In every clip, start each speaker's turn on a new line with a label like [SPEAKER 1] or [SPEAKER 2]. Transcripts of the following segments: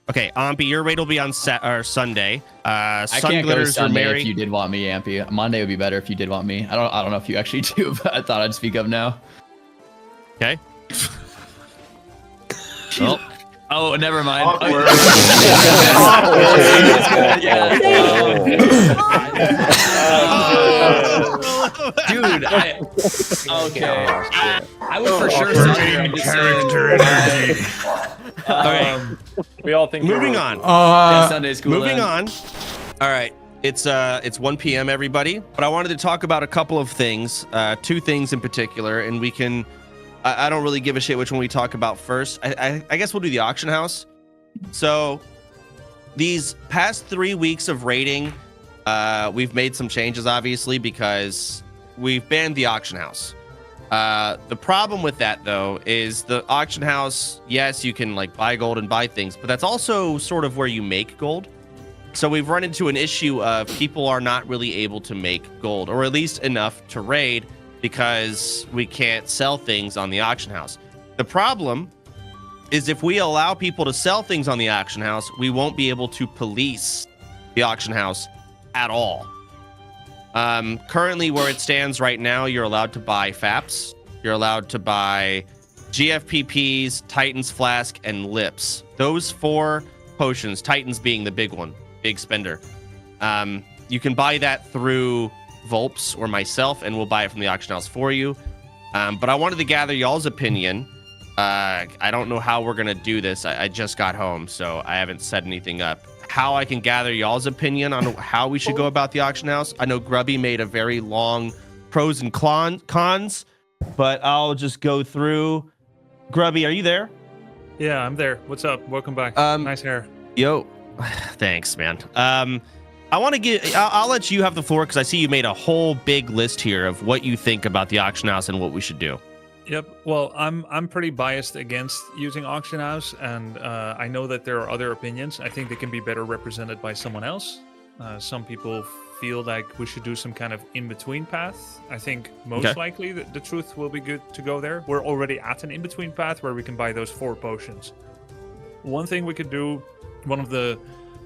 [SPEAKER 1] Okay, Ampy, your raid will be on Sunday.
[SPEAKER 2] I can't go to Sunday if you did want me, Ampy. Monday would be better if you did want me. I don't know if you actually do, but I thought I'd speak up now.
[SPEAKER 1] Okay.
[SPEAKER 2] Oh, never mind. Dude, okay. I would for sure say
[SPEAKER 3] character energy.
[SPEAKER 1] Okay.
[SPEAKER 4] We all think.
[SPEAKER 1] Moving on.
[SPEAKER 2] Sunday's cool.
[SPEAKER 1] Moving on. All right. It's 1 p.m. everybody, but I wanted to talk about a couple of things, 2 things in particular, and we can. I don't really give a shit which one we talk about first. I guess we'll do the auction house. So, these past 3 weeks of raiding, we've made some changes, obviously, because we've banned the auction house. The problem with that, though, is the auction house, yes, you can like buy gold and buy things, but that's also sort of where you make gold. So we've run into an issue of people are not really able to make gold, or at least enough to raid, because we can't sell things on the auction house. The problem is if we allow people to sell things on the auction house, we won't be able to police the auction house at all. Currently, where it stands right now, you're allowed to buy FAPs. You're allowed to buy GFPPs, Titan's Flask, and Lips. Those 4 potions, Titan's being the big one, big spender. You can buy that through Volps or myself, and we'll buy it from the auction house for you. But I wanted to gather y'all's opinion. I don't know how we're going to do this. I just got home, so I haven't set anything up. How I can gather y'all's opinion on how we should go about the auction house. I know Grubby made a very long pros and cons, but I'll just go through. Grubby, are you there?
[SPEAKER 3] Yeah, I'm there. What's up? Welcome back. Nice hair.
[SPEAKER 1] Yo, thanks, man. I want to get. I'll let you have the floor because I see you made a whole big list here of what you think about the auction house and what we should do.
[SPEAKER 3] Yep. Well, I'm pretty biased against using auction house, and I know that there are other opinions. I think they can be better represented by someone else. Some people feel like we should do some kind of in-between path. I think most likely the truth will be good to go there. We're already at an in-between path where we can buy those 4 potions. One thing we could do, one of the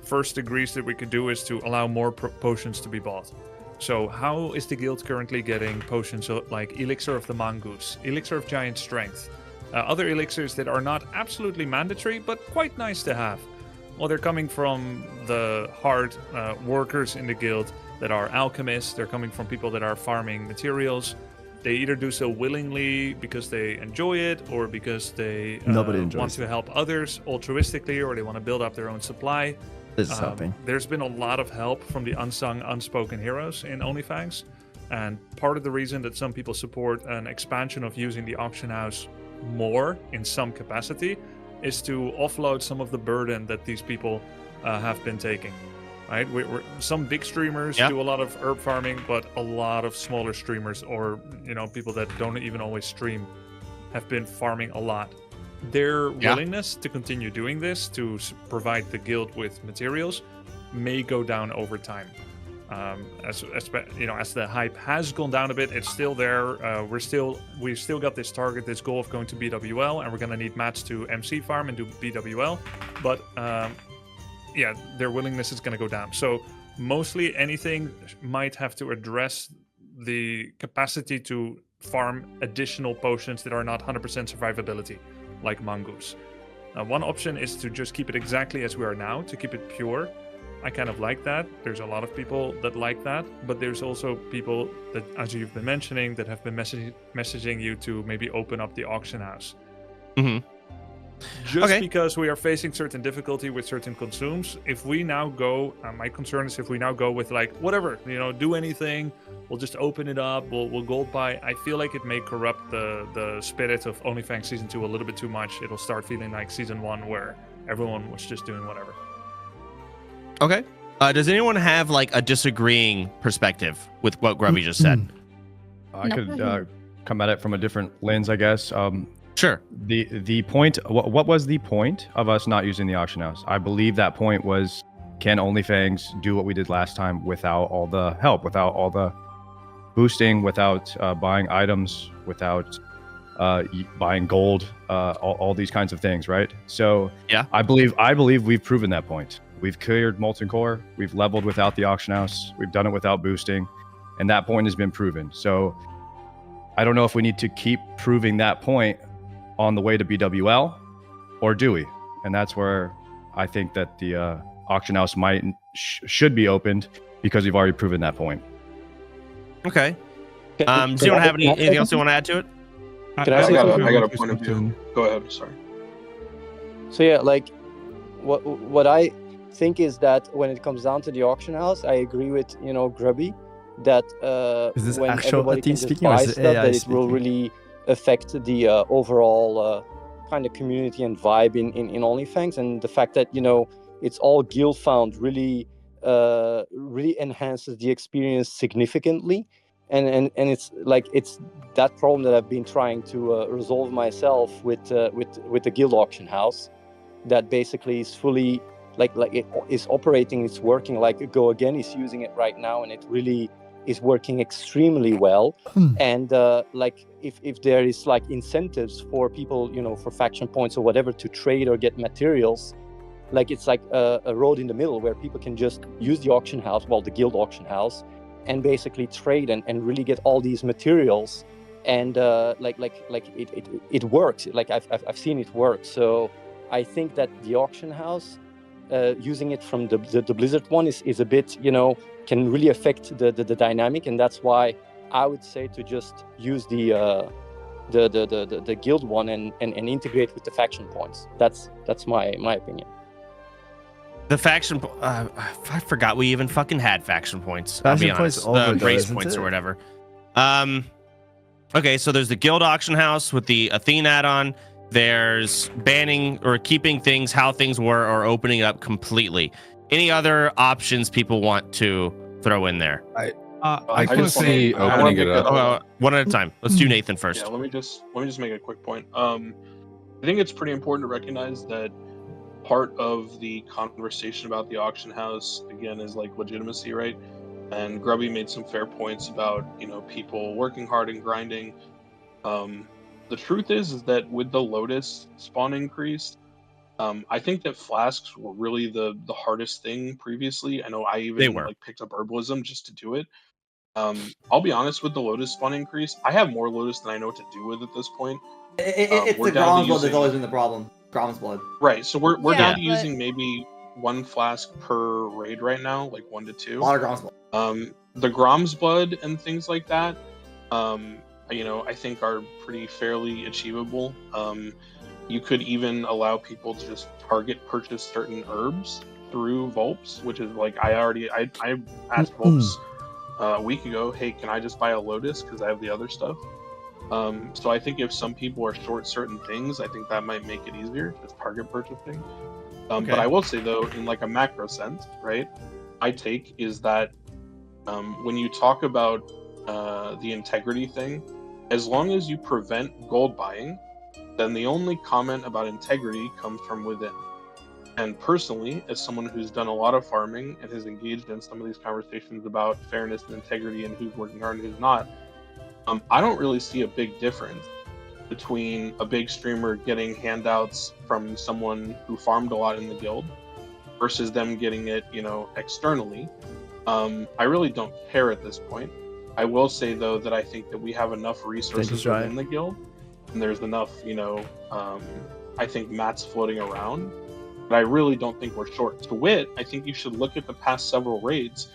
[SPEAKER 3] first degrees that we could do, is to allow more potions to be bought. So how is the guild currently getting potions like Elixir of the Mongoose, Elixir of Giant Strength, other elixirs that are not absolutely mandatory, but quite nice to have? Well, they're coming from the hard workers in the guild that are alchemists. They're coming from people that are farming materials. They either do so willingly because they enjoy it, or because they want to help others altruistically, or they want to build up their own supply.
[SPEAKER 5] This is helping.
[SPEAKER 3] There's been a lot of help from the unsung, unspoken heroes in OnlyFangs. And part of the reason that some people support an expansion of using the auction house more in some capacity is to offload some of the burden that these people have been taking. Right? Some big streamers do a lot of herb farming, but a lot of smaller streamers, or people that don't even always stream, have been farming a lot. Their willingness to continue doing this, to provide the guild with materials, may go down over time. As the hype has gone down a bit, it's still there. We've still got this target, this goal of going to BWL, and we're gonna need Mats to MC farm and do BWL. But their willingness is gonna go down. So mostly anything might have to address the capacity to farm additional potions that are not 100% survivability, like Mongoose. One option is to just keep it exactly as we are now, to keep it pure. I kind of like that. There's a lot of people that like that, but there's also people that, as you've been mentioning, that have been messaging you to maybe open up the auction house.
[SPEAKER 1] Mm-hmm.
[SPEAKER 3] Just because we are facing certain difficulty with certain consumes, if we now go, my concern is if we now go with like, whatever, do anything, we'll just open it up, we'll gold buy. I feel like it may corrupt the spirit of OnlyFangs Season 2 a little bit too much. It'll start feeling like Season 1 where everyone was just doing whatever.
[SPEAKER 1] Okay. Does anyone have like a disagreeing perspective with what Grubby just said?
[SPEAKER 6] I could come at it from a different lens, I guess.
[SPEAKER 1] Sure.
[SPEAKER 6] The point. What was the point of us not using the auction house? I believe that point was, can OnlyFangs do what we did last time without all the help, without all the boosting, without buying items, without buying gold, all these kinds of things, right? So
[SPEAKER 1] yeah,
[SPEAKER 6] I believe we've proven that point. We've cleared molten core, we've leveled without the auction house, we've done it without boosting, and that point has been proven. So I don't know if we need to keep proving that point on the way to BWL, or do we? And that's where I think that the auction house should be opened, because we've already proven that point.
[SPEAKER 1] Okay. Does anyone have anything else you want to add to it?
[SPEAKER 4] I got a point of view. Go ahead. Sorry.
[SPEAKER 5] So yeah, like what I think is that when it comes down to the auction house, I agree with Grubby that
[SPEAKER 7] is this
[SPEAKER 5] when
[SPEAKER 7] actual
[SPEAKER 5] everybody can just buy stuff, that it will really affect the overall kind of community and vibe in OnlyFangs, and the fact that it's all guild found really enhances the experience significantly, and it's that problem that I've been trying to resolve myself with the guild auction house, that basically is fully it is operating, it's working. Like Go Again is using it right now, and it really is working extremely well. And if there is incentives for people, for faction points or whatever, to trade or get materials, it's like a road in the middle where people can just use the auction house, the guild auction house, and basically trade and really get all these materials. And it works. I've seen it work. So I think that the auction house, using it from the Blizzard one is a bit, can really affect the dynamic, and that's why I would say to just use the guild one and integrate with the faction points. That's my opinion.
[SPEAKER 1] The faction, I forgot we even fucking had faction points.
[SPEAKER 7] Faction
[SPEAKER 1] I'll be honest.
[SPEAKER 7] points
[SPEAKER 1] The race points or whatever. Okay, so there's the guild auction house with the Athene add-on. There's banning or keeping things how things were, or opening it up completely. Any other options people want to throw in there?
[SPEAKER 8] I can see opening it up.
[SPEAKER 1] One at a time. Let's do Nathan first.
[SPEAKER 4] Yeah, let me just make a quick point. I think it's pretty important to recognize that part of the conversation about the auction house, again, is legitimacy, right? And Grubby made some fair points about people working hard and grinding. The truth is that with the Lotus spawn increase, I think that flasks were really the hardest thing previously. I know I even picked up herbalism just to do it. I'll be honest, with the Lotus spawn increase, I have more Lotus than I know what to do with at this point.
[SPEAKER 9] It's the Grom's blood that's always been the problem. Grom's blood.
[SPEAKER 4] Right, so we're down to using maybe 1 flask per raid right now, 1 to 2.
[SPEAKER 9] A lot of Grom's blood.
[SPEAKER 4] The Grom's blood and things like that, I think are pretty fairly achievable. You could even allow people to just target purchase certain herbs through Volps, which is I asked Volps a week ago, hey, can I just buy a Lotus because I have the other stuff? So I think if some people are short certain things, I think that might make it easier, just target purchasing. But I will say though, in a macro sense, right, my take is that when you talk about the integrity thing, as long as you prevent gold buying, then the only comment about integrity comes from within. And personally, as someone who's done a lot of farming and has engaged in some of these conversations about fairness and integrity and who's working hard and who's not, I don't really see a big difference between a big streamer getting handouts from someone who farmed a lot in the guild versus them getting it, externally. I really don't care at this point. I will say though that I think that we have enough resources within the guild, and there's enough, I think mats floating around, but I really don't think we're short. To wit, I think you should look at the past several raids.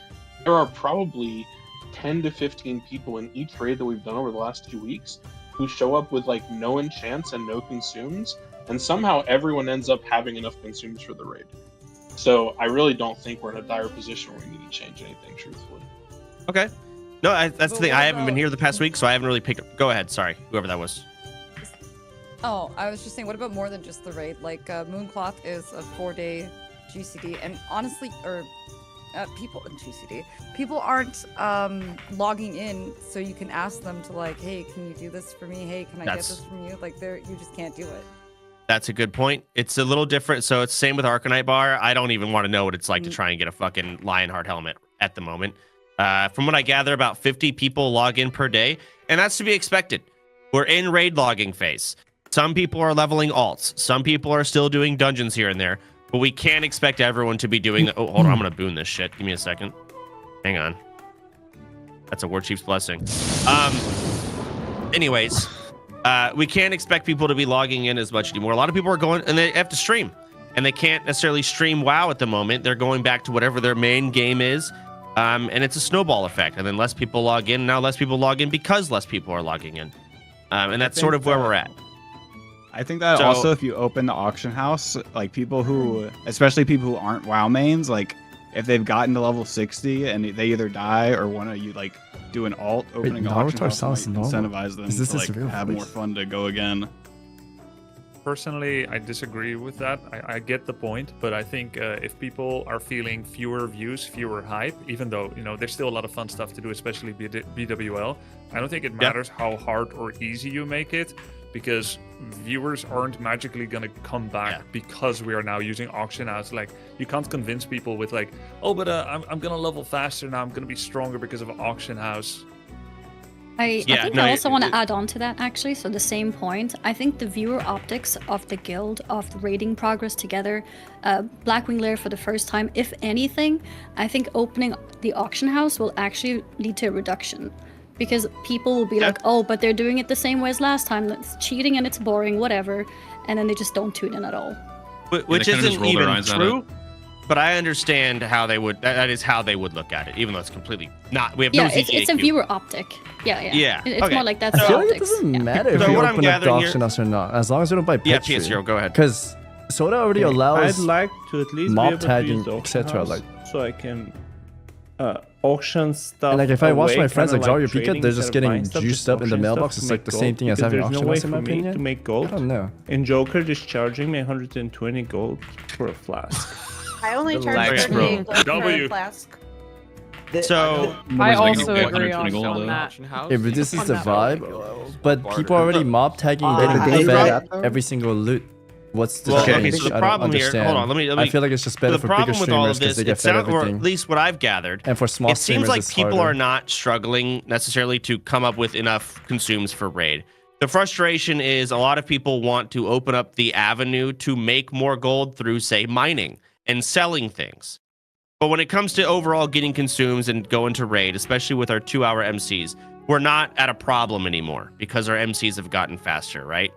[SPEAKER 4] There are probably 10 to 15 people in each raid that we've done over the last 2 weeks who show up with no enchants and no consumes, and somehow everyone ends up having enough consumes for the raid. So I really don't think we're in a dire position where we need to change anything, truthfully.
[SPEAKER 1] Okay. No, that's the thing. I haven't been here the past week, so I haven't really picked up. Go ahead. Sorry, whoever that was.
[SPEAKER 10] Oh, I was just saying, what about more than just the raid? Mooncloth is a 4-day GCD, and honestly, people in GCD, people aren't logging in, so you can ask them to hey, can you do this for me? Hey, can I get this from you? You just can't do it.
[SPEAKER 1] That's a good point. It's a little different. So it's same with Arcanite Bar. I don't even want to know what it's like to try and get a fucking Lionheart helmet at the moment. From what I gather, about 50 people log in per day, and that's to be expected. We're in raid logging phase. Some people are leveling alts. Some people are still doing dungeons here and there. But we can't expect everyone to be doing that. Oh, hold on. I'm going to boon this shit. Give me a second. Hang on. That's a War Chief's blessing. Anyways, we can't expect people to be logging in as much anymore. A lot of people are going, and they have to stream. And they can't necessarily stream WoW at the moment. They're going back to whatever their main game is. And it's a snowball effect. And then less people log in. Now less people log in because less people are logging in. And that's sort of where we're at.
[SPEAKER 7] I think that also if you open the auction house, like people who, especially people who aren't WoW mains, like if they've gotten to level 60 and they either die or want to like do an alt, opening an auction house might incentivize them to like have more fun to go again.
[SPEAKER 3] Personally, I disagree with that. I get the point, but I think if people are feeling fewer views, fewer hype, even though, you know, there's still a lot of fun stuff to do, especially BWL, I don't think it matters how hard or easy you make it, because viewers aren't magically going to come back because we are now using auction house. Like, you can't convince people with like, oh, but I'm going to level faster now, I'm going to be stronger because of auction house.
[SPEAKER 11] I think I also want to add on to that, actually. So the same point. I think the viewer optics of the guild, of the raiding progress together, Blackwing Lair for the first time, if anything, I think opening the auction house will actually lead to a reduction. Because people will be like, oh, but they're doing it the same way as last time. That's cheating and it's boring, whatever. And then they just don't tune in at all.
[SPEAKER 1] Which isn't even true. But I understand how they would. That is how they would look at it, even though it's completely not. We have no ZTAQ.
[SPEAKER 11] It's a viewer optic. Yeah. It's more like that's
[SPEAKER 12] I feel like it
[SPEAKER 11] optics.
[SPEAKER 12] doesn't matter if you open up the auction house or not, as long as you don't buy pet
[SPEAKER 1] tree. PS0, go ahead.
[SPEAKER 12] Because Soda already allows
[SPEAKER 13] I'd like to at least
[SPEAKER 12] mob tagging, etc. Like,
[SPEAKER 13] so I can auction stuff.
[SPEAKER 12] And like if I watch
[SPEAKER 13] away,
[SPEAKER 12] my friends like Zario Pika, they're just getting
[SPEAKER 13] stuff,
[SPEAKER 12] juiced up in the mailbox. It's like the same thing as having auction house in my opinion.
[SPEAKER 13] To make gold.
[SPEAKER 12] I don't know.
[SPEAKER 13] And Joker just charging me 120 gold for a flask.
[SPEAKER 14] I only charge 30 gold for a flask.
[SPEAKER 1] So
[SPEAKER 15] I also agree on that.
[SPEAKER 12] Yeah, but this is the vibe. But people are already mob tagging and getting fed every single loot. What's the change?
[SPEAKER 1] Okay, so the problem here, hold on, let me
[SPEAKER 12] I feel like it's just better for bigger streamers because they get fed everything.
[SPEAKER 1] Or at least what I've gathered.
[SPEAKER 12] And for small
[SPEAKER 1] it seems like people
[SPEAKER 12] harder.
[SPEAKER 1] are not struggling necessarily to come up with enough consumes for raid. The frustration is a lot of people want to open up the avenue to make more gold through, say, mining and selling things. But when it comes to overall getting consumes and going to raid, especially with our 2-hour MCs, we're not at a problem anymore because our MCs have gotten faster, right?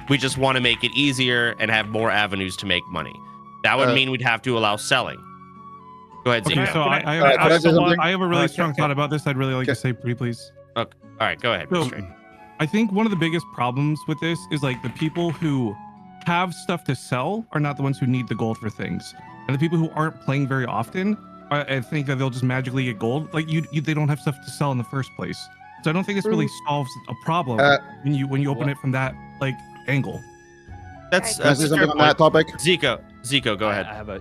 [SPEAKER 1] We just want to make it easier and have more avenues to make money. That would mean we'd have to allow selling. Go ahead, Zeke.
[SPEAKER 16] Okay, so I have a really strong thought about this. I'd really like to say pretty please.
[SPEAKER 1] Okay. All right, go ahead.
[SPEAKER 16] So, I think one of the biggest problems with this is like the people who have stuff to sell are not the ones who need the gold for things. And the people who aren't playing very often, I think that they'll just magically get gold. Like they don't have stuff to sell in the first place. So I don't think this really solves a problem when you open it from that like angle.
[SPEAKER 1] That's
[SPEAKER 17] something on that topic.
[SPEAKER 1] Zico, go ahead.
[SPEAKER 18] I have a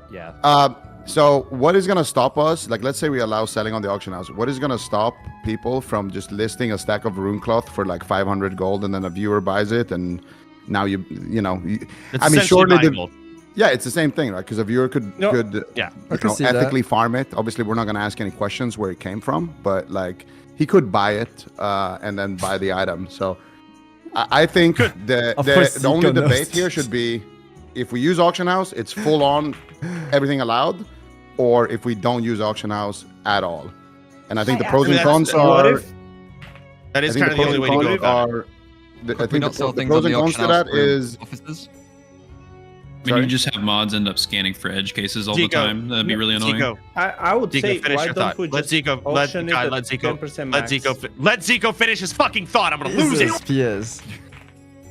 [SPEAKER 17] So what is going to stop us? Like, let's say we allow selling on the auction house. What is going to stop people from just listing a stack of rune cloth for like 500 gold and then a viewer buys it and now I mean, surely it's the same thing, right? Because a viewer could ethically farm it. Obviously, we're not going to ask any questions where it came from, but like he could buy it and then buy the item. So I think the only debate here should be if we use auction house, it's full on everything allowed, or if we don't use auction house at all. And I think the pros and cons are.
[SPEAKER 1] That is kind of the only way to go about it.
[SPEAKER 17] I think the pros and cons to that is.
[SPEAKER 19] I mean, you just have mods end up scanning for edge cases all the time. That'd be really annoying.
[SPEAKER 13] I would say,
[SPEAKER 1] finish your thought. Let Zico finish his fucking thought. I'm gonna lose it.
[SPEAKER 12] Yes.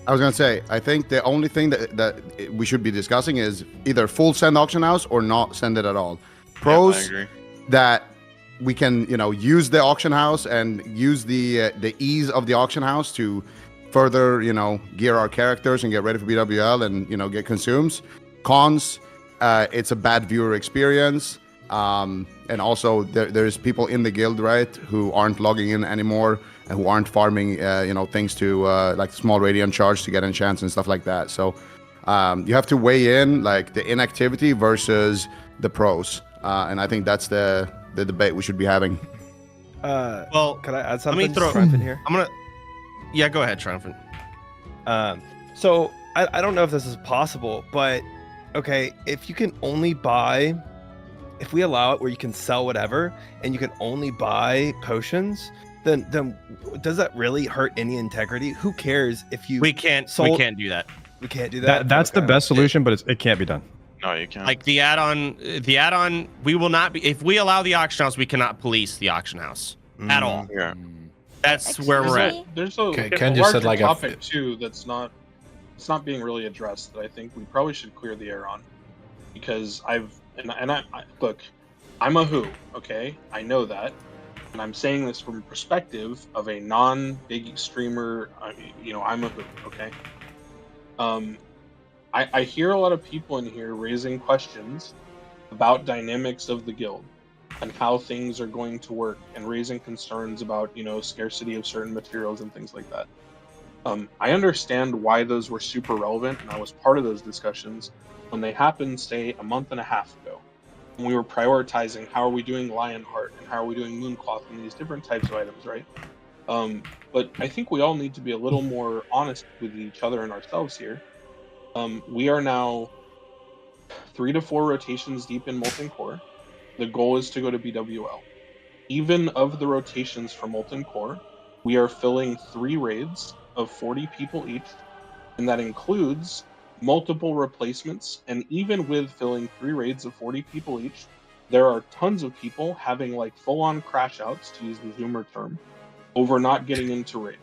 [SPEAKER 17] I was gonna say, I think the only thing that we should be discussing is either full send auction house or not send it at all. Pros that we can, use the auction house and use the ease of the auction house to further, gear our characters and get ready for BWL and, get consumes. Cons, it's a bad viewer experience. And also there's people in the guild, right, who aren't logging in anymore and who aren't farming, things to like small radiant charge to get enchants and stuff like that. So you have to weigh in like the inactivity versus the pros. And I think that's the debate we should be having.
[SPEAKER 13] Well, can I add something?
[SPEAKER 1] Let me throw in here. Yeah, go ahead, Triumphant.
[SPEAKER 18] So I don't know if this is possible, but okay, if you can only buy, if we allow it where you can sell whatever and you can only buy potions, then does that really hurt any integrity? Who cares if you
[SPEAKER 1] we can't do that.
[SPEAKER 18] We can't do that.
[SPEAKER 6] That's the best solution, but it can't be done.
[SPEAKER 20] No, you can't.
[SPEAKER 1] Like the add-on, we will not be. If we allow the auction house, we cannot police the auction house at all.
[SPEAKER 20] Yeah.
[SPEAKER 1] That's where we're at.
[SPEAKER 4] There's a
[SPEAKER 8] Ken just said like
[SPEAKER 4] topic too that's not being really addressed that I think we probably should clear the air on, because I look, I'm a who, okay? I know that, and I'm saying this from a perspective of a non-big streamer. I'm a who, okay? I hear a lot of people in here raising questions about dynamics of the guild and how things are going to work, and raising concerns about, scarcity of certain materials and things like that. I understand why those were super relevant, and I was part of those discussions when they happened, say, a month and a half ago. When we were prioritizing how are we doing Lionheart and how are we doing Mooncloth and these different types of items, right? But I think we all need to be a little more honest with each other and ourselves here. We are now 3 to 4 rotations deep in Molten Core. The goal is to go to BWL. Even of the rotations for Molten Core, we are filling 3 raids of 40 people each, and that includes multiple replacements. And even with filling 3 raids of 40 people each, there are tons of people having like full-on crash outs, to use the Zoomer term, over not getting into raid.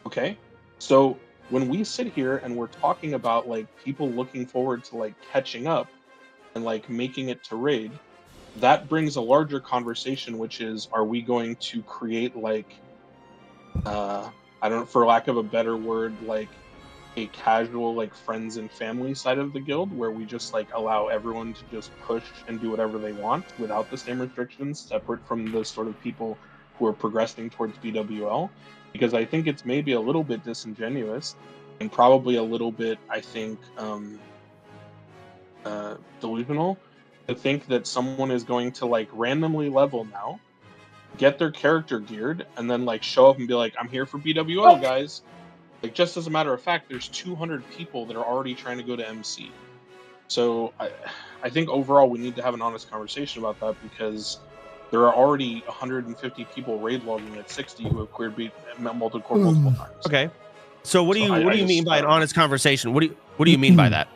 [SPEAKER 4] Okay? So when we sit here and we're talking about like people looking forward to like catching up and like making it to raid, that brings a larger conversation, which is, are we going to create like, for lack of a better word, like a casual like friends and family side of the guild where we just like allow everyone to just push and do whatever they want without the same restrictions, separate from the sort of people who are progressing towards BWL? Because I think it's maybe a little bit disingenuous and probably a little bit, I think, delusional to think that someone is going to like randomly level now, get their character geared, and then like show up and be like, I'm here for BWL, guys. Like, just as a matter of fact, there's 200 people that are already trying to go to MC. So I think overall we need to have an honest conversation about that, because there are already 150 people raid logging at 60 who have cleared Molten Core multiple times.
[SPEAKER 1] Okay. So what do you mean by an honest conversation? What do you mean by that?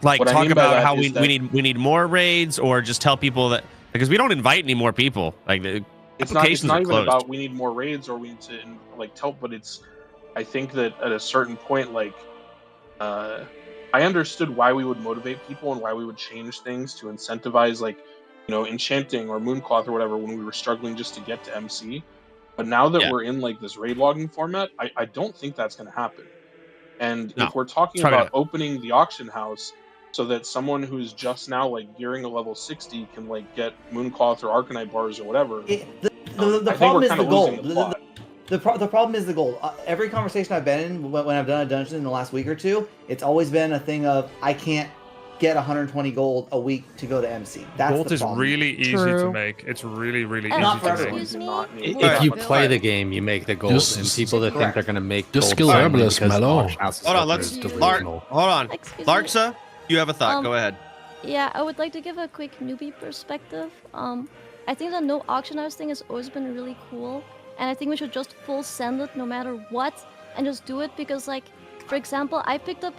[SPEAKER 1] Like, talk about how we need more raids, or just tell people that, because we don't invite any more people. Like, the
[SPEAKER 4] it's not even about we need more raids or we need to like tell, but it's, I think that at a certain point, like, I understood why we would motivate people and why we would change things to incentivize, like, enchanting or Mooncloth or whatever when we were struggling just to get to MC. But now that we're in like this raid logging format, I don't think that's going to happen. And if we're talking about opening the auction house so that someone who's just now like gearing a level 60 can like get Mooncloth or Arcanite bars or whatever,
[SPEAKER 9] the problem is the goal. The problem is the goal. Every conversation I've been in when I've done a dungeon in the last week or two, it's always been a thing of, I can't get 120 gold a week to go to MC. That's
[SPEAKER 3] gold
[SPEAKER 9] the
[SPEAKER 3] is
[SPEAKER 9] problem.
[SPEAKER 3] really easy to make. It's really, really easy to make.
[SPEAKER 21] If you play the game, you make the gold, and people that think they're going to make
[SPEAKER 8] just
[SPEAKER 21] gold
[SPEAKER 8] skill herbalist, Mellow.
[SPEAKER 1] Hold on, Larksa, you have a thought. Go ahead.
[SPEAKER 22] Yeah, I would like to give a quick newbie perspective. I think the no auction house thing has always been really cool, and I think we should just full send it no matter what, and just do it, because, like, for example, I picked up,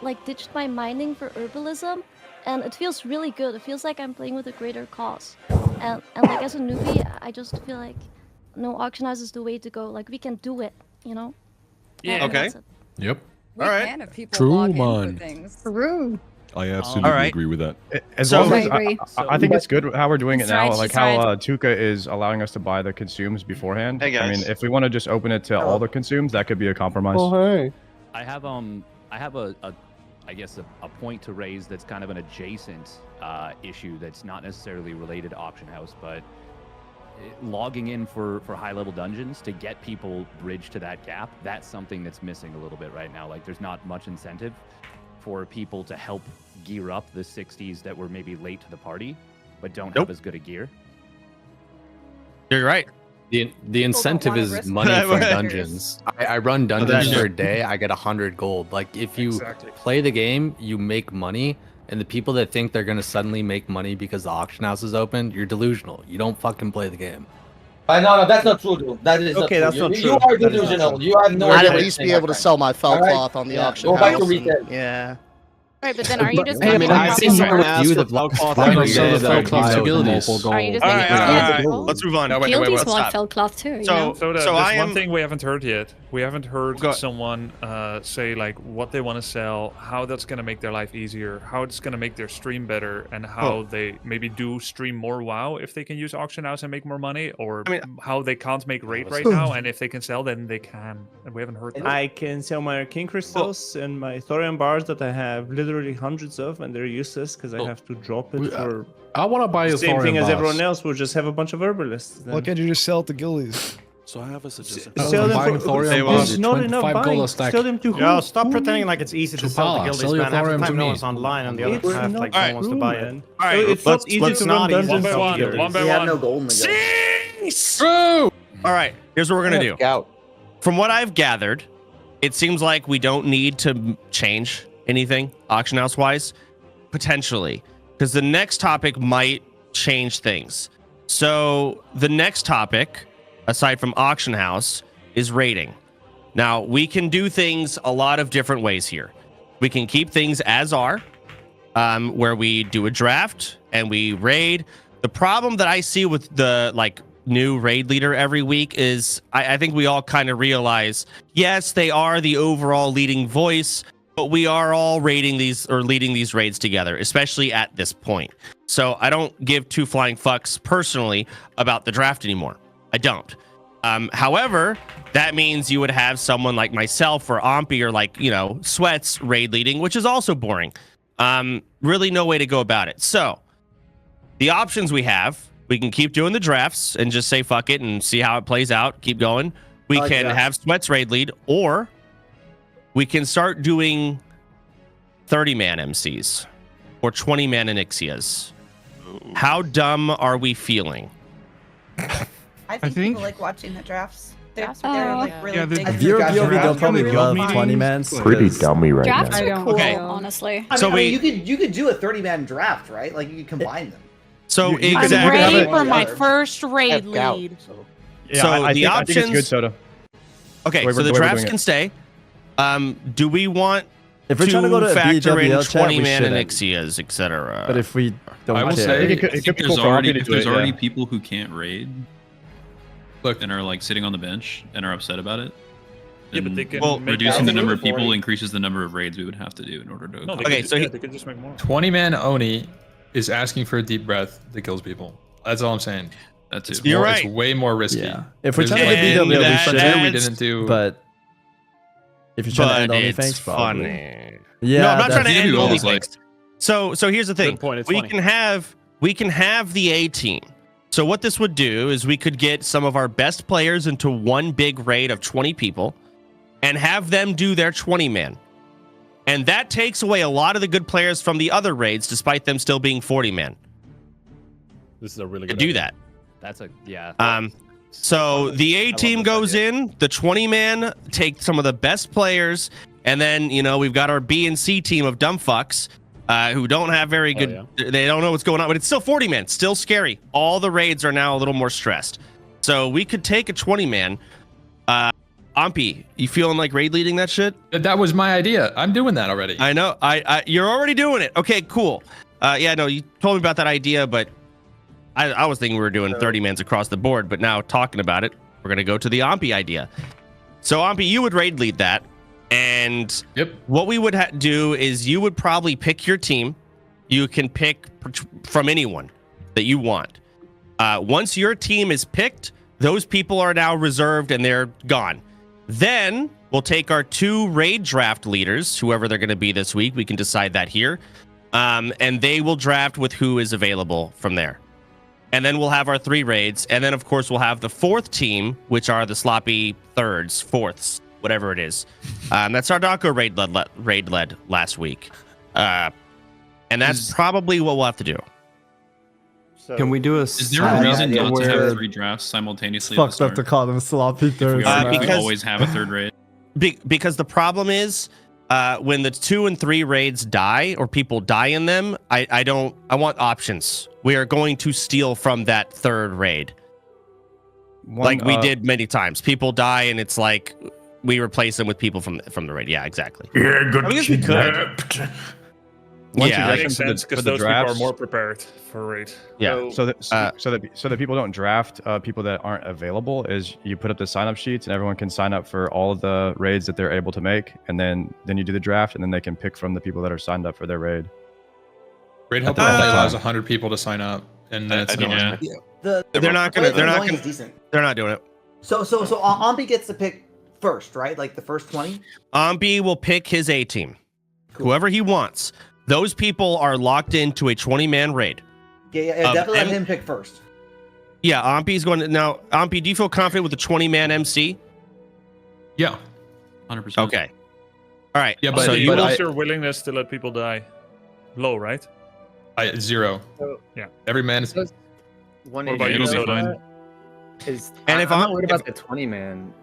[SPEAKER 22] like ditched my mining for herbalism, and it feels really good. It feels like I'm playing with a greater cause, and like as a newbie, I just feel like no auction house is the way to go. Like, we can do it,
[SPEAKER 1] Yeah.
[SPEAKER 22] And
[SPEAKER 1] okay.
[SPEAKER 8] Yep.
[SPEAKER 10] We can if people log in for things.
[SPEAKER 11] True.
[SPEAKER 8] I absolutely agree with that.
[SPEAKER 6] As long as I think it's good how we're doing it now, like how Tuca is allowing us to buy the consumes beforehand.
[SPEAKER 20] Hey, guys.
[SPEAKER 6] I mean, if we want to just open it to all the consumes, that could be a compromise.
[SPEAKER 23] Oh, hey.
[SPEAKER 24] I have I guess a point to raise that's kind of an adjacent issue that's not necessarily related to auction house, but logging in for high level dungeons to get people bridged to that gap, that's something that's missing a little bit right now. Like, there's not much incentive for people to help gear up the 60s that were maybe late to the party but don't have as good a gear.
[SPEAKER 1] You're right.
[SPEAKER 21] The incentive is money from dungeons. I run dungeons for a day. I get 100 gold. Like if you play the game, you make money. And the people that think they're gonna suddenly make money because the auction house is open, you're delusional. You don't fucking play the game.
[SPEAKER 2] No, that's not true, dude. That is
[SPEAKER 21] Okay,
[SPEAKER 2] not
[SPEAKER 21] that's
[SPEAKER 2] true.
[SPEAKER 21] not
[SPEAKER 2] You
[SPEAKER 21] true.
[SPEAKER 2] are delusional. You have no
[SPEAKER 5] I'd
[SPEAKER 2] idea
[SPEAKER 5] at
[SPEAKER 2] what
[SPEAKER 5] least
[SPEAKER 2] you're
[SPEAKER 5] be
[SPEAKER 2] saying,
[SPEAKER 5] able to
[SPEAKER 2] my
[SPEAKER 5] sell my felt
[SPEAKER 2] All right?
[SPEAKER 5] cloth on the auction
[SPEAKER 2] Go back
[SPEAKER 5] house.
[SPEAKER 2] to retail.
[SPEAKER 5] Yeah.
[SPEAKER 14] Right, but then are you just
[SPEAKER 21] I mean,
[SPEAKER 14] making
[SPEAKER 21] I've seen
[SPEAKER 14] profit?
[SPEAKER 21] someone ask for felt cloth every day that are
[SPEAKER 8] abilities.
[SPEAKER 14] Are you just
[SPEAKER 1] All
[SPEAKER 14] making
[SPEAKER 1] right,
[SPEAKER 14] profit?
[SPEAKER 1] let's move on.
[SPEAKER 11] Guildies
[SPEAKER 1] let's
[SPEAKER 11] want
[SPEAKER 1] stop.
[SPEAKER 11] felt cloth too.
[SPEAKER 1] So,
[SPEAKER 3] There's
[SPEAKER 1] I am
[SPEAKER 3] one thing we haven't heard yet. We haven't heard someone say like what they want to sell, how that's going to make their life easier, how it's going to make their stream better, and how they maybe do stream more WoW if they can use auction house and make more money, or how they can't make raid right now, and if they can sell, then they can. And we haven't heard that.
[SPEAKER 13] I can sell my arcane crystals and my thorium bars that I have literally hundreds of, and they're useless because I have to drop it for.
[SPEAKER 8] I want to buy a
[SPEAKER 13] the same
[SPEAKER 8] thorium
[SPEAKER 13] thing as
[SPEAKER 8] bars.
[SPEAKER 13] everyone else. We'll just have a bunch of herbalists. Then.
[SPEAKER 20] Why can't you just sell it to guildies?
[SPEAKER 8] So I have a suggestion.
[SPEAKER 13] Sell them for, there's not enough buying. Sell them to who?
[SPEAKER 23] Yo, stop pretending like it's easy to sell to guildies, man. Half the time no
[SPEAKER 8] me.
[SPEAKER 23] one's online, and the other half like no one wants to buy it.
[SPEAKER 1] All right,
[SPEAKER 13] it's not easy to run dungeons
[SPEAKER 3] one
[SPEAKER 13] here.
[SPEAKER 3] by
[SPEAKER 9] We have
[SPEAKER 3] one.
[SPEAKER 9] no gold in the guild.
[SPEAKER 1] All right, here's what we're gonna do.
[SPEAKER 2] Out.
[SPEAKER 1] From what I've gathered, it seems like we don't need to change anything auction house wise, potentially, because the next topic might change things. So the next topic, aside from auction house, is raiding. Now we can do things a lot of different ways here. We can keep things as are, where we do a draft and we raid. The problem that I see with the new raid leader every week is I think we all kind of realize, yes, they are the overall leading voice, but we are all raiding these or leading these raids together, especially at this point. So I don't give two flying fucks personally about the draft anymore. I don't. However, that means you would have someone like myself or Ompy or Sweats raid leading, which is also boring. Really no way to go about it. So the options we have, we can keep doing the drafts and just say fuck it and see how it plays out. Keep going. We can have Sweats raid lead, or we can start doing 30-man MCs or 20-man Anixias. How dumb are we feeling?
[SPEAKER 14] I think people like watching the drafts. They're like really big.
[SPEAKER 12] They'll probably love 20-man.
[SPEAKER 25] Pretty dummy right
[SPEAKER 11] Drafts
[SPEAKER 25] now.
[SPEAKER 11] are cool,
[SPEAKER 1] Okay.
[SPEAKER 11] honestly.
[SPEAKER 9] You could do a 30-man draft, right? Like you could combine them.
[SPEAKER 1] So
[SPEAKER 20] You-
[SPEAKER 1] exactly.
[SPEAKER 14] I'm ready
[SPEAKER 20] have
[SPEAKER 14] for
[SPEAKER 20] it-
[SPEAKER 14] my first raid
[SPEAKER 2] Out,
[SPEAKER 14] lead.
[SPEAKER 6] Yeah,
[SPEAKER 1] So
[SPEAKER 6] I
[SPEAKER 1] the
[SPEAKER 6] think
[SPEAKER 1] options.
[SPEAKER 6] it's good, Soda.
[SPEAKER 1] Okay,
[SPEAKER 6] The way
[SPEAKER 1] so the
[SPEAKER 6] we're
[SPEAKER 1] drafts
[SPEAKER 6] doing
[SPEAKER 1] can
[SPEAKER 6] it.
[SPEAKER 1] stay. Do we want
[SPEAKER 12] If we're trying to go to a
[SPEAKER 1] factor in
[SPEAKER 12] BWL chat, we
[SPEAKER 1] 20-man
[SPEAKER 12] shouldn't.
[SPEAKER 1] Anixias, etc.?
[SPEAKER 12] But if we don't
[SPEAKER 8] I will
[SPEAKER 12] care,
[SPEAKER 8] say,
[SPEAKER 6] it could be
[SPEAKER 19] There's
[SPEAKER 6] cool for
[SPEAKER 19] already,
[SPEAKER 6] Ompy to
[SPEAKER 19] if
[SPEAKER 6] do
[SPEAKER 19] there's
[SPEAKER 6] it,
[SPEAKER 19] already
[SPEAKER 6] yeah.
[SPEAKER 19] people who can't raid, and are sitting on the bench and are upset about it.
[SPEAKER 3] Yeah, but they can make
[SPEAKER 19] reducing the number of
[SPEAKER 3] more.
[SPEAKER 19] people increases the number of raids we would have to do in order to.
[SPEAKER 3] No, they
[SPEAKER 1] Okay,
[SPEAKER 3] could,
[SPEAKER 1] so
[SPEAKER 3] yeah, they could just make more.
[SPEAKER 26] 20-man Oni is asking for a deep breath that kills people. That's all I'm saying.
[SPEAKER 19] That's it.
[SPEAKER 1] You're right.
[SPEAKER 26] It's way more risky.
[SPEAKER 12] yeah. If we're
[SPEAKER 26] There's
[SPEAKER 12] trying to
[SPEAKER 1] And
[SPEAKER 12] get BWL, we
[SPEAKER 1] that
[SPEAKER 12] shouldn't.
[SPEAKER 26] we
[SPEAKER 1] adds-
[SPEAKER 26] didn't do.
[SPEAKER 12] But if you're trying
[SPEAKER 1] But
[SPEAKER 12] to end
[SPEAKER 1] it's
[SPEAKER 12] OnlyFangs, probably.
[SPEAKER 1] funny.
[SPEAKER 12] Yeah,
[SPEAKER 1] No, I'm not trying to
[SPEAKER 12] that's-
[SPEAKER 1] end
[SPEAKER 19] BWL is
[SPEAKER 1] OnlyFangs. So here's the thing.
[SPEAKER 23] Good point, it's
[SPEAKER 1] we
[SPEAKER 23] funny.
[SPEAKER 1] can have the A team. So what this would do is we could get some of our best players into one big raid of 20 people and have them do their 20-man. And that takes away a lot of the good players from the other raids, despite them still being 40-man.
[SPEAKER 23] This is a really
[SPEAKER 1] To
[SPEAKER 23] good
[SPEAKER 1] do
[SPEAKER 23] idea.
[SPEAKER 1] that.
[SPEAKER 24] That's a
[SPEAKER 1] So the A team goes in, the 20-man take some of the best players, and then we've got our B and C team of dumb fucks who don't have very good. They don't know what's going on, but it's still 40-man, still scary. All the raids are now a little more stressed. So we could take a 20-man. Ompy, you feeling like raid leading that shit?
[SPEAKER 26] That was my idea. I'm doing that already.
[SPEAKER 1] I know. You're already doing it. Okay, cool. Yeah, no, you told me about that idea, but I was thinking we were doing 30-mans across the board, but now talking about it, we're going to go to the Ompy idea. So, Ompy, you would raid lead that. And what we would do is you would probably pick your team. You can pick from anyone that you want. Once your team is picked, those people are now reserved and they're gone. Then we'll take our 2 raid draft leaders, whoever they're going to be this week. We can decide that here. And they will draft with who is available from there. And then we'll have our 3 raids. And then, of course, we'll have the 4th team, which are the sloppy thirds, fourths, whatever it is. That's our Darko raid led last week. And that's probably what we'll have to do.
[SPEAKER 23] So
[SPEAKER 21] Can we do a?
[SPEAKER 19] Is there a reason not to have 3 drafts simultaneously?
[SPEAKER 12] Fucked up to call them sloppy thirds.
[SPEAKER 19] We always have a 3rd raid.
[SPEAKER 1] Because the problem is, when the 2 and 3 raids die or people die in them, I want options. We are going to steal from that 3rd raid. Like we did many times. People die and it's like we replace them with people from the raid. Yeah, exactly.
[SPEAKER 8] Yeah, good.
[SPEAKER 1] I guess we could.
[SPEAKER 6] Once
[SPEAKER 3] Yeah,
[SPEAKER 6] you
[SPEAKER 3] that
[SPEAKER 6] get
[SPEAKER 3] makes
[SPEAKER 6] them
[SPEAKER 3] sense
[SPEAKER 6] for
[SPEAKER 3] because
[SPEAKER 6] the
[SPEAKER 3] those people are
[SPEAKER 6] drafts,
[SPEAKER 3] more prepared for raid.
[SPEAKER 1] Yeah.
[SPEAKER 6] so that people don't draft people that aren't available, is you put up the sign up sheets and everyone can sign up for all of the raids that they're able to make, and then you do the draft, and then they can pick from the people that are signed up for their raid.
[SPEAKER 26] Raid helper only allows 100 people to sign up, and then it's
[SPEAKER 19] yeah.
[SPEAKER 1] They're not doing it.
[SPEAKER 9] So Ombi gets to pick first, right? Like the first 20.
[SPEAKER 1] Ombi will pick his A team, whoever he wants. Those people are locked into a 20-man raid.
[SPEAKER 9] Yeah, definitely let him pick first.
[SPEAKER 1] Yeah, Ombi's going to now. Ombi, do you feel confident with the 20-man MC?
[SPEAKER 26] Yeah,
[SPEAKER 19] 100%.
[SPEAKER 1] Okay. All right.
[SPEAKER 26] Yeah, but
[SPEAKER 1] so you
[SPEAKER 3] What's your willingness to let people die? Low, right?
[SPEAKER 26] 0.
[SPEAKER 3] Yeah.
[SPEAKER 26] Every man is.
[SPEAKER 3] What about you, Soda?
[SPEAKER 1] And if
[SPEAKER 5] I'm not worried about the 20 man.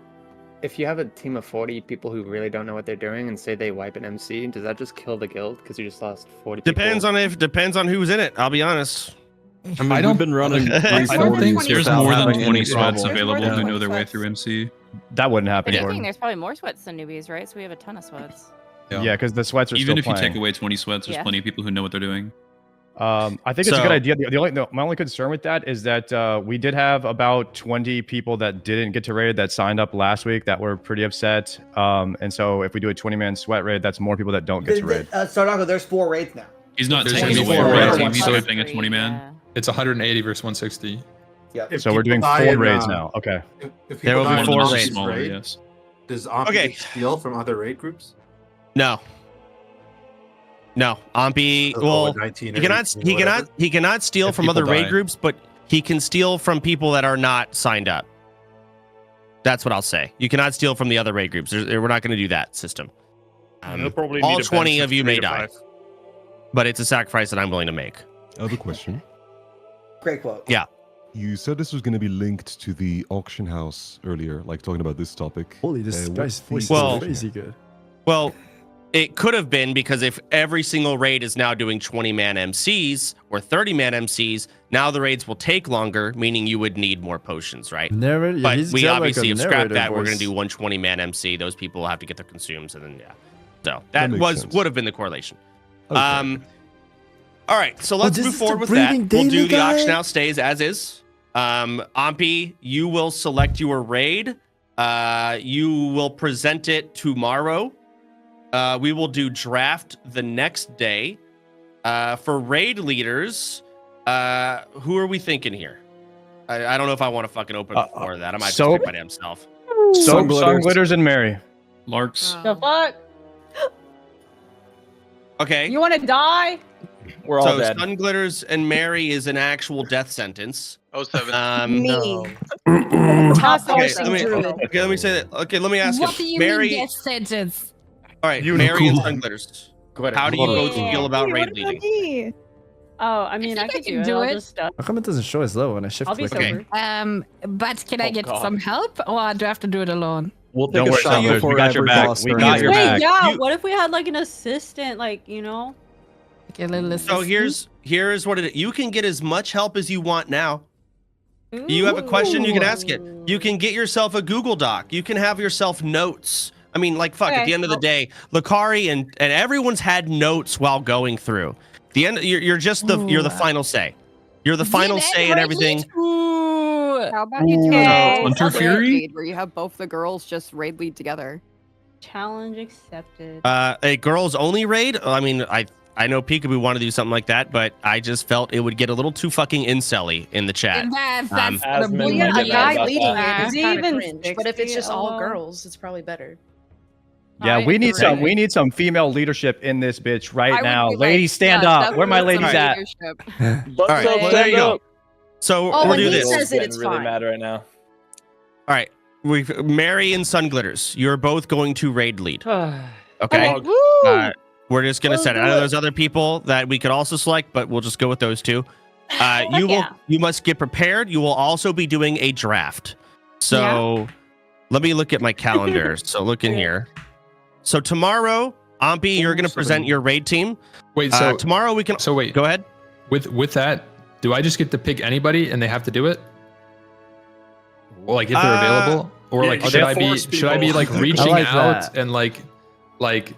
[SPEAKER 5] If you have a team of 40 people who really don't know what they're doing and say they wipe an MC, does that just kill the guild because you just lost 40
[SPEAKER 1] depends on who's in it. I'll be honest.
[SPEAKER 21] I mean, we've been running.
[SPEAKER 19] I don't think there's more than 20 sweats available who know their way through MC.
[SPEAKER 6] That wouldn't happen.
[SPEAKER 7] But there's probably more sweats than newbies, right? So we have a ton of sweats.
[SPEAKER 6] Yeah, because the sweats are
[SPEAKER 19] even
[SPEAKER 6] still
[SPEAKER 19] if you
[SPEAKER 6] playing.
[SPEAKER 19] take away 20 sweats, there's plenty of people who know what they're doing.
[SPEAKER 6] I think it's a good idea. My only concern with that is that we did have about 20 people that didn't get to raid that signed up last week that were pretty upset. And so if we do a 20-man sweat raid, that's more people that don't get to raid.
[SPEAKER 9] Sardago, there's 4 raids now.
[SPEAKER 19] He's not
[SPEAKER 26] There's
[SPEAKER 19] taking
[SPEAKER 26] only
[SPEAKER 19] away
[SPEAKER 26] 4
[SPEAKER 19] a
[SPEAKER 26] raids.
[SPEAKER 19] he's skipping a 20-man.
[SPEAKER 26] It's 180 versus 160.
[SPEAKER 9] Yeah.
[SPEAKER 6] So we're doing 4 raids now. Okay.
[SPEAKER 1] There
[SPEAKER 8] If people
[SPEAKER 1] will be
[SPEAKER 8] die in
[SPEAKER 1] 4
[SPEAKER 8] the
[SPEAKER 1] raids.
[SPEAKER 8] smaller,
[SPEAKER 19] Raid,
[SPEAKER 8] yes. Does Ombi steal from other raid groups?
[SPEAKER 1] No. No, Ombi. Well, he cannot steal from other raid groups, but he can steal from people that are not signed up. That's what I'll say. You cannot steal from the other raid groups. We're not going to do that system.
[SPEAKER 3] Probably
[SPEAKER 1] all
[SPEAKER 3] need a
[SPEAKER 1] 20
[SPEAKER 3] bench
[SPEAKER 1] of you may
[SPEAKER 3] 3 to
[SPEAKER 1] die,
[SPEAKER 3] 5.
[SPEAKER 1] but it's a sacrifice that I'm willing to make.
[SPEAKER 15] Other question.
[SPEAKER 9] Great quote.
[SPEAKER 1] Yeah.
[SPEAKER 15] You said this was going to be linked to the auction house earlier, like talking about this topic.
[SPEAKER 12] Holy, this guy's face
[SPEAKER 1] Well-
[SPEAKER 12] is crazy good.
[SPEAKER 1] Well, it could have been because if every single raid is now doing 20-man MCs or 30-man MCs, now the raids will take longer, meaning you would need more potions, right?
[SPEAKER 12] Narrator, yeah,
[SPEAKER 1] But
[SPEAKER 12] he's
[SPEAKER 1] we
[SPEAKER 12] got
[SPEAKER 1] obviously
[SPEAKER 12] like
[SPEAKER 1] have
[SPEAKER 12] a
[SPEAKER 1] scrapped
[SPEAKER 12] narrator
[SPEAKER 1] that. We're
[SPEAKER 12] voice.
[SPEAKER 1] going to do one 20-man MC. Those people will have to get their consumes, and then so that
[SPEAKER 15] makes sense.
[SPEAKER 1] would have been the correlation.
[SPEAKER 15] Okay.
[SPEAKER 1] All right, so let's
[SPEAKER 12] this
[SPEAKER 1] move
[SPEAKER 12] is
[SPEAKER 1] forward
[SPEAKER 12] the
[SPEAKER 1] with that.
[SPEAKER 12] breeding
[SPEAKER 1] We'll
[SPEAKER 12] daily
[SPEAKER 1] do the
[SPEAKER 12] guy?
[SPEAKER 1] auction house stays as is. Ompi, you will select your raid. You will present it tomorrow. We will do draft the next day. For raid leaders, who are we thinking here? I don't know if I want to fucking open up for that. I might just pick my damn self.
[SPEAKER 6] Sun Glitters and Mary.
[SPEAKER 19] Larks.
[SPEAKER 14] The fuck?
[SPEAKER 1] Okay.
[SPEAKER 14] You want to die?
[SPEAKER 1] We're all dead. Sun Glitters and Mary is an actual death sentence.
[SPEAKER 4] 07.
[SPEAKER 14] Me.
[SPEAKER 1] Okay, let me say that. Okay, let me ask
[SPEAKER 7] What do
[SPEAKER 1] you.
[SPEAKER 7] you
[SPEAKER 1] Mary.
[SPEAKER 7] mean death sentence?
[SPEAKER 1] All right, Mary and Sun Glitters. How do you both feel about raid leading?
[SPEAKER 14] Oh, I mean, I could
[SPEAKER 7] can
[SPEAKER 14] do
[SPEAKER 7] do
[SPEAKER 14] it.
[SPEAKER 7] it.
[SPEAKER 14] I'll just,
[SPEAKER 12] How come it doesn't show as low when I shift
[SPEAKER 14] I'll be
[SPEAKER 12] click?
[SPEAKER 14] sober.
[SPEAKER 7] But can I get some help, or do I have to do it alone?
[SPEAKER 21] We'll
[SPEAKER 6] Don't worry, Sun Glitters. We got your back. We got your back.
[SPEAKER 14] Wait, yeah. What if we had like an assistant, like
[SPEAKER 7] Okay, a little
[SPEAKER 1] So here's what it is. You can get as much help as you want now. You have a question, you can ask it. You can get yourself a Google Doc. You can have yourself notes. I mean, like, fuck, at the end of the day, Lakari and everyone's had notes while going through. The end, you're the final say. You're the final say and everything.
[SPEAKER 10] How about you do
[SPEAKER 19] Hunter Fury?
[SPEAKER 10] where you have both the girls just raid lead together?
[SPEAKER 14] challenge accepted.
[SPEAKER 1] A girls only raid? I mean, I know Peekaboo wanted to do something like that, but I just felt it would get a little too fucking incel-y in the chat.
[SPEAKER 10] That's
[SPEAKER 14] a guy leading it.
[SPEAKER 10] Is
[SPEAKER 14] even
[SPEAKER 10] cringe, but if it's just all girls, it's probably better.
[SPEAKER 6] Yeah, we need some female leadership in this bitch right now. Ladies, stand up. Where my ladies at?
[SPEAKER 1] All right, well, there you go. So we'll do this.
[SPEAKER 10] Says it's
[SPEAKER 23] really
[SPEAKER 10] fine.
[SPEAKER 23] mad right now.
[SPEAKER 1] All right, Mary and Sun Glitters, you're both going to raid lead. Okay. We're just gonna set it. I know there's other people that we could also select, but we'll just go with those two. You must get prepared. You will also be doing a draft. So let me look at my calendar. So look in here. So tomorrow, Ampi, you're going to present your raid team.
[SPEAKER 26] Wait, so
[SPEAKER 1] tomorrow we can.
[SPEAKER 26] So wait,
[SPEAKER 1] go ahead.
[SPEAKER 26] With that, do I just get to pick anybody and they have to do it? Well, like if they're available, or like should I be like reaching out and like
[SPEAKER 12] let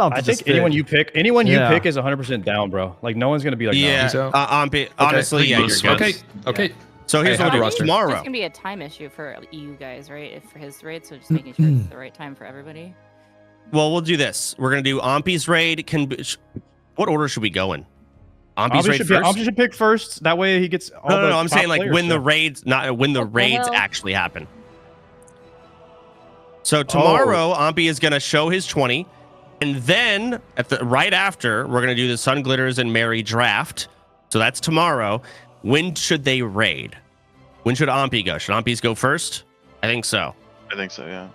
[SPEAKER 6] I think anyone you pick is 100% down, bro. Like no one's gonna be like, no.
[SPEAKER 1] Ampi, honestly, you're good.
[SPEAKER 26] Okay.
[SPEAKER 1] So here's what we'll do tomorrow.
[SPEAKER 16] It's gonna be a time issue for you guys, right? For his raid, so just making sure it's the right time for everybody.
[SPEAKER 1] Well, we'll do this. We're gonna do Ampi's raid. What order should we go in? Ampi's raid first.
[SPEAKER 6] Ampi should pick first. That way he gets. All
[SPEAKER 1] no. I'm saying like when the raids, actually happen. So tomorrow, Ampi is gonna show his 20, and then right after, we're gonna do the Sun Glitters and Mary draft. So that's tomorrow. When should they raid? When should Ampi go? Should Ampi's go first? I think so.
[SPEAKER 17] I think so. Yeah.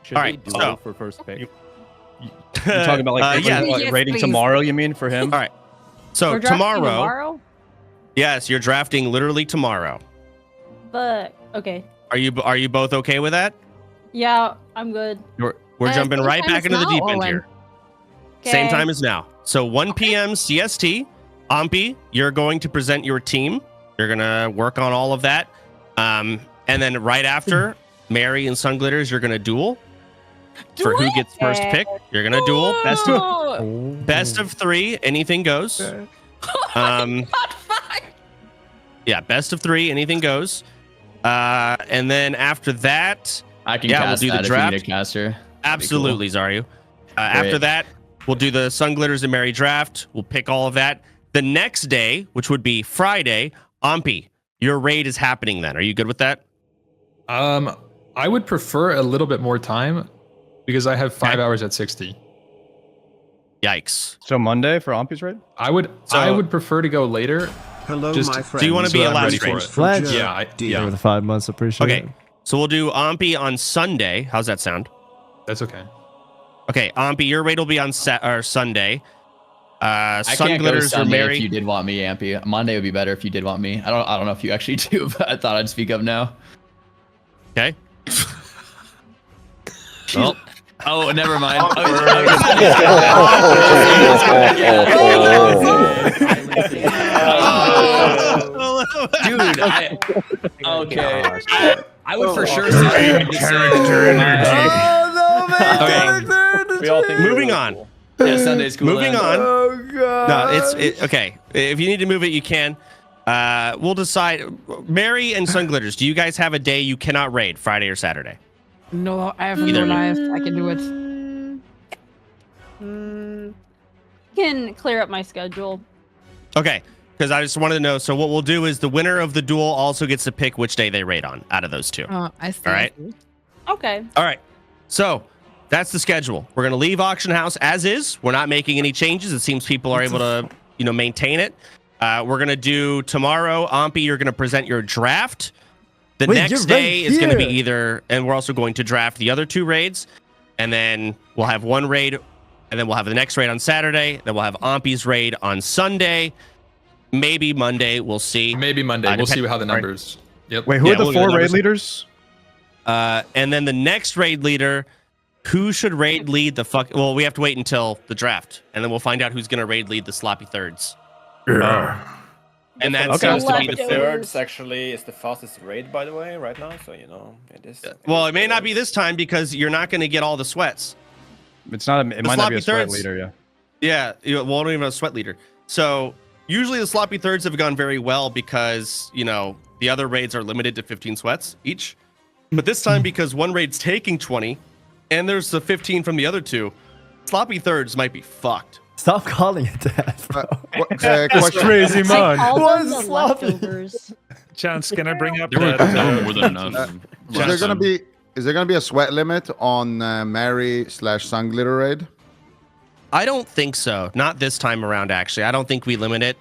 [SPEAKER 24] Should
[SPEAKER 1] all right. So
[SPEAKER 24] for first pick.
[SPEAKER 6] You're talking about like raiding tomorrow, you mean, for him?
[SPEAKER 1] All right. So tomorrow. Yes, you're drafting literally tomorrow.
[SPEAKER 18] But okay.
[SPEAKER 1] Are you both okay with that?
[SPEAKER 18] Yeah, I'm good.
[SPEAKER 1] We're jumping right back into the deep end here.
[SPEAKER 18] Okay.
[SPEAKER 1] Same time as now. So 1 p.m. CST. Ampi, you're going to present your team. You're gonna work on all of that. And then right after, Mary and Sun Glitters, you're gonna duel. For who gets first pick, you're gonna duel. Best of 3, anything goes. Yeah, best of 3, anything goes. And then after that,
[SPEAKER 20] I can
[SPEAKER 1] we'll do the draft.
[SPEAKER 20] If you need a caster.
[SPEAKER 1] Absolutely, cool. Zaryu. After that, we'll do the Sun Glitters and Mary draft. We'll pick all of that. The next day, which would be Friday, Ampi, your raid is happening then. Are you good with that?
[SPEAKER 26] I would prefer a little bit more time because I have 5 hours at 60.
[SPEAKER 1] Yikes.
[SPEAKER 6] So Monday for Ampi's raid?
[SPEAKER 26] I would prefer to go later.
[SPEAKER 22] Hello, my friend.
[SPEAKER 1] Do you want to be a last raid?
[SPEAKER 26] Yeah.
[SPEAKER 12] Over the 5 months, appreciate it.
[SPEAKER 1] Okay. So we'll do Ampi on Sunday. How's that sound?
[SPEAKER 26] That's okay.
[SPEAKER 1] Okay, Ampi, your raid will be on Sunday.
[SPEAKER 20] I
[SPEAKER 1] Sun
[SPEAKER 20] can't
[SPEAKER 1] Glitters
[SPEAKER 20] go to Sunday
[SPEAKER 1] or Mary.
[SPEAKER 20] if you did want me, Ampi. Monday would be better if you did want me. I don't know if you actually do, but I thought I'd speak up now.
[SPEAKER 1] Okay.
[SPEAKER 20] Oh, never mind. Dude, I would for sure say
[SPEAKER 12] character
[SPEAKER 1] Okay.
[SPEAKER 24] We all think
[SPEAKER 1] moving on.
[SPEAKER 20] Cool. Yeah, Sunday's cool.
[SPEAKER 1] Moving on.
[SPEAKER 12] Oh god.
[SPEAKER 1] No, it's okay. If you need to move it, you can. We'll decide. Mary and Sun Glitters, do you guys have a day you cannot raid, Friday or Saturday?
[SPEAKER 7] No, I have no life. I can do it.
[SPEAKER 18] Can clear up my schedule.
[SPEAKER 1] Okay, because I just wanted to know. So what we'll do is the winner of the duel also gets to pick which day they raid on out of those two.
[SPEAKER 7] I see.
[SPEAKER 1] All right.
[SPEAKER 18] Okay.
[SPEAKER 1] All right. So that's the schedule. We're gonna leave auction house as is. We're not making any changes. It seems people are able to, maintain it. We're gonna do tomorrow. Ampi, you're gonna present your draft. The next day is gonna be and we're also going to draft the other 2 raids, and then we'll have one raid, and then we'll have the next raid on Saturday. Then we'll have Ampi's raid on Sunday. Maybe Monday. We'll see.
[SPEAKER 26] Maybe Monday. We'll see how the numbers. Yep.
[SPEAKER 6] Wait, who are the 4 raid leaders?
[SPEAKER 1] And then the next raid leader, who should raid lead the fuck? Well, we have to wait until the draft, and then we'll find out who's gonna raid lead the sloppy thirds. And that seems to be the
[SPEAKER 23] thirds. Actually, is the fastest raid, by the way, right now. So it is.
[SPEAKER 1] Well, it may not be this time because you're not going to get all the sweats.
[SPEAKER 6] It might not be a sweat leader. Yeah.
[SPEAKER 1] Yeah. Well, I don't even have a sweat leader. So usually the sloppy thirds have gone very well because the other raids are limited to 15 sweats each. But this time, because one raid's taking 20, and there's the 15 from the other 2, sloppy thirds might be fucked.
[SPEAKER 12] Stop calling it that, bro.
[SPEAKER 6] That's crazy, man.
[SPEAKER 12] What is sloppy?
[SPEAKER 3] Chance, can I bring up
[SPEAKER 19] more than enough.
[SPEAKER 25] Is there gonna be a sweat limit on Mary/Sun Glitter raid?
[SPEAKER 1] I don't think so. Not this time around, actually. I don't think we limit it.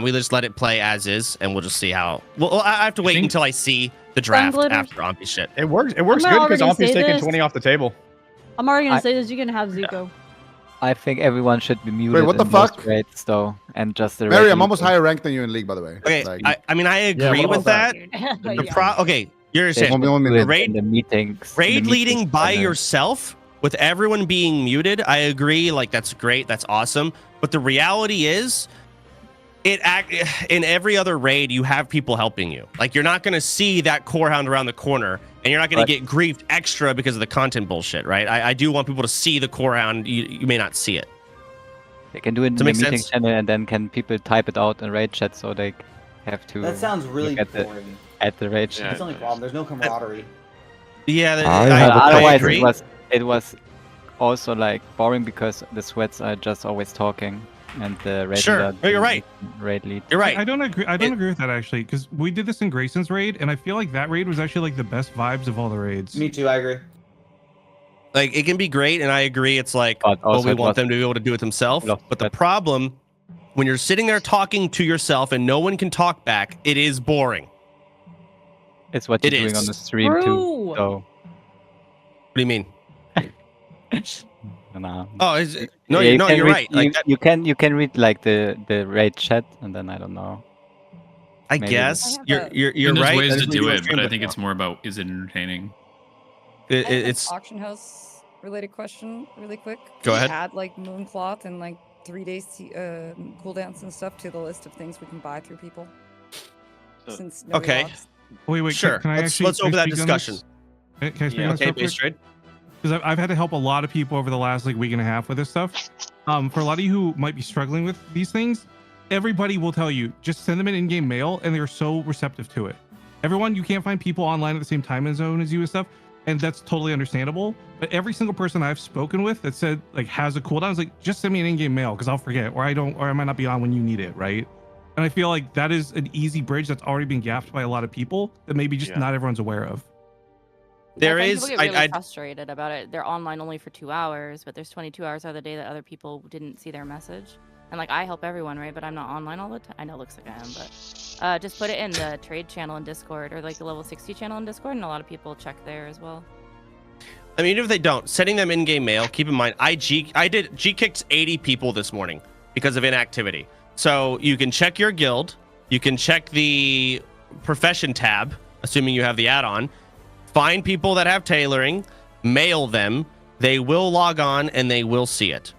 [SPEAKER 1] We just let it play as is, and we'll just see how. Well, I have to wait until I see the draft after Ampi shit.
[SPEAKER 6] It works. It works good because Ampi's taking 20 off the table.
[SPEAKER 18] I'm already gonna say this. You can have Zuko.
[SPEAKER 2] I think everyone should be muted.
[SPEAKER 25] Wait, what the
[SPEAKER 2] in most
[SPEAKER 25] fuck?
[SPEAKER 2] Rates, though, and just the.
[SPEAKER 25] Mary, I'm almost higher ranked than you in league, by the way.
[SPEAKER 1] Okay,
[SPEAKER 25] Like,
[SPEAKER 1] I mean, I agree with that. Okay, you're saying raid
[SPEAKER 2] the meetings.
[SPEAKER 1] raid leading by yourself with everyone being muted. I agree. Like that's great. That's awesome. But the reality is, in every other raid, you have people helping you. Like you're not going to see that core hound around the corner, and you're not going to get griefed extra because of the content bullshit, right? I do want people to see the core hound. You may not see it.
[SPEAKER 2] They can do it in the meeting channel, and then can people type it out in raid chat, so they have to.
[SPEAKER 9] That sounds really boring.
[SPEAKER 2] At the raid chat.
[SPEAKER 9] That's the only problem. There's no camaraderie.
[SPEAKER 1] Yeah,
[SPEAKER 2] otherwise it was also like boring because the sweats are just always talking. And the raid
[SPEAKER 1] you're right.
[SPEAKER 2] Raid lead.
[SPEAKER 1] You're right.
[SPEAKER 5] I don't agree. I don't agree with that actually, because we did this in Grayson's raid, and I feel like that raid was actually like the best vibes of all the raids.
[SPEAKER 9] Me too. I agree.
[SPEAKER 1] Like it can be great, and I agree. It's like, well, we want them to be able to do it themselves. But the problem, when you're sitting there talking to yourself and no one can talk back, it is boring.
[SPEAKER 2] It's what you're doing on the stream too. So.
[SPEAKER 1] What do you mean?
[SPEAKER 2] No.
[SPEAKER 1] Oh, is it? No, you're right. Like
[SPEAKER 2] you can read like the raid chat, and then I don't know.
[SPEAKER 1] I guess you're
[SPEAKER 19] There's
[SPEAKER 1] right.
[SPEAKER 19] ways to do it, but I think it's more about is it entertaining.
[SPEAKER 1] It's
[SPEAKER 10] auction house related question, really quick.
[SPEAKER 1] Go ahead.
[SPEAKER 10] Add like Mooncloth and like 3 days cooldowns and stuff to the list of things we can buy through people. Since
[SPEAKER 1] okay.
[SPEAKER 5] Wait.
[SPEAKER 1] Sure. Let's open that discussion.
[SPEAKER 5] Can I speak on this real quick? Because I've had to help a lot of people over the last like week and a half with this stuff. For a lot of you who might be struggling with these things, everybody will tell you just send them an in-game mail, and they're so receptive to it. Everyone, you can't find people online at the same time zone as you and stuff, and that's totally understandable. But every single person I've spoken with that said like has a cooldown is like, just send me an in-game mail because I'll forget, or I might not be on when you need it, right? And I feel like that is an easy bridge that's already been gapped by a lot of people that maybe just not everyone's aware of.
[SPEAKER 16] People get really frustrated about it. They're online only for 2 hours, but there's 22 hours out of the day that other people didn't see their message. And like I help everyone, right? But I'm not online all the time. I know it looks like I am, but just put it in the trade channel in Discord or like the level 60 channel in Discord, and a lot of people check there as well.
[SPEAKER 1] I mean, even if they don't, sending them in-game mail. Keep in mind, I G-kicked 80 people this morning because of inactivity. So you can check your guild, you can check the profession tab, assuming you have the add-on. Find people that have tailoring, mail them. They will log on and they will see it.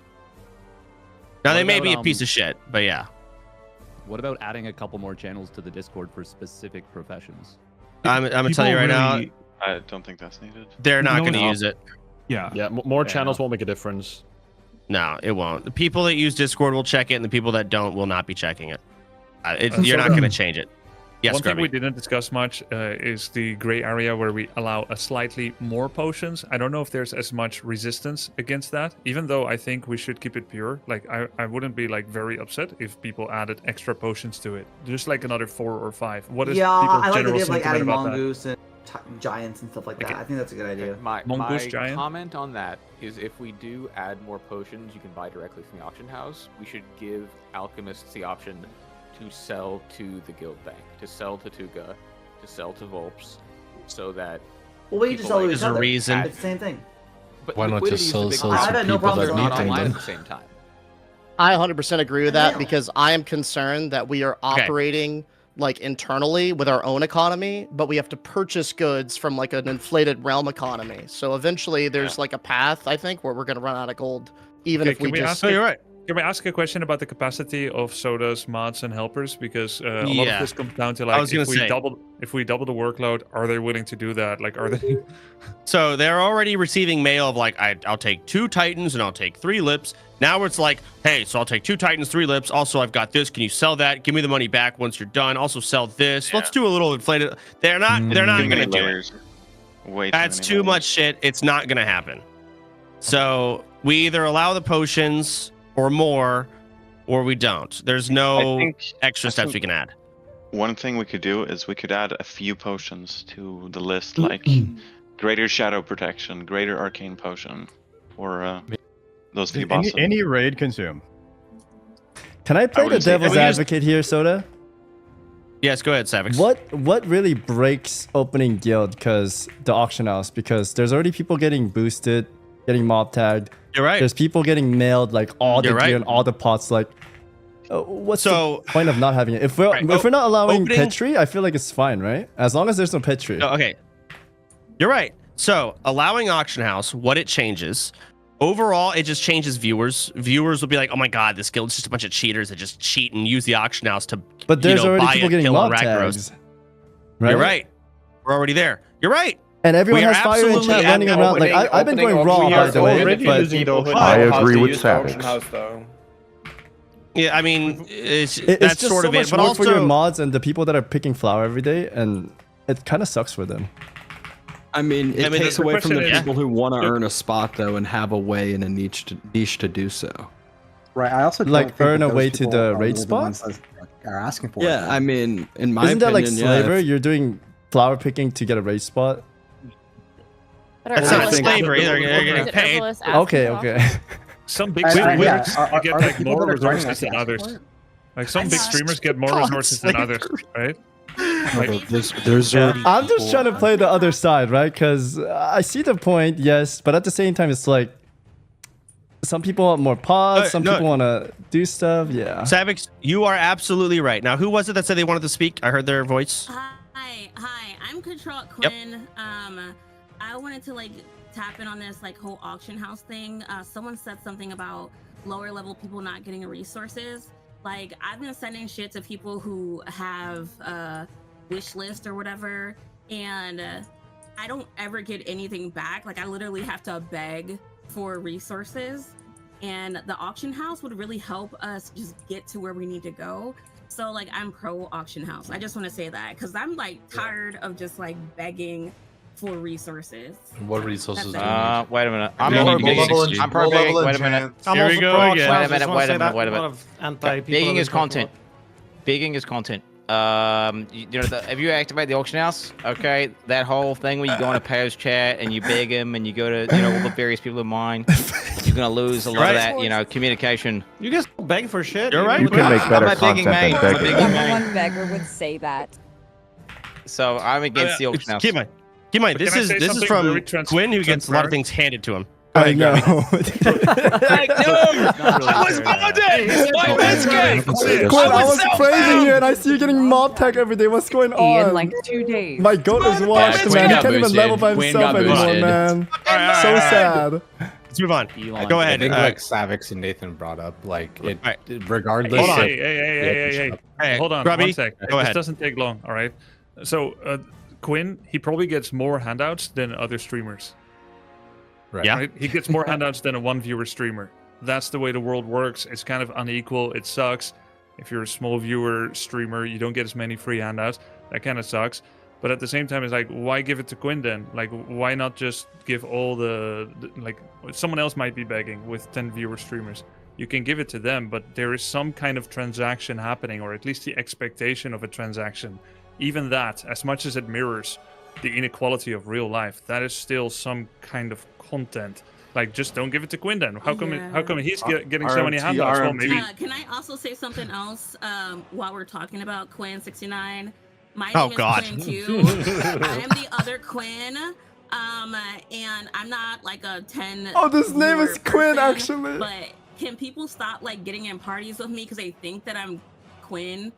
[SPEAKER 1] Now, they may be a piece of shit, but yeah.
[SPEAKER 24] What about adding a couple more channels to the Discord for specific professions?
[SPEAKER 1] I'm gonna tell you right now.
[SPEAKER 11] I don't think that's needed.
[SPEAKER 1] They're not going to use it.
[SPEAKER 5] Yeah.
[SPEAKER 13] More channels won't make a difference.
[SPEAKER 1] No, it won't. The people that use Discord will check it, and the people that don't will not be checking it. You're not going to change it. Yes,
[SPEAKER 3] One thing we didn't discuss much is the gray area where we allow a slightly more potions. I don't know if there's as much resistance against that, even though I think we should keep it pure. Like I wouldn't be like very upset if people added extra potions to it, just like another 4 or 5. What is people's
[SPEAKER 9] I like the
[SPEAKER 3] general
[SPEAKER 9] idea of like
[SPEAKER 3] sentiment
[SPEAKER 9] adding
[SPEAKER 3] about
[SPEAKER 9] mongoose and giants and stuff like that. I think that's a good idea.
[SPEAKER 17] My
[SPEAKER 3] giant?
[SPEAKER 17] comment on that is if we do add more potions you can buy directly from the auction house, we should give alchemists the option to sell to the guild bank, to sell to Tuga, to sell to Volps, so that
[SPEAKER 9] we just sell to each other.
[SPEAKER 1] Reason.
[SPEAKER 9] It's the same thing.
[SPEAKER 17] But
[SPEAKER 22] why not just sell to
[SPEAKER 9] I've had no
[SPEAKER 17] people
[SPEAKER 9] problem
[SPEAKER 17] that
[SPEAKER 9] with
[SPEAKER 17] are not
[SPEAKER 9] anything
[SPEAKER 17] online
[SPEAKER 9] then.
[SPEAKER 17] at the same time?
[SPEAKER 27] I 100% agree with that because I am concerned that we are operating like internally with our own economy, but we have to purchase goods from like an inflated realm economy. So eventually there's like a path, I think, where we're going to run out of gold, even if we just...
[SPEAKER 1] you're right.
[SPEAKER 3] Can we ask a question about the capacity of sodas, mods, and helpers? Because a lot of this comes down to like if we double the workload, are they willing to do that? Like, are they?
[SPEAKER 1] So they're already receiving mail of like, I'll take 2 Titans and I'll take 3 lips. Now it's like, hey, so I'll take 2 Titans, 3 lips. Also, I've got this. Can you sell that? Give me the money back once you're done. Also, sell this. Let's do a little inflated. They're not going to do it. That's too much shit. It's not going to happen. So we either allow the potions or more, or we don't. There's no extra steps we can add.
[SPEAKER 11] One thing we could do is we could add a few potions to the list, like greater shadow protection, greater arcane potion, or those few bosses.
[SPEAKER 6] Any raid consume.
[SPEAKER 12] Can I play the devil's advocate here, Soda?
[SPEAKER 1] Yes, go ahead, Savix.
[SPEAKER 12] What really breaks opening guild the auction house? Because there's already people getting boosted getting mob tagged.
[SPEAKER 1] You're right.
[SPEAKER 12] There's people getting mailed like all the
[SPEAKER 1] You're
[SPEAKER 12] gear
[SPEAKER 1] right.
[SPEAKER 12] and all the pots. Like, what's
[SPEAKER 1] So-
[SPEAKER 12] the point of not having it? If we're
[SPEAKER 1] Right.
[SPEAKER 12] if we're not allowing
[SPEAKER 1] Opening-
[SPEAKER 12] Petri, I feel like it's fine, right? As long as there's no Petri.
[SPEAKER 1] No, okay. You're right. So allowing auction house, what it changes. Overall, it just changes viewers. Viewers will be like, "Oh my god, this guild's just a bunch of cheaters that just cheat and use the auction house to."
[SPEAKER 12] But there's already
[SPEAKER 1] buy
[SPEAKER 12] people
[SPEAKER 1] it,
[SPEAKER 12] getting
[SPEAKER 1] kill, and
[SPEAKER 12] mob
[SPEAKER 1] Ragnaros."
[SPEAKER 12] tags. Right?
[SPEAKER 1] You're right. We're already there. You're right.
[SPEAKER 12] And everyone
[SPEAKER 1] We are
[SPEAKER 12] has fire in
[SPEAKER 1] absolutely
[SPEAKER 12] chat
[SPEAKER 1] at
[SPEAKER 12] running
[SPEAKER 1] the
[SPEAKER 12] around. Like I've been going raw, by the way. But
[SPEAKER 25] I agree with Savage.
[SPEAKER 1] Yeah, I mean, it's
[SPEAKER 12] it's
[SPEAKER 1] that's
[SPEAKER 12] just
[SPEAKER 1] sort
[SPEAKER 12] so
[SPEAKER 1] of
[SPEAKER 12] much
[SPEAKER 1] it. But
[SPEAKER 12] work
[SPEAKER 1] also,
[SPEAKER 12] for your mods and the people that are picking flour every day, and it kind of sucks for them.
[SPEAKER 4] I mean, it takes
[SPEAKER 3] the
[SPEAKER 4] away from the
[SPEAKER 3] question is-
[SPEAKER 4] people who want to earn a spot though and have a way in a niche to do so.
[SPEAKER 8] Right. I also
[SPEAKER 12] Like
[SPEAKER 8] don't think
[SPEAKER 12] earn
[SPEAKER 8] that
[SPEAKER 12] a
[SPEAKER 8] those
[SPEAKER 12] way to
[SPEAKER 8] people
[SPEAKER 12] the
[SPEAKER 8] are
[SPEAKER 12] raid
[SPEAKER 8] the
[SPEAKER 12] spot?
[SPEAKER 8] ones that are asking for it.
[SPEAKER 4] Yeah, I mean, in my
[SPEAKER 12] Isn't that like
[SPEAKER 4] opinion,
[SPEAKER 12] slaver?
[SPEAKER 4] yeah,
[SPEAKER 12] You're doing flower picking to get a race spot.
[SPEAKER 16] But
[SPEAKER 1] That's
[SPEAKER 16] are
[SPEAKER 1] not
[SPEAKER 16] herbalists
[SPEAKER 1] slavery.
[SPEAKER 16] asking
[SPEAKER 1] They're
[SPEAKER 16] for-
[SPEAKER 1] getting
[SPEAKER 16] is it
[SPEAKER 1] paid.
[SPEAKER 16] herbalists asking
[SPEAKER 12] Okay,
[SPEAKER 16] for
[SPEAKER 12] okay.
[SPEAKER 3] Some big
[SPEAKER 8] Yeah,
[SPEAKER 3] streamers
[SPEAKER 8] are
[SPEAKER 3] get
[SPEAKER 8] the
[SPEAKER 3] like
[SPEAKER 8] people
[SPEAKER 3] more
[SPEAKER 8] that are joining
[SPEAKER 3] resources
[SPEAKER 8] us
[SPEAKER 3] than
[SPEAKER 8] asking
[SPEAKER 3] others.
[SPEAKER 8] for it?
[SPEAKER 3] Like some big streamers get more resources than others, right? Like,
[SPEAKER 4] there's already
[SPEAKER 12] I'm just trying to play the other side, right? Because I see the point, yes, but at the same time, it's like some people want more pods, some
[SPEAKER 1] no.
[SPEAKER 12] people want to do stuff. Yeah.
[SPEAKER 1] Savix, you are absolutely right. Now, who was it that said they wanted to speak? I heard their voice.
[SPEAKER 14] Hi, I'm Control Quinn. I wanted to like tap in on this like whole auction house thing. Someone said something about lower level people not getting resources. Like I've been sending shit to people who have wish list or whatever, and I don't ever get anything back. Like I literally have to beg for resources, and the auction house would really help us just get to where we need to go. So like I'm pro auction house. I just want to say that because I'm like tired of just like begging for resources.
[SPEAKER 15] What resources?
[SPEAKER 14] Wait a
[SPEAKER 15] minute.
[SPEAKER 14] I'm
[SPEAKER 15] pro begging. Wait a minute.
[SPEAKER 1] Here we go again.
[SPEAKER 15] Wait a minute.
[SPEAKER 20] Begging is content. Begging is content. If you activate the auction house, okay, that whole thing where you go on a payer's chat and you beg him and you go to, all the various people of mine, you're gonna lose a lot of that, communication.
[SPEAKER 15] You guys beg for shit.
[SPEAKER 1] You're right.
[SPEAKER 25] You can make better content than begging.
[SPEAKER 10] One beggar would say that.
[SPEAKER 20] So I'm against the auction house.
[SPEAKER 1] Keep in mind,
[SPEAKER 3] But
[SPEAKER 1] this
[SPEAKER 3] can I
[SPEAKER 1] is
[SPEAKER 3] say
[SPEAKER 1] this is
[SPEAKER 3] something
[SPEAKER 1] from
[SPEAKER 3] very
[SPEAKER 1] Quinn, who gets a lot of
[SPEAKER 3] transparent?
[SPEAKER 1] things handed to him.
[SPEAKER 12] I know.
[SPEAKER 1] I was bonded. My biscuit.
[SPEAKER 12] Quinn, I was praising you and I see you getting mob tag every day. What's going on?
[SPEAKER 7] In like 2 days.
[SPEAKER 12] My goat is washed,
[SPEAKER 19] Quinn
[SPEAKER 12] man. He
[SPEAKER 19] got
[SPEAKER 12] can't even
[SPEAKER 19] boosted.
[SPEAKER 12] level by
[SPEAKER 19] Quinn
[SPEAKER 12] himself
[SPEAKER 19] got
[SPEAKER 12] anymore,
[SPEAKER 19] boosted.
[SPEAKER 12] man.
[SPEAKER 1] All right,
[SPEAKER 12] So
[SPEAKER 1] all right.
[SPEAKER 12] sad.
[SPEAKER 1] Let's move on. Go
[SPEAKER 15] I
[SPEAKER 1] ahead.
[SPEAKER 15] think like Savix and Nathan brought up, like it, regardless.
[SPEAKER 1] Hold on.
[SPEAKER 3] Hey, hey.
[SPEAKER 1] Hey,
[SPEAKER 3] Hold on,
[SPEAKER 1] Grubby,
[SPEAKER 3] one sec.
[SPEAKER 1] go
[SPEAKER 3] This
[SPEAKER 1] ahead.
[SPEAKER 3] doesn't take long, all right? So, Quinn, he probably gets more handouts than other streamers.
[SPEAKER 15] Right.
[SPEAKER 1] Yeah.
[SPEAKER 3] Right? He gets more handouts than a one-viewer streamer. That's the way the world works. It's kind of unequal. It sucks. If you're a small viewer streamer, you don't get as many free handouts. That kind of sucks. But at the same time, it's like, why give it to Quinn then? Like, why not just give all like, someone else might be begging with 10 viewer streamers. You can give it to them, but there is some kind of transaction happening, or at least the expectation of a transaction. Even that, as much as it mirrors the inequality of real life, that is still some kind of content. Like, just don't give it to Quinn then. How come he's getting so many handouts? Well, maybe.
[SPEAKER 14] Can I also say something else while we're talking about Quinn 69? My
[SPEAKER 1] Oh,
[SPEAKER 14] name
[SPEAKER 1] God.
[SPEAKER 14] is Quinn too. I am the other Quinn. And I'm not like a 10.
[SPEAKER 12] Oh, this name is
[SPEAKER 14] viewer
[SPEAKER 12] Quinn,
[SPEAKER 14] person,
[SPEAKER 12] actually.
[SPEAKER 14] But can people stop like getting in parties with me because they think that I'm Quinn?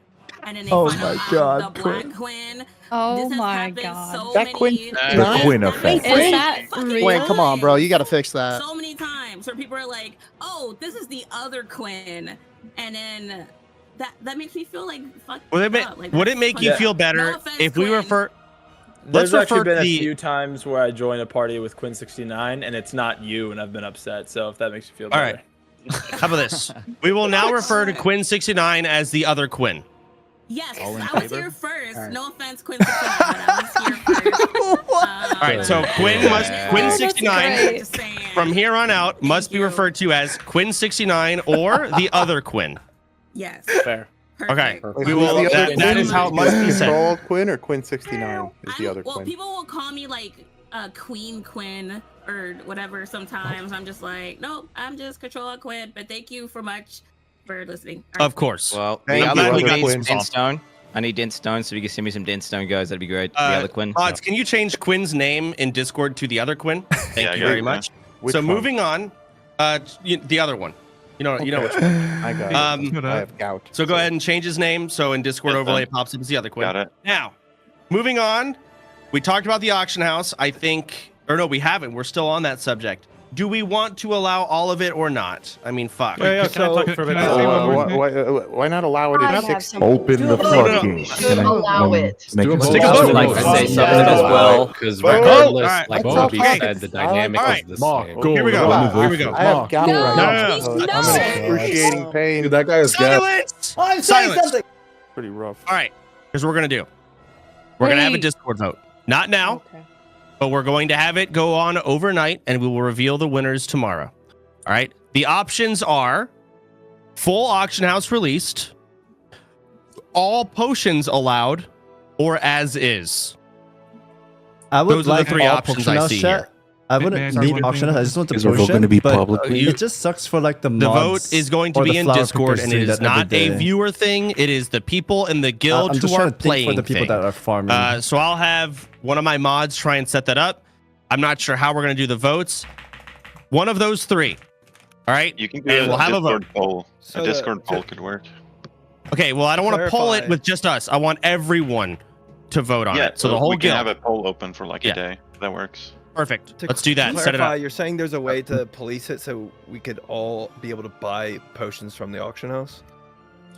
[SPEAKER 14] And then they
[SPEAKER 12] Oh
[SPEAKER 14] find
[SPEAKER 12] my
[SPEAKER 14] out
[SPEAKER 12] God,
[SPEAKER 14] I'm the
[SPEAKER 12] Quinn.
[SPEAKER 14] black Quinn.
[SPEAKER 7] Oh
[SPEAKER 14] This has
[SPEAKER 7] my
[SPEAKER 14] happened
[SPEAKER 7] God.
[SPEAKER 14] So
[SPEAKER 27] That
[SPEAKER 14] many
[SPEAKER 27] Quinn?
[SPEAKER 25] The Quinn effect.
[SPEAKER 7] Is that real?
[SPEAKER 27] Wait, come on, bro. You got to fix that.
[SPEAKER 14] So many times where people are like, "Oh, this is the other Quinn," and then that makes me feel like fuck.
[SPEAKER 1] Would it make you feel better if we refer?
[SPEAKER 23] There's
[SPEAKER 1] Let's
[SPEAKER 23] actually
[SPEAKER 1] refer
[SPEAKER 23] been
[SPEAKER 1] to
[SPEAKER 23] a
[SPEAKER 1] the.
[SPEAKER 23] few times where I join a party with Quinn 69 and it's not you, and I've been upset. So if that makes you feel
[SPEAKER 1] All
[SPEAKER 23] better.
[SPEAKER 1] right. How about this? We will now refer to Quinn 69 as the other Quinn.
[SPEAKER 14] Yes,
[SPEAKER 1] All in
[SPEAKER 14] I was
[SPEAKER 1] favor?
[SPEAKER 14] here first.
[SPEAKER 1] All right.
[SPEAKER 14] No offense, Quinn 69, but I was here first.
[SPEAKER 1] All right, so Quinn 69 from here on out must be referred to as Quinn 69 or the other Quinn.
[SPEAKER 14] Yes.
[SPEAKER 23] Fair.
[SPEAKER 1] Okay,
[SPEAKER 23] Perfect.
[SPEAKER 1] we will. That is how it must be said.
[SPEAKER 21] Control Quinn or Quinn 69 is the other
[SPEAKER 14] Well,
[SPEAKER 21] Quinn.
[SPEAKER 14] people will call me like Queen Quinn or whatever sometimes. I'm just like, nope, I'm just Control Quinn, but thank you for much for listening. All right.
[SPEAKER 1] Of course.
[SPEAKER 20] Well,
[SPEAKER 1] I'm
[SPEAKER 20] the
[SPEAKER 1] glad
[SPEAKER 20] other
[SPEAKER 1] we
[SPEAKER 20] one
[SPEAKER 1] got
[SPEAKER 20] needs
[SPEAKER 1] Quinn's
[SPEAKER 20] dent
[SPEAKER 1] off.
[SPEAKER 20] stone. I need dent stone, so if you can send me some dent stone, guys, that'd be great. The other Quinn.
[SPEAKER 1] Mods, can you change Quinn's name in Discord to the other Quinn? Thank you very much. So moving on, the other one. You know which one.
[SPEAKER 21] I got it. I have gout.
[SPEAKER 1] So go ahead and change his name. So in Discord overlay, it pops up as the other Quinn.
[SPEAKER 11] Got it.
[SPEAKER 1] Now, moving on. We talked about the auction house. I think, or no, we haven't. We're still on that subject. Do we want to allow all of it or not? I mean, fuck.
[SPEAKER 21] Why not allow it at 6?
[SPEAKER 2] Open the fucking.
[SPEAKER 5] Should allow it.
[SPEAKER 2] Make it
[SPEAKER 21] Take a vote.
[SPEAKER 15] Like to say something as well, because regardless, like Bobby said, the dynamic is the same.
[SPEAKER 1] Here we go. Here we go.
[SPEAKER 21] I have gout right now.
[SPEAKER 10] No.
[SPEAKER 21] I'm in excruciating pain.
[SPEAKER 2] Dude, that guy is gas.
[SPEAKER 1] Silence!
[SPEAKER 9] I'm saying
[SPEAKER 1] Silence.
[SPEAKER 9] something.
[SPEAKER 21] Pretty rough.
[SPEAKER 1] All right. Here's what we're going to do. We're going to have a Discord vote. Not now.
[SPEAKER 5] Okay.
[SPEAKER 1] But we're going to have it go on overnight, and we will reveal the winners tomorrow. All right. The options are full auction house released, all potions allowed, or as is.
[SPEAKER 12] I would
[SPEAKER 1] Those
[SPEAKER 12] like
[SPEAKER 1] are the three
[SPEAKER 12] all
[SPEAKER 1] options
[SPEAKER 12] potion
[SPEAKER 1] I
[SPEAKER 12] house
[SPEAKER 1] see
[SPEAKER 12] chat.
[SPEAKER 1] here.
[SPEAKER 12] I wouldn't need auction house. I just want the
[SPEAKER 2] Is our vote
[SPEAKER 12] potion.
[SPEAKER 2] going to be
[SPEAKER 12] but
[SPEAKER 2] publicly?
[SPEAKER 12] it just sucks for like the
[SPEAKER 1] The
[SPEAKER 12] mods.
[SPEAKER 1] vote is going to
[SPEAKER 12] or the
[SPEAKER 1] be in
[SPEAKER 12] flower
[SPEAKER 1] Discord,
[SPEAKER 12] pickers
[SPEAKER 1] and it
[SPEAKER 12] doing
[SPEAKER 1] is
[SPEAKER 12] that every
[SPEAKER 1] not a
[SPEAKER 12] day.
[SPEAKER 1] viewer thing. It is the people in the guild
[SPEAKER 12] I'm
[SPEAKER 1] who
[SPEAKER 12] just
[SPEAKER 1] are
[SPEAKER 12] trying to think
[SPEAKER 1] playing
[SPEAKER 12] for the people
[SPEAKER 1] thing.
[SPEAKER 12] that are farming.
[SPEAKER 1] So I'll have one of my mods try and set that up. I'm not sure how we're going to do the votes. One of those three. All right.
[SPEAKER 11] You can do
[SPEAKER 1] And we'll have a
[SPEAKER 11] Discord
[SPEAKER 1] vote.
[SPEAKER 11] poll.
[SPEAKER 13] So
[SPEAKER 11] a Discord poll could work.
[SPEAKER 1] Okay. Well, I don't want to poll it
[SPEAKER 13] Clarify.
[SPEAKER 1] with just us. I want everyone to vote on
[SPEAKER 11] Yeah,
[SPEAKER 1] it. So the whole
[SPEAKER 11] we can
[SPEAKER 1] guild.
[SPEAKER 11] have a poll open for like a day. That works.
[SPEAKER 1] Perfect.
[SPEAKER 13] To
[SPEAKER 1] Let's do that. Set it
[SPEAKER 13] clarify,
[SPEAKER 1] up.
[SPEAKER 13] You're saying there's a way to police it so we could all be able to buy potions from the auction house?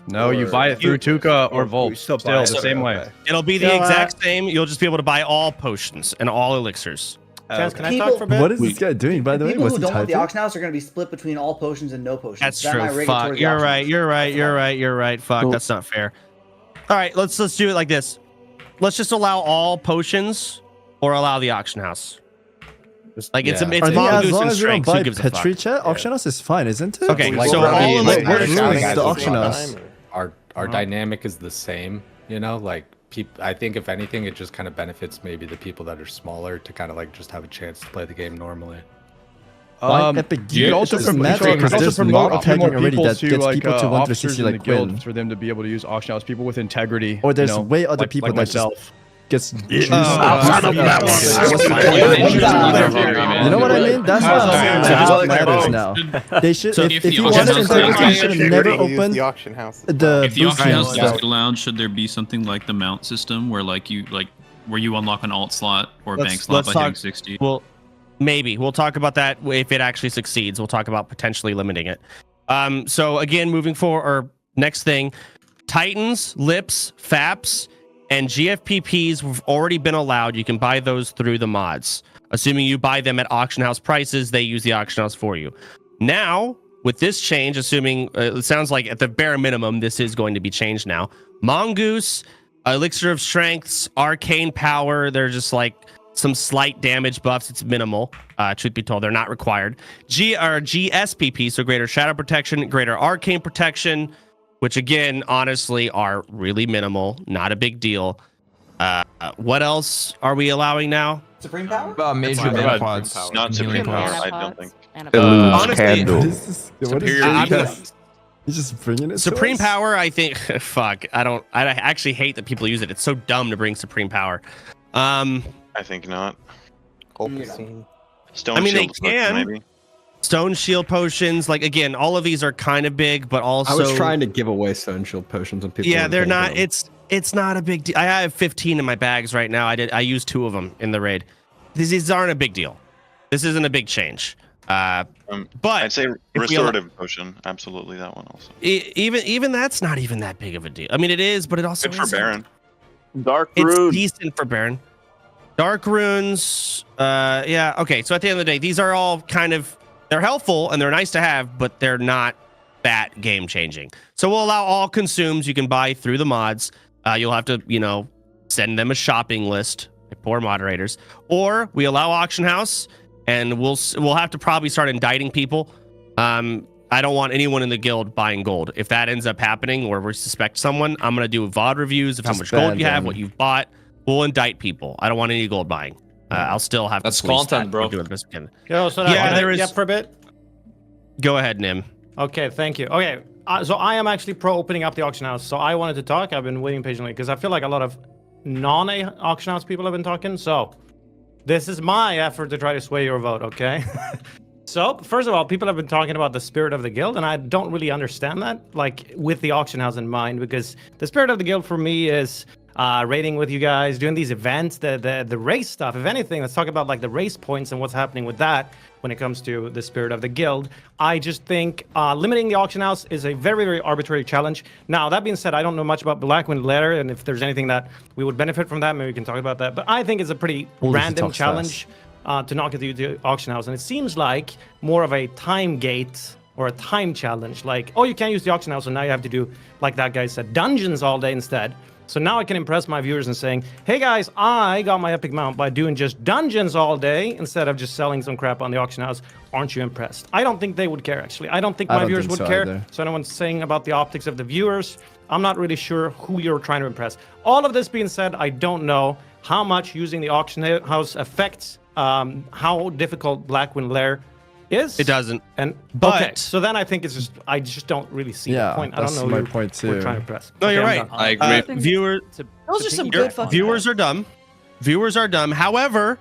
[SPEAKER 6] No, you
[SPEAKER 13] Or-
[SPEAKER 6] buy it through Tuca or
[SPEAKER 13] we
[SPEAKER 6] Volt.
[SPEAKER 13] still
[SPEAKER 6] Still
[SPEAKER 13] buy
[SPEAKER 6] the
[SPEAKER 13] it.
[SPEAKER 6] same way.
[SPEAKER 13] Okay.
[SPEAKER 1] It'll be the
[SPEAKER 13] So,
[SPEAKER 1] exact same. You'll just be able to buy all potions and all elixirs.
[SPEAKER 23] Guys, can I
[SPEAKER 9] People-
[SPEAKER 23] talk for a bit?
[SPEAKER 12] What is this guy doing, by the way?
[SPEAKER 9] People
[SPEAKER 12] What's
[SPEAKER 9] who
[SPEAKER 12] he
[SPEAKER 9] don't want the
[SPEAKER 12] typing?
[SPEAKER 9] auction house are going to be split between all potions and no potions.
[SPEAKER 1] That's
[SPEAKER 9] That
[SPEAKER 1] true.
[SPEAKER 9] might rig it
[SPEAKER 1] Fuck.
[SPEAKER 9] towards the
[SPEAKER 1] You're
[SPEAKER 9] auction
[SPEAKER 1] right.
[SPEAKER 9] house.
[SPEAKER 1] You're right.
[SPEAKER 9] That's
[SPEAKER 1] You're
[SPEAKER 9] fine.
[SPEAKER 1] right. You're right. Fuck.
[SPEAKER 2] Cool.
[SPEAKER 1] That's not fair. All right. Let's do it like this. Let's just allow all potions or allow the auction house. Like it's
[SPEAKER 2] Yeah.
[SPEAKER 1] it's
[SPEAKER 12] I think
[SPEAKER 1] mongoose
[SPEAKER 12] as long
[SPEAKER 1] and
[SPEAKER 12] as you don't
[SPEAKER 1] strength. Who
[SPEAKER 12] buy
[SPEAKER 1] gives a fuck?
[SPEAKER 12] Petri chat, auction house is fine, isn't it?
[SPEAKER 1] Okay,
[SPEAKER 2] Like,
[SPEAKER 1] so
[SPEAKER 2] we're
[SPEAKER 1] all
[SPEAKER 2] being,
[SPEAKER 1] of
[SPEAKER 2] like,
[SPEAKER 1] it.
[SPEAKER 2] we're
[SPEAKER 12] Where's
[SPEAKER 2] counting
[SPEAKER 12] the
[SPEAKER 2] as
[SPEAKER 12] auction
[SPEAKER 2] one
[SPEAKER 12] house?
[SPEAKER 2] time, or our dynamic is the same, you know, like I think if anything it just kind of benefits maybe the people that are smaller to kind of like just have a chance to play the game normally.
[SPEAKER 12] Like Epic
[SPEAKER 6] You
[SPEAKER 12] Geek,
[SPEAKER 6] also
[SPEAKER 12] it doesn't
[SPEAKER 6] promote,
[SPEAKER 12] matter because there's
[SPEAKER 6] promote
[SPEAKER 12] mob
[SPEAKER 6] a few more
[SPEAKER 12] tagging already
[SPEAKER 6] people
[SPEAKER 12] that
[SPEAKER 6] to
[SPEAKER 12] gets
[SPEAKER 6] like
[SPEAKER 12] people to want to
[SPEAKER 6] officers
[SPEAKER 12] see
[SPEAKER 6] in the
[SPEAKER 12] like
[SPEAKER 6] guild
[SPEAKER 12] win.
[SPEAKER 6] for them to be able to use auction house, people with integrity.
[SPEAKER 12] Or there's
[SPEAKER 6] you know,
[SPEAKER 12] way other
[SPEAKER 6] like,
[SPEAKER 12] people
[SPEAKER 6] like
[SPEAKER 12] that just
[SPEAKER 6] myself.
[SPEAKER 12] gets juiced.
[SPEAKER 19] You
[SPEAKER 12] know what I mean? That's what I'm saying. It matters now. They should.
[SPEAKER 19] So
[SPEAKER 12] If
[SPEAKER 19] if
[SPEAKER 12] you
[SPEAKER 19] the
[SPEAKER 12] wanted
[SPEAKER 19] auction house
[SPEAKER 12] integrity, you should have never
[SPEAKER 21] Use
[SPEAKER 12] opened
[SPEAKER 21] the auction house.
[SPEAKER 12] the
[SPEAKER 19] If the auction house
[SPEAKER 12] boosting
[SPEAKER 19] is allowed, should there be something like the mount system where where you unlock an alt slot or a bank slot by hitting 60?
[SPEAKER 1] Well, maybe we'll talk about that if it actually succeeds. We'll talk about potentially limiting it. So again, moving forward, or next thing, Titans, Lips, FAPs, and GFPPs have already been allowed. You can buy those through the mods. Assuming you buy them at auction house prices, they use the auction house for you. Now, with this change, assuming it sounds like at the bare minimum, this is going to be changed now. Mongoose, Elixir of Strengths, Arcane Power, they're just like some slight damage buffs. It's minimal. Truth be told, they're not required. GSPP, so Greater Shadow Protection, Greater Arcane Protection, which again, honestly, are really minimal. Not a big deal. What else are we allowing now?
[SPEAKER 9] Supreme Power?
[SPEAKER 2] Major mana pods.
[SPEAKER 11] Not Supreme Power, I don't think.
[SPEAKER 1] Honestly,
[SPEAKER 2] Candle.
[SPEAKER 12] He's just bringing it.
[SPEAKER 1] Supreme Power, I think. Fuck, I actually hate that people use it. It's so dumb to bring Supreme Power.
[SPEAKER 11] I think not. Stone
[SPEAKER 1] I mean, they
[SPEAKER 11] Shield potion,
[SPEAKER 1] can.
[SPEAKER 11] maybe.
[SPEAKER 1] Stone Shield potions, like again, all of these are kind of big, but also
[SPEAKER 4] I was trying to give away Stone Shield potions and people.
[SPEAKER 1] yeah, they're
[SPEAKER 4] wouldn't
[SPEAKER 1] not.
[SPEAKER 4] take them.
[SPEAKER 1] It's not a big deal. I have 15 in my bags right now. I used 2 of them in the raid. These aren't a big deal. This isn't a big change. But
[SPEAKER 11] I'd say restorative potion, absolutely that one also.
[SPEAKER 1] Even that's not even that big of a deal. I mean, it is, but it also
[SPEAKER 11] Good for
[SPEAKER 1] isn't.
[SPEAKER 11] Baron.
[SPEAKER 13] Dark
[SPEAKER 1] It's
[SPEAKER 13] Rune.
[SPEAKER 1] decent for Baron. Dark runes. Yeah. Okay. So at the end of the day, these are all kind of they're helpful and they're nice to have, but they're not that game changing. So we'll allow all consumes you can buy through the mods. You'll have to send them a shopping list. Poor moderators, or we allow auction house, and we'll have to probably start indicting people. I don't want anyone in the guild buying gold. If that ends up happening, or we suspect someone, I'm gonna do VOD reviews of how much gold you have, what you've bought. We'll indict people. I don't want any gold buying. I'll still have.
[SPEAKER 18] That's
[SPEAKER 1] to police
[SPEAKER 18] content,
[SPEAKER 1] that.
[SPEAKER 18] bro.
[SPEAKER 1] We'll do it the best we can.
[SPEAKER 23] Yo, so
[SPEAKER 1] There is.
[SPEAKER 23] Yep, for a bit.
[SPEAKER 1] Go ahead, Nim.
[SPEAKER 23] Okay, thank you. Okay, so I am actually pro opening up the auction house. So I wanted to talk. I've been waiting patiently because I feel like a lot of non-auction house people have been talking. So this is my effort to try to sway your vote, okay? So, first of all, people have been talking about the spirit of the guild, and I don't really understand that, like, with the auction house in mind, because the spirit of the guild for me is raiding with you guys, doing these events, the race stuff. If anything, let's talk about, like, the race points and what's happening with that when it comes to the spirit of the guild. I just think limiting the auction house is a very, very arbitrary challenge. Now, that being said, I don't know much about Blackwind Lair, and if there's anything that we would benefit from that, maybe we can talk about that. But I think it's a pretty random challenge. To knock it to the auction house, and it seems like more of a time gate or a time challenge. Like, oh, you can't use the auction house, so now you have to do, like that guy said, dungeons all day instead. So now I can impress my viewers and saying, hey guys, I got my epic mount by doing just dungeons all day instead of just selling some crap on the auction house. Aren't you impressed? I don't think they would care, actually. I don't think my viewers would care. Either. So no one's saying about the optics of the viewers. I'm not really sure who you're trying to impress. All of this being said, I don't know how much using the auction house affects how difficult Blackwind Lair is.
[SPEAKER 1] It doesn't.
[SPEAKER 23] And
[SPEAKER 1] but
[SPEAKER 23] okay, so then I think it's just I just don't really see the point. I don't know.
[SPEAKER 12] My point too.
[SPEAKER 23] We're trying to press.
[SPEAKER 1] No, you're right.
[SPEAKER 15] I agree.
[SPEAKER 10] Those are some good fucking
[SPEAKER 1] viewers are dumb. Viewers are dumb. However,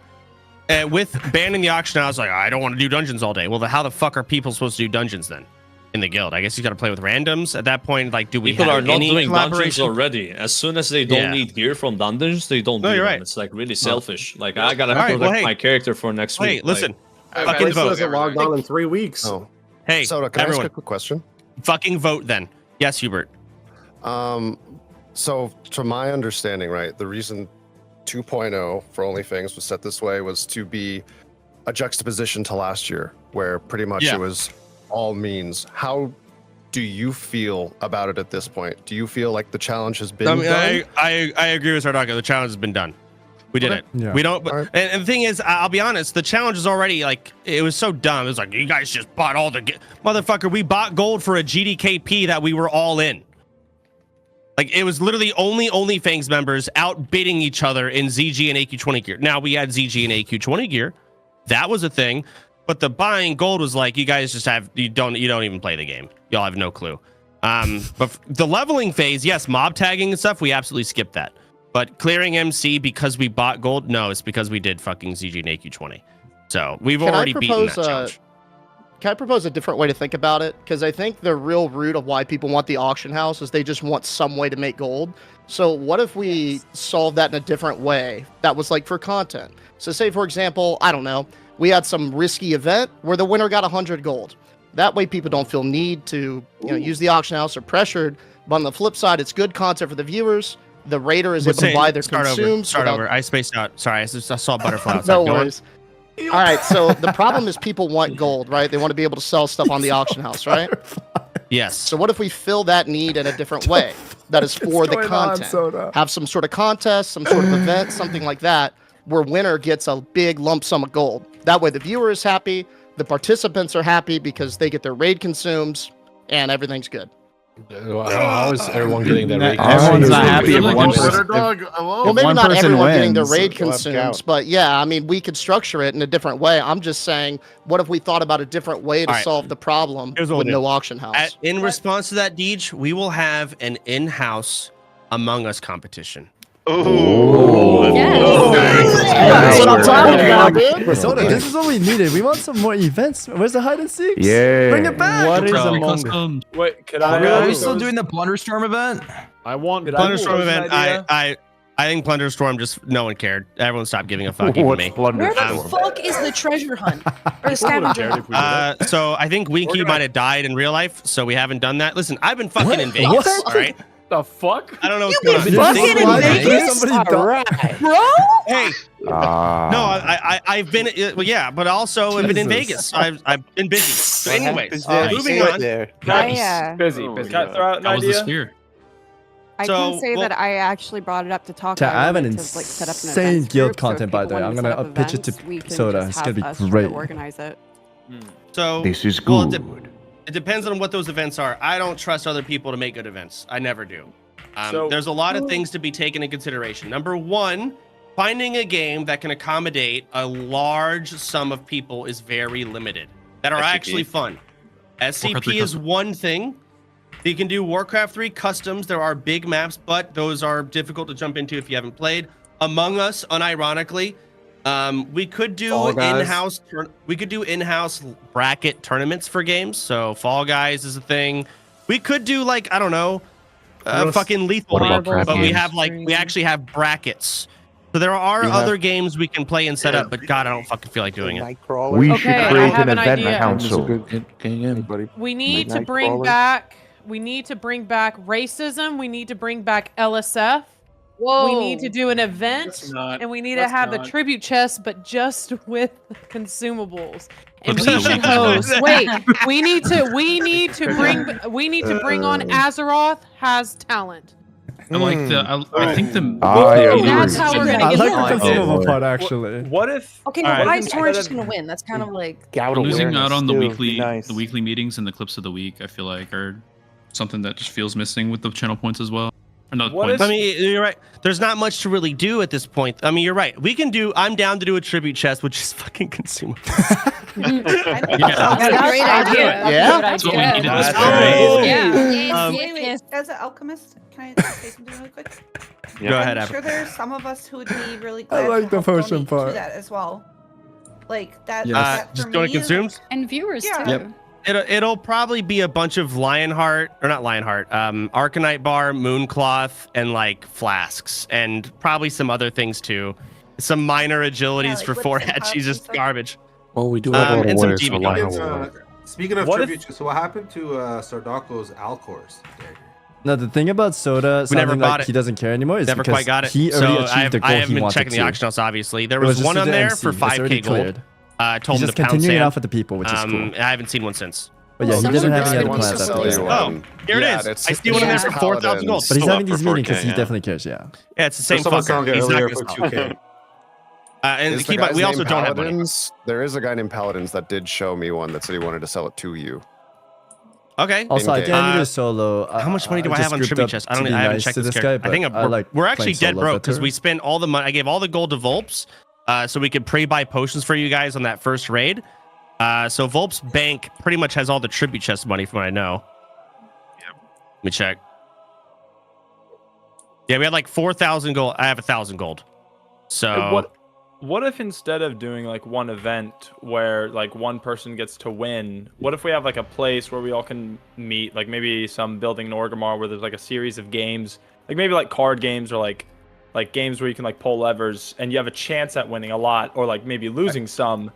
[SPEAKER 1] with banning the auction house, like I don't want to do dungeons all day. Well, how the fuck are people supposed to do dungeons then? In the guild, I guess you got to play with randoms. At that point, like, do we
[SPEAKER 5] people
[SPEAKER 1] have
[SPEAKER 5] are not
[SPEAKER 1] any
[SPEAKER 5] doing dungeons
[SPEAKER 1] collaboration
[SPEAKER 5] already? As soon as they don't need gear from dungeons, they don't. No,
[SPEAKER 1] you're right.
[SPEAKER 5] It's like really selfish. Like I gotta protect my character for next week.
[SPEAKER 1] Hey, listen,
[SPEAKER 5] fucking
[SPEAKER 21] vote. Hasn't logged on in 3 weeks.
[SPEAKER 16] Oh,
[SPEAKER 1] hey,
[SPEAKER 16] Soda, can
[SPEAKER 1] everyone,
[SPEAKER 16] I ask a quick question?
[SPEAKER 1] Fucking vote then. Yes, Hubert.
[SPEAKER 16] So to my understanding, right, the reason 2.0 for OnlyFangs was set this way was to be a juxtaposition to last year, where pretty much it was all means. How do you feel about it at this point? Do you feel like the challenge has been done?
[SPEAKER 1] I agree with Sardaka. The challenge has been done. We did it.
[SPEAKER 12] Yeah.
[SPEAKER 1] We don't. But, and the thing is, I'll be honest. The challenge is already like it was so dumb. It was like you guys just bought all the motherfucker. We bought gold for a GDKP that we were all in. Like it was literally only OnlyFangs members outbidding each other in ZG and AQ20 gear. Now we had ZG and AQ20 gear. That was a thing. But the buying gold was like, you guys just have, you don't even play the game. Y'all have no clue. But the leveling phase, yes, mob tagging and stuff, we absolutely skipped that. But clearing MC because we bought gold, no, it's because we did fucking ZG and AQ20. So we've already beaten that challenge.
[SPEAKER 27] Can I propose a different way to think about it? Because I think the real root of why people want the auction house is they just want some way to make gold. So what if we solve that in a different way that was like for content? So say, for example, I don't know, we had some risky event where the winner got 100 gold. That way people don't feel need to use the auction house or pressured. But on the flip side, it's good content for the viewers. The raider is able to buy their consumes.
[SPEAKER 1] Start over. I spaced out. Sorry, I saw butterfly outside.
[SPEAKER 27] No worries. All right, so the problem is people want gold, right? They want to be able to sell stuff on the auction house, right?
[SPEAKER 1] Yes.
[SPEAKER 27] So what if we fill that need in a different way that is for the content? Have some sort of contest, some sort of event, something like that, where winner gets a big lump sum of gold. That way the viewer is happy, the participants are happy because they get their raid consumes, and everything's good.
[SPEAKER 5] How is everyone getting their raid?
[SPEAKER 4] Everyone's not happy if one person.
[SPEAKER 27] Well, maybe not everyone getting their raid consumes, but yeah, I mean, we could structure it in a different way. I'm just saying, what if we thought about a different way to solve the problem with no auction house?
[SPEAKER 1] In response to that, Deej, we will have an in-house Among Us competition.
[SPEAKER 27] That's what I'm talking about, dude.
[SPEAKER 12] Soda, this is what we needed. We want some more events. Where's the hide and seek?
[SPEAKER 16] Yeah.
[SPEAKER 12] Bring it back.
[SPEAKER 4] What is Among Us?
[SPEAKER 21] Wait, could
[SPEAKER 4] Are we still doing the Plunderstorm event?
[SPEAKER 21] I want
[SPEAKER 1] Plunderstorm event. I think Plunderstorm just no one cared. Everyone stopped giving a fuck. Even me.
[SPEAKER 10] Where the fuck is the treasure hunt or the scavenger hunt?
[SPEAKER 1] So I think Winky might have died in real life, so we haven't done that. Listen, I've been fucking in Vegas. All right.
[SPEAKER 21] The fuck?
[SPEAKER 1] I don't know.
[SPEAKER 10] You been fucking in Vegas,
[SPEAKER 1] right.
[SPEAKER 10] bro?
[SPEAKER 1] Hey, no, I've been. Well, yeah, but also I've been in Vegas. I've been busy. So, anyways, moving on.
[SPEAKER 21] Busy. Can I throw out an idea?
[SPEAKER 17] I can say that I actually brought it up to talk.
[SPEAKER 12] I have an
[SPEAKER 17] set up
[SPEAKER 12] insane guild content, by the way. I'm gonna pitch it to Soda. It's gonna be great.
[SPEAKER 17] Organize it.
[SPEAKER 1] So
[SPEAKER 25] this is good.
[SPEAKER 1] It depends on what those events are. I don't trust other people to make good events. I never do. There's a lot of things to be taken in consideration. Number one, finding a game that can accommodate a large sum of people is very limited, that are actually fun. SCP is one thing. You can do Warcraft 3 customs. There are big maps, but those are difficult to jump into if you haven't played. Among Us, unironically, We could do in-house. We could do in-house bracket tournaments for games. So Fall Guys is a thing. We could do like I don't know, fucking Lethal, but we have like we actually have brackets. So there are other games we can play and set up, but God, I don't fucking feel like doing it.
[SPEAKER 3] We should create an event council.
[SPEAKER 7] We need to bring back. We need to bring back racism. We need to bring back LSF.
[SPEAKER 10] Whoa.
[SPEAKER 7] We need to do an event, and we need to have the tribute chest, but just with consumables. And we should host. Wait, we need to bring on Azeroth has talent.
[SPEAKER 19] I like the. I think the.
[SPEAKER 7] That's how we're gonna
[SPEAKER 12] I
[SPEAKER 7] get
[SPEAKER 12] like
[SPEAKER 7] more.
[SPEAKER 12] the consumable part actually.
[SPEAKER 21] What if?
[SPEAKER 10] Okay, but why is Torrent just gonna win? That's kind of like
[SPEAKER 19] losing out on the weekly meetings and the clips of the week. I feel like are something that just feels missing with the channel points as well.
[SPEAKER 1] I mean, you're right. There's not much to really do at this point. I mean, you're right. We can do. I'm down to do a tribute chest, which is fucking consumables.
[SPEAKER 10] That's a great idea.
[SPEAKER 1] Yeah,
[SPEAKER 10] that's
[SPEAKER 19] what we needed.
[SPEAKER 8] As an alchemist, can I say something really quick?
[SPEAKER 1] Go ahead,
[SPEAKER 8] I'm sure there's some of us who would be really
[SPEAKER 12] I
[SPEAKER 8] glad
[SPEAKER 12] like
[SPEAKER 8] to
[SPEAKER 12] the
[SPEAKER 8] help
[SPEAKER 12] potion
[SPEAKER 8] donate
[SPEAKER 12] part.
[SPEAKER 8] to that as well. Like that.
[SPEAKER 12] Yes.
[SPEAKER 8] that
[SPEAKER 1] Just
[SPEAKER 8] for
[SPEAKER 1] going to
[SPEAKER 8] me,
[SPEAKER 1] consumes
[SPEAKER 10] and viewers
[SPEAKER 8] Yeah.
[SPEAKER 10] too.
[SPEAKER 12] Yep.
[SPEAKER 1] It'll probably be a bunch of Lionheart or not Lionheart, Arcanite bar, Mooncloth, and like flasks, and probably some other things too. Some minor agilities
[SPEAKER 8] like
[SPEAKER 1] for
[SPEAKER 8] whips
[SPEAKER 1] four
[SPEAKER 8] and
[SPEAKER 1] heads.
[SPEAKER 8] cups
[SPEAKER 1] She's
[SPEAKER 8] and
[SPEAKER 1] just
[SPEAKER 8] stuff.
[SPEAKER 1] garbage.
[SPEAKER 3] Well, we do have a lot of
[SPEAKER 1] and some
[SPEAKER 3] warriors, so
[SPEAKER 1] TV
[SPEAKER 3] Lionheart
[SPEAKER 1] guns.
[SPEAKER 3] will work.
[SPEAKER 18] Speaking of
[SPEAKER 21] What if-
[SPEAKER 18] tribute, so what happened to Sardako's Alcors?
[SPEAKER 12] No, the thing about Soda,
[SPEAKER 1] We never
[SPEAKER 12] sounding
[SPEAKER 1] bought
[SPEAKER 12] like
[SPEAKER 1] it.
[SPEAKER 12] he doesn't care anymore, is
[SPEAKER 1] Never
[SPEAKER 12] because
[SPEAKER 1] quite got it.
[SPEAKER 12] he
[SPEAKER 1] So
[SPEAKER 12] already achieved the goal
[SPEAKER 1] I haven't
[SPEAKER 12] he
[SPEAKER 1] been
[SPEAKER 12] wanted
[SPEAKER 1] checking
[SPEAKER 12] to.
[SPEAKER 1] the auction house. Obviously, there
[SPEAKER 12] It
[SPEAKER 1] was
[SPEAKER 12] just
[SPEAKER 1] one
[SPEAKER 12] to
[SPEAKER 1] on
[SPEAKER 12] the
[SPEAKER 1] there
[SPEAKER 12] MC.
[SPEAKER 1] for
[SPEAKER 12] It's
[SPEAKER 1] 5K
[SPEAKER 12] already
[SPEAKER 1] gold.
[SPEAKER 12] cleared.
[SPEAKER 1] Told
[SPEAKER 12] He's
[SPEAKER 1] him
[SPEAKER 12] just
[SPEAKER 1] to pound
[SPEAKER 12] continuing
[SPEAKER 1] sand.
[SPEAKER 12] off with the people, which is cool.
[SPEAKER 1] I haven't seen one since.
[SPEAKER 12] But yeah, he
[SPEAKER 16] Someone
[SPEAKER 12] didn't have any
[SPEAKER 16] really
[SPEAKER 12] other
[SPEAKER 16] wants
[SPEAKER 12] plans
[SPEAKER 16] to
[SPEAKER 12] after
[SPEAKER 16] sell
[SPEAKER 12] that.
[SPEAKER 16] you,
[SPEAKER 1] Here it
[SPEAKER 16] yeah,
[SPEAKER 1] is.
[SPEAKER 16] it's-
[SPEAKER 1] I see one in there for
[SPEAKER 16] it's
[SPEAKER 1] 4,000 gold.
[SPEAKER 12] But he's
[SPEAKER 16] Still
[SPEAKER 12] having
[SPEAKER 16] up
[SPEAKER 12] these
[SPEAKER 16] for
[SPEAKER 12] meetings because
[SPEAKER 16] 4K,
[SPEAKER 12] he definitely cares, yeah.
[SPEAKER 1] Yeah, it's the same
[SPEAKER 18] Someone
[SPEAKER 1] fucker.
[SPEAKER 18] get
[SPEAKER 1] He's not
[SPEAKER 18] earlier
[SPEAKER 1] gonna
[SPEAKER 18] for
[SPEAKER 1] stop.
[SPEAKER 18] 2K.
[SPEAKER 1] And
[SPEAKER 16] Is
[SPEAKER 1] keep
[SPEAKER 16] the
[SPEAKER 1] we
[SPEAKER 16] guy's
[SPEAKER 1] also
[SPEAKER 16] name
[SPEAKER 1] don't have money.
[SPEAKER 16] Paladins? There is a guy named Paladins that did show me one that said he wanted to sell it to you.
[SPEAKER 1] Okay.
[SPEAKER 12] Also, I
[SPEAKER 16] In-game.
[SPEAKER 12] can't do solo.
[SPEAKER 1] How much money do I
[SPEAKER 12] just
[SPEAKER 1] have on
[SPEAKER 12] grouped
[SPEAKER 1] tribute
[SPEAKER 12] up
[SPEAKER 1] chest?
[SPEAKER 12] to be
[SPEAKER 1] I haven't
[SPEAKER 12] nice
[SPEAKER 1] checked
[SPEAKER 12] to
[SPEAKER 1] this
[SPEAKER 12] guy,
[SPEAKER 1] character. I think
[SPEAKER 12] but I like
[SPEAKER 1] we're actually
[SPEAKER 12] playing
[SPEAKER 1] dead
[SPEAKER 12] solo
[SPEAKER 1] broke because
[SPEAKER 12] better.
[SPEAKER 1] we spent all the money. I gave all the gold to Volps, so we could pre-buy potions for you guys on that first raid. So Volp's bank pretty much has all the tribute chest money from what I know. Yep. Let me check. Yeah, we had like 4,000 gold. I have 1,000 gold. So
[SPEAKER 21] What if instead of doing like one event where like one person gets to win, what if we have like a place where we all can meet, like maybe some building in Orgrimmar where there's like a series of games, like maybe like card games or like games where you can like pull levers and you have a chance at winning a lot or like maybe losing some,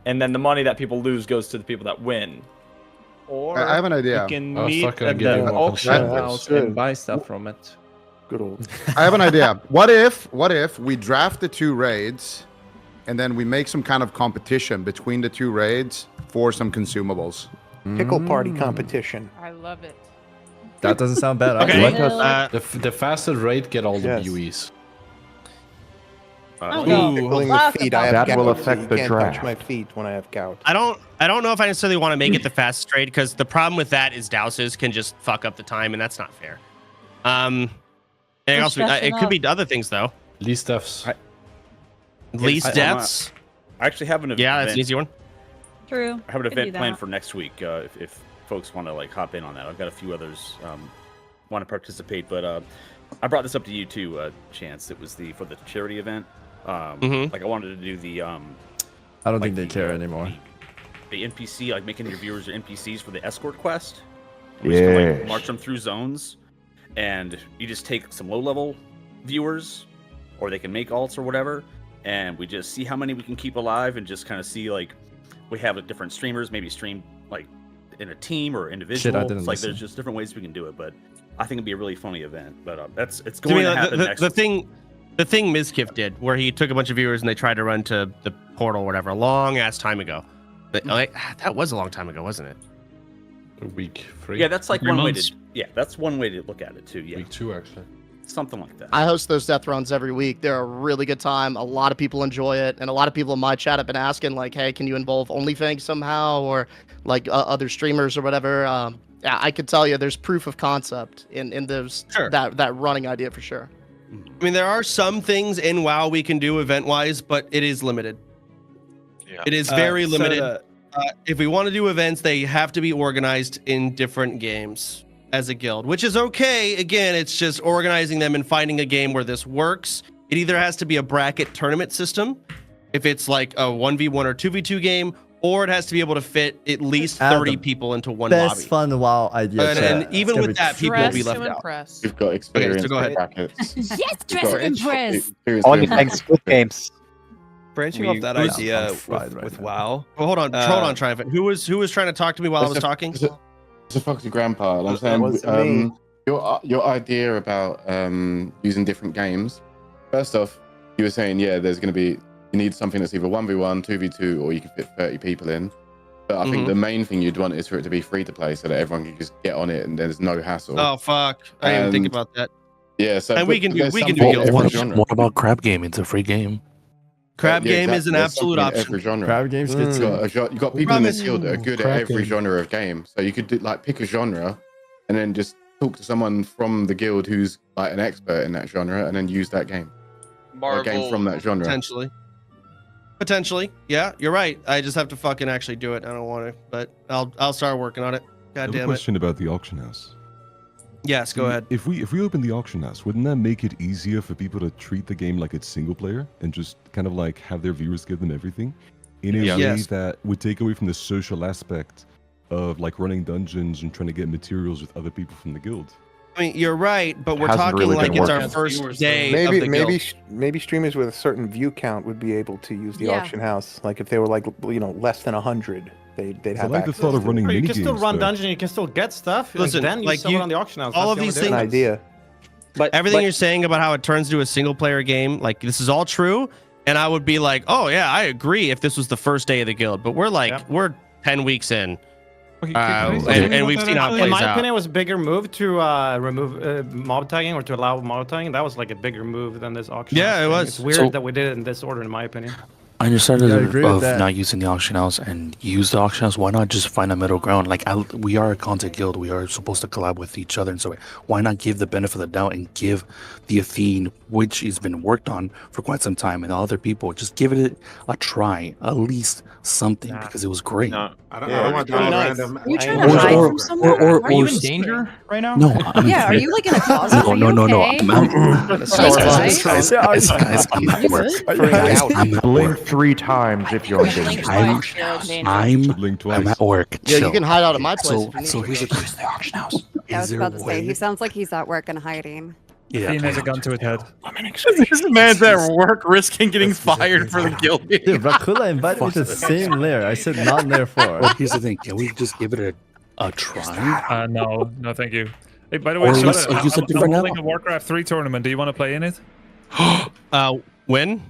[SPEAKER 21] and then the money that people lose goes to the people that win. Or
[SPEAKER 25] I have an idea.
[SPEAKER 21] we can
[SPEAKER 3] I was
[SPEAKER 21] meet
[SPEAKER 3] talking
[SPEAKER 21] at
[SPEAKER 3] about giving
[SPEAKER 21] the
[SPEAKER 3] more
[SPEAKER 21] auction
[SPEAKER 3] consumables.
[SPEAKER 21] house
[SPEAKER 3] Good.
[SPEAKER 21] and buy stuff from it.
[SPEAKER 3] Good old.
[SPEAKER 25] I have an idea. What if we draft the two raids, and then we make some kind of competition between the two raids for some consumables?
[SPEAKER 3] Pickle party competition.
[SPEAKER 7] I love it.
[SPEAKER 12] That doesn't sound bad.
[SPEAKER 1] Okay.
[SPEAKER 12] Like
[SPEAKER 2] The faster rate get all the
[SPEAKER 3] Yes.
[SPEAKER 2] buoys.
[SPEAKER 3] Pickling the feet. I have
[SPEAKER 25] That will
[SPEAKER 3] gout.
[SPEAKER 25] affect
[SPEAKER 3] You
[SPEAKER 25] the
[SPEAKER 3] can't
[SPEAKER 25] draft.
[SPEAKER 3] touch my feet when I have gout.
[SPEAKER 1] I don't know if I necessarily want to make it the fastest trade because the problem with that is douses can just fuck up the time and that's not fair. And also, it could be other things though.
[SPEAKER 2] Least deaths.
[SPEAKER 1] Least deaths.
[SPEAKER 22] I actually have an event.
[SPEAKER 1] Yeah, that's an easy one.
[SPEAKER 10] True.
[SPEAKER 22] I have an
[SPEAKER 10] Could do
[SPEAKER 22] event planned
[SPEAKER 10] that.
[SPEAKER 22] for next week. If folks want to like hop in on that, I've got a few others want to participate. But I brought this up to you too, Chance. It was for the charity event. Like I wanted to do the.
[SPEAKER 12] I don't think they care anymore.
[SPEAKER 22] The NPC, like making your viewers your NPCs for the escort quest. We just kinda, like, march them through zones, and you just take some low-level viewers, or they can make alts or whatever, and we just see how many we can keep alive, and just kind of see like we have different streamers, maybe stream like in a team or individual.
[SPEAKER 12] I didn't
[SPEAKER 22] It's like
[SPEAKER 12] listen.
[SPEAKER 22] there's just different ways we can do it, but I think it'd be a really funny event. But it's
[SPEAKER 1] To
[SPEAKER 22] going
[SPEAKER 1] me,
[SPEAKER 22] to happen next
[SPEAKER 1] the thing Mizkif did, where he took a bunch of viewers and they tried to run to the portal, or whatever, a long ass time ago. But, like, that was a long time ago, wasn't it?
[SPEAKER 2] Week 3.
[SPEAKER 22] Yeah, that's like
[SPEAKER 19] 3
[SPEAKER 22] one
[SPEAKER 19] months.
[SPEAKER 22] way to. Yeah, that's one way to look at it too. Yeah,
[SPEAKER 2] Week 2 actually.
[SPEAKER 22] something like that.
[SPEAKER 27] I host those death runs every week. They're a really good time. A lot of people enjoy it, and a lot of people in my chat have been asking, like, "Hey, can you involve OnlyFangs somehow, or like other streamers or whatever?" Yeah, I could tell you, there's proof of concept in those that running idea for sure.
[SPEAKER 1] I mean, there are some things in WoW we can do event-wise, but it is limited.
[SPEAKER 11] Yeah.
[SPEAKER 1] It is very limited. If we want to do events, they have to be organized in different games as a guild, which is okay. Again, it's just organizing them and finding a game where this works. It either has to be a bracket tournament system, if it's like a 1v1 or 2v2 game, or it has to be able to fit at least 30 people into one
[SPEAKER 12] Best
[SPEAKER 1] lobby.
[SPEAKER 12] fun WoW idea.
[SPEAKER 1] And even with that, people will be left out.
[SPEAKER 6] We've got experience
[SPEAKER 1] so go ahead.
[SPEAKER 6] brackets.
[SPEAKER 9] Yes, dress and impress.
[SPEAKER 6] OnlyFangs
[SPEAKER 13] Squid Games.
[SPEAKER 14] Branching off that idea with WoW.
[SPEAKER 1] Well, hold on, Triumphant. Who was trying to talk to me while I was talking?
[SPEAKER 6] It's a Foxy Grandpa. I'm saying your idea about using different games. First off, you were saying there's going to be you need something that's either 1v1, 2v2, or you can fit 30 people in. But I think the main thing you'd want is for it to be free to play, so that everyone can just get on it and there's no hassle.
[SPEAKER 1] Oh fuck! I didn't even think about that.
[SPEAKER 6] Yeah, so
[SPEAKER 1] and we can do guild one.
[SPEAKER 20] What about crab game? It's a free game.
[SPEAKER 1] Crab game is an absolute option.
[SPEAKER 6] Every genre.
[SPEAKER 12] Crab games get
[SPEAKER 6] you got people in this guild that are good at every genre of game. So you could do, pick a genre, and then just talk to someone from the guild who's like an expert in that genre, and then use that game. Or a game from that genre.
[SPEAKER 1] Potentially, yeah, you're right. I just have to fucking actually do it. I don't want to, but I'll start working on it. God damn it.
[SPEAKER 24] Question about the auction house.
[SPEAKER 1] Yes, go ahead.
[SPEAKER 24] If we open the auction house, wouldn't that make it easier for people to treat the game like it's single player and just kind of like have their viewers give them everything in a way that would take away from the social aspect of like running dungeons and trying to get materials with other people from the guild?
[SPEAKER 1] I mean, you're right, but we're talking like it's our first day of the guild.
[SPEAKER 3] Maybe streamers with a certain view count would be able to use the auction house. Like if they were like less than 100. They'd have
[SPEAKER 24] like the thought of running
[SPEAKER 23] you can still run dungeon, you can still get stuff.
[SPEAKER 1] Listen,
[SPEAKER 23] then you sell it on the auction house.
[SPEAKER 1] All of these things.
[SPEAKER 3] Idea.
[SPEAKER 1] But everything you're saying about how it turns to a single player game, like this is all true, and I would be like, oh yeah, I agree if this was the first day of the guild. But we're like we're 10 weeks in, and we've seen how it plays out.
[SPEAKER 23] In my opinion, it was a bigger move to remove mob tagging or to allow mob tagging. That was like a bigger move than this auction.
[SPEAKER 1] Yeah,
[SPEAKER 23] house
[SPEAKER 1] it
[SPEAKER 23] thing.
[SPEAKER 1] was.
[SPEAKER 23] It's weird that we did it in this order, in my opinion.
[SPEAKER 20] On your side of not using the auction house and use the auction house, why not just find a middle ground? Like we are a content guild, we are supposed to collab with each other, and so why not give the benefit of the doubt and give the Athene, which has been worked on for quite some time, and other people just give it a try, at least something, because it was great.
[SPEAKER 18] I don't want that random.
[SPEAKER 7] Are you trying to hide from someone?
[SPEAKER 20] Are
[SPEAKER 7] you in danger
[SPEAKER 20] right now? No.
[SPEAKER 7] Are you like in a closet?
[SPEAKER 20] No.
[SPEAKER 6] Blink 3 times if you're in danger.
[SPEAKER 20] I'm at work.
[SPEAKER 27] Yeah, you can hide out at my place.
[SPEAKER 20] So here's the question: the auction house.
[SPEAKER 17] I was about to say, he sounds like he's at work and hiding.
[SPEAKER 20] Yeah,
[SPEAKER 13] Dean has a gun to his head.
[SPEAKER 22] This man's at work risking getting fired for the guild.
[SPEAKER 12] Dude, Rakula invited me to the same lair. I said not lair 4.
[SPEAKER 20] Well, here's the thing. Can we just give it a try?
[SPEAKER 13] No, thank you. Hey, by the way, I'm holding a Warcraft 3 tournament. Do you want to play in it?
[SPEAKER 1] When?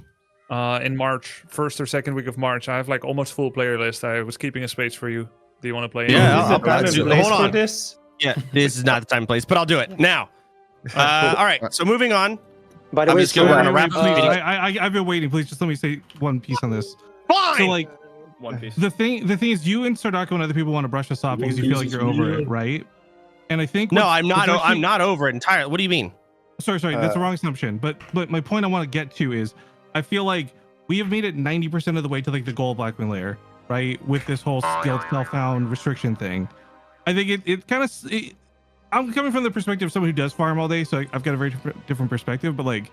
[SPEAKER 13] In March, 1st or 2nd week of March. I have like almost full player list. I was keeping a space for you. Do you want to play in it?
[SPEAKER 1] Yeah, hold on. Yeah, this is not the time and place, but I'll do it now. All right, so moving on.
[SPEAKER 14] By the way,
[SPEAKER 26] I've been waiting. Please just let me say one piece on this.
[SPEAKER 1] Fine.
[SPEAKER 26] So like,
[SPEAKER 21] one piece.
[SPEAKER 26] The thing is, you and Sardako and other people want to brush us off because you feel like you're over it, right? And I think
[SPEAKER 1] I'm not over it entirely. What do you mean?
[SPEAKER 26] Sorry, that's the wrong assumption. But my point I want to get to is, I feel like we have made it 90% of the way to like the gold Blackwing layer, right? With this whole skilled self-found restriction thing. I think it kind of. I'm coming from the perspective of someone who does farm all day, so I've got a very different perspective. But like,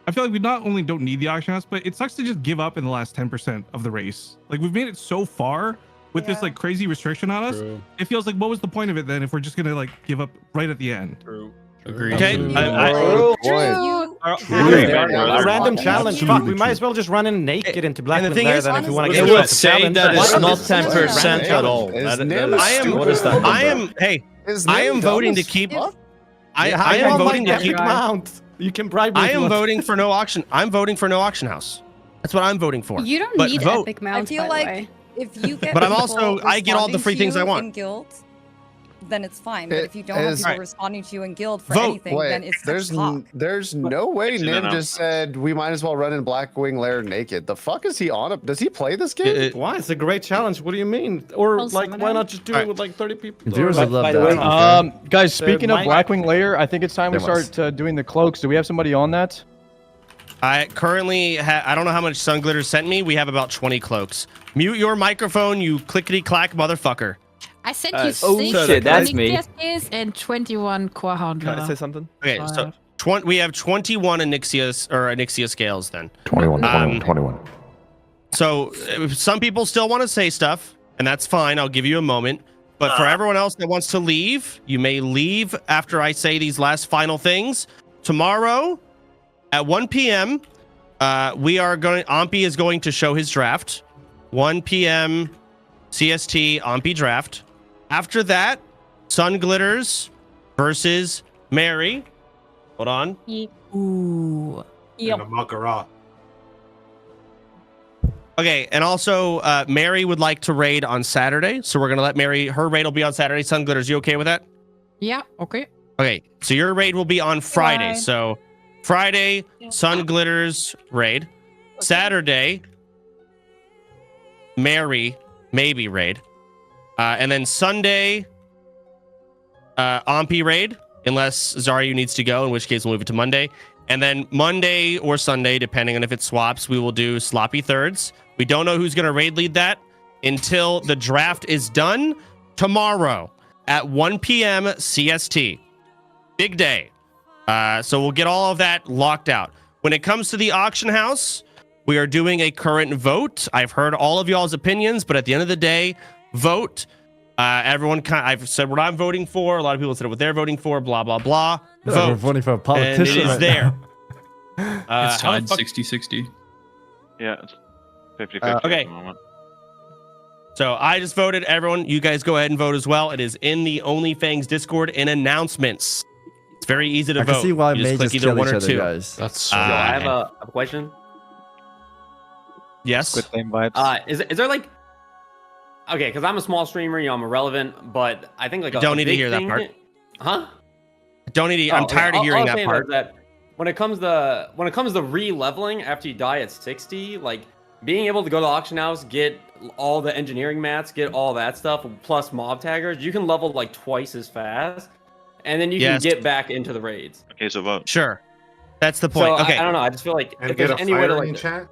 [SPEAKER 26] I feel like we not only don't need the auction house, but it sucks to just give up in the last 10% of the race. Like we've made it so far with this like crazy restriction on us. True. It feels like, what was the point of it then if we're just gonna like give up right at the end?
[SPEAKER 21] True.
[SPEAKER 1] Agreed.
[SPEAKER 23] Okay. A random challenge. Fuck, we might as well just run in naked into Blackwing lair then if we want to get
[SPEAKER 5] would say that it's not 10% at all.
[SPEAKER 1] What is that? I am voting to keep. I am voting to keep.
[SPEAKER 23] You can bribe me.
[SPEAKER 1] I am voting for no auction. I'm voting for no auction house. That's what I'm voting for.
[SPEAKER 9] You don't need epic mounts.
[SPEAKER 10] I feel like if you get.
[SPEAKER 1] But I'm also I get all the free things I want.
[SPEAKER 10] In guild, then it's fine. But if you don't have people responding to you in guild for anything, then it's
[SPEAKER 28] there's no way Nim just said we might as well run in Blackwing lair naked. The fuck is he on? Does he play this game?
[SPEAKER 23] Why? It's a great challenge. What do you mean? Or like, why not just do it with like 30 people?
[SPEAKER 12] Viewers would love that.
[SPEAKER 13] Guys, speaking of Blackwing lair, I think it's time we start doing the cloaks. Do we have somebody on that?
[SPEAKER 1] I currently I don't know how much Sun Glitter sent me. We have about 20 cloaks. Mute your microphone, you clickety clack motherfucker.
[SPEAKER 9] I sent you 6
[SPEAKER 5] that's me.
[SPEAKER 9] and 21 Quahondra.
[SPEAKER 14] Can I say something?
[SPEAKER 1] Okay, so we have 21 Onyxia scales then.
[SPEAKER 25] 21.
[SPEAKER 1] So some people still want to say stuff, and that's fine. I'll give you a moment. But for everyone else that wants to leave, you may leave after I say these last final things. Tomorrow at 1 p.m., Ompi is going to show his draft. 1 p.m. CST Ompi draft. After that, Sun Glitters versus Mary. Hold on.
[SPEAKER 9] Ooh.
[SPEAKER 18] Yep.
[SPEAKER 1] Okay, and also Mary would like to raid on Saturday, so we're gonna let Mary. Her raid will be on Saturday. Sun Glitters, you okay with that?
[SPEAKER 9] Yeah. Okay.
[SPEAKER 1] Okay, so your raid will be on Friday.
[SPEAKER 9] Bye.
[SPEAKER 1] So Friday, Sun Glitters raid. Saturday, Mary maybe raid, and then Sunday, Ompi raid, unless Zaryu needs to go, in which case we'll move it to Monday. And then Monday or Sunday, depending on if it swaps, we will do sloppy thirds. We don't know who's going to raid lead that until the draft is done tomorrow at 1 p.m. CST. Big day. So we'll get all of that locked out. When it comes to the auction house, we are doing a current vote. I've heard all of y'all's opinions, but at the end of the day, vote. I've said what I'm voting for. A lot of people said what they're voting for. Blah, blah, blah. Vote.
[SPEAKER 12] We're voting for a politician.
[SPEAKER 1] And it is there.
[SPEAKER 2] It's tied 60-60.
[SPEAKER 4] Yeah, it's 50-50
[SPEAKER 1] okay.
[SPEAKER 4] at the moment.
[SPEAKER 1] So I just voted. Everyone, you guys go ahead and vote as well. It is in the OnlyFangs Discord in announcements. It's very easy to vote.
[SPEAKER 12] I can see why
[SPEAKER 1] you just click either one or two.
[SPEAKER 12] Guys.
[SPEAKER 8] That's so I have a question.
[SPEAKER 1] Yes.
[SPEAKER 8] Good thing vibes. Is there like, okay, because I'm a small streamer, I'm irrelevant, but I think like
[SPEAKER 1] don't need to hear that part.
[SPEAKER 8] Huh?
[SPEAKER 1] Don't need to. I'm tired of hearing that part.
[SPEAKER 8] That when it comes to re-leveling after you die at 60, like being able to go to the auction house, get all the engineering mats, get all that stuff, plus mob taggers, you can level like twice as fast, and then you can get back into the raids.
[SPEAKER 4] Okay, so vote.
[SPEAKER 1] Sure, that's the point.
[SPEAKER 8] So
[SPEAKER 1] okay,
[SPEAKER 8] I don't know. I just feel like
[SPEAKER 18] And
[SPEAKER 8] if there's
[SPEAKER 18] get a
[SPEAKER 8] any way to
[SPEAKER 18] firing
[SPEAKER 8] like.
[SPEAKER 18] chat?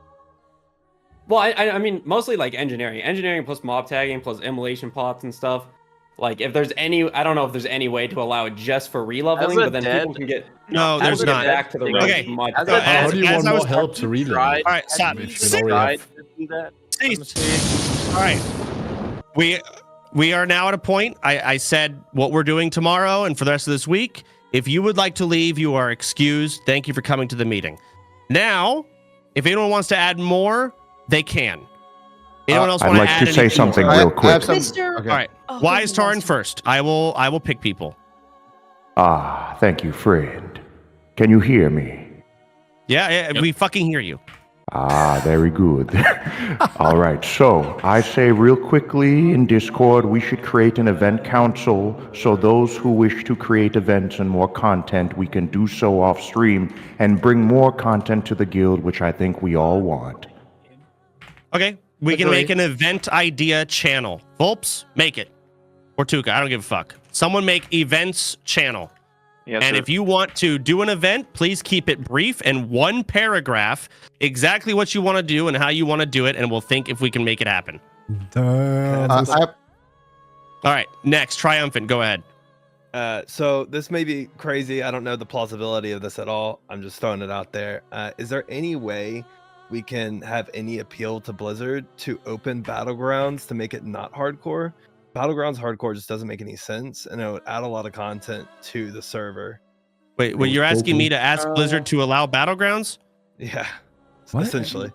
[SPEAKER 8] Well, I mean, mostly like engineering plus mob tagging plus immolation pots and stuff. Like, if there's any, I don't know if there's any way to allow it just for re-leveling, but then people can get
[SPEAKER 1] there's not.
[SPEAKER 8] Back to the
[SPEAKER 1] Okay.
[SPEAKER 8] much
[SPEAKER 1] How
[SPEAKER 8] faster.
[SPEAKER 1] do you want more help to reload? All right, stop. All right. We are now at a point. I said what we're doing tomorrow and for the rest of this week. If you would like to leave, you are excused. Thank you for coming to the meeting. Now, if anyone wants to add more, they can. Anyone else want to add
[SPEAKER 11] I'd like to say something real quick.
[SPEAKER 1] All right. Wise Tarn first. I will pick people.
[SPEAKER 11] Thank you, friend. Can you hear me?
[SPEAKER 1] Yeah, we fucking hear you.
[SPEAKER 11] Very good. All right, so I say real quickly in Discord, we should create an event council so those who wish to create events and more content, we can do so off stream and bring more content to the guild, which I think we all want.
[SPEAKER 1] Okay, we can make an event idea channel. Volps, make it. Or Tuka, I don't give a fuck. Someone make events channel.
[SPEAKER 4] Yes,
[SPEAKER 1] and
[SPEAKER 4] sir.
[SPEAKER 1] if you want to do an event, please keep it brief and one paragraph, exactly what you want to do and how you want to do it, and we'll think if we can make it happen. All right, next, Triumphant, go ahead.
[SPEAKER 14] So this may be crazy. I don't know the plausibility of this at all. I'm just throwing it out there. Is there any way we can have any appeal to Blizzard to open Battlegrounds to make it not hardcore? Battlegrounds hardcore just doesn't make any sense, and it would add a lot of content to the server.
[SPEAKER 1] Wait, you're asking me to ask Blizzard to allow Battlegrounds?
[SPEAKER 14] Yeah, essentially.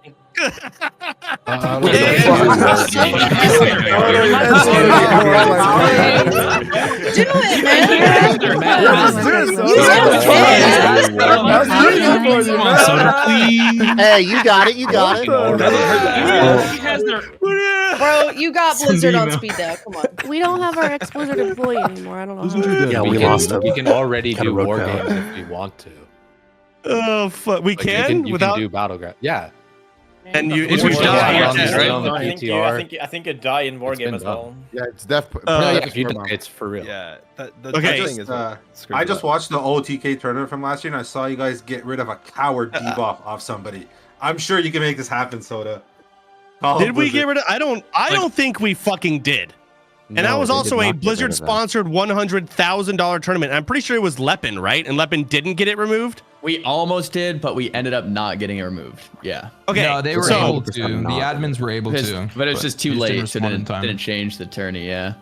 [SPEAKER 27] Hey, you got it. You got it.
[SPEAKER 7] Bro, you got Blizzard on speed dial. Come on.
[SPEAKER 17] We don't have our ex-Blizzard employee anymore. I don't know.
[SPEAKER 15] Yeah, we lost him. We can already do war games if we want to.
[SPEAKER 1] Oh, fuck. We can?
[SPEAKER 15] You
[SPEAKER 1] without
[SPEAKER 15] can do Battleground. Yeah.
[SPEAKER 1] And you
[SPEAKER 15] It's
[SPEAKER 1] it's
[SPEAKER 15] die,
[SPEAKER 16] I think it die in wargame as well.
[SPEAKER 25] Yeah, it's definitely.
[SPEAKER 15] If you die, it's for real.
[SPEAKER 14] Yeah.
[SPEAKER 18] I just watched the OTK tournament from last year, and I saw you guys get rid of a coward debuff off somebody. I'm sure you can make this happen, Soda.
[SPEAKER 1] Did we get rid of? I don't think we fucking did. And that was also a Blizzard-sponsored $100,000 tournament. I'm pretty sure it was Lepin, right? And Lepin didn't get it removed?
[SPEAKER 3] We almost did, but we ended up not getting it removed. Yeah.
[SPEAKER 1] Okay.
[SPEAKER 6] No, they were able to. The admins were able to.
[SPEAKER 3] But it was just too late, so didn't change the tourney, yeah.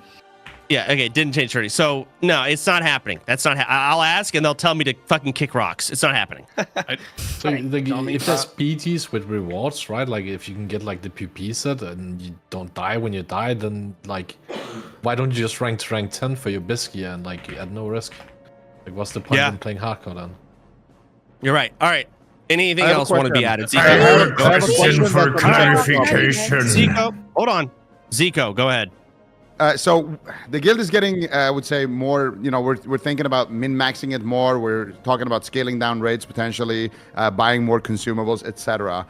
[SPEAKER 1] Yeah, okay, didn't change 30. So, no, it's not happening. That's not I'll ask, and they'll tell me to fucking kick rocks. It's not happening.
[SPEAKER 6] So, like, if there's PTs with rewards, right? Like, if you can get, like, the PP set and you don't die when you die, then, like, why don't you just rank 10 for your Bisky and, like, at no risk? Like, what's the point in playing hardcore then?
[SPEAKER 1] You're right. All right. Anything else want to be added?
[SPEAKER 6] I have a question for
[SPEAKER 1] clarification. Zico, hold on. Zico, go ahead.
[SPEAKER 25] So the guild is getting, I would say, more, you know, we're thinking about min-maxing it more. We're talking about scaling down raids potentially, buying more consumables, etc.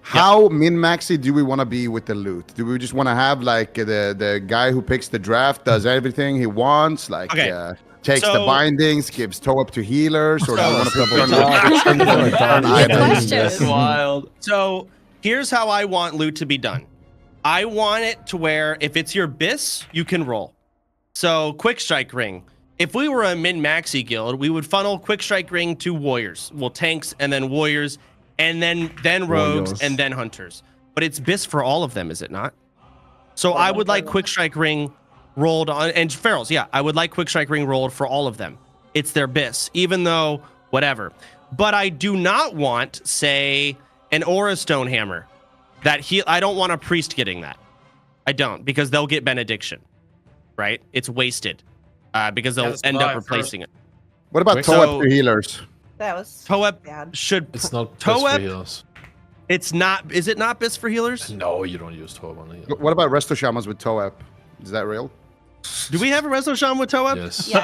[SPEAKER 25] How min-maxy do we want to be with the loot? Do we just want to have like the guy who picks the draft, does everything he wants, like takes the bindings, gives toe up to healers, or do we want to
[SPEAKER 1] That's wild. So here's how I want loot to be done. I want it to where if it's your BIS, you can roll. So Quick Strike Ring. If we were a min-maxi guild, we would funnel Quick Strike Ring to warriors. Well, tanks and then warriors and then rogues and then hunters. But it's BIS for all of them, is it not? So I would like Quick Strike Ring rolled on, and Ferals, yeah, I would like Quick Strike Ring rolled for all of them. It's their BIS, even though whatever. But I do not want, say, an Aura Stone Hammer. I don't want a priest getting that. I don't, because they'll get benediction, right? It's wasted because they'll end up replacing it.
[SPEAKER 25] What about toe-up to healers?
[SPEAKER 17] That was
[SPEAKER 1] toe-up
[SPEAKER 17] bad.
[SPEAKER 6] It's not toe-up for healers.
[SPEAKER 1] It's not. Is it not BIS for healers?
[SPEAKER 6] No, you don't use toe-up on the healers.
[SPEAKER 25] What about resto shamans with toe-up? Is that real?
[SPEAKER 1] Do we have a resto shaman with toe-up?
[SPEAKER 6] Yes.
[SPEAKER 25] Yeah.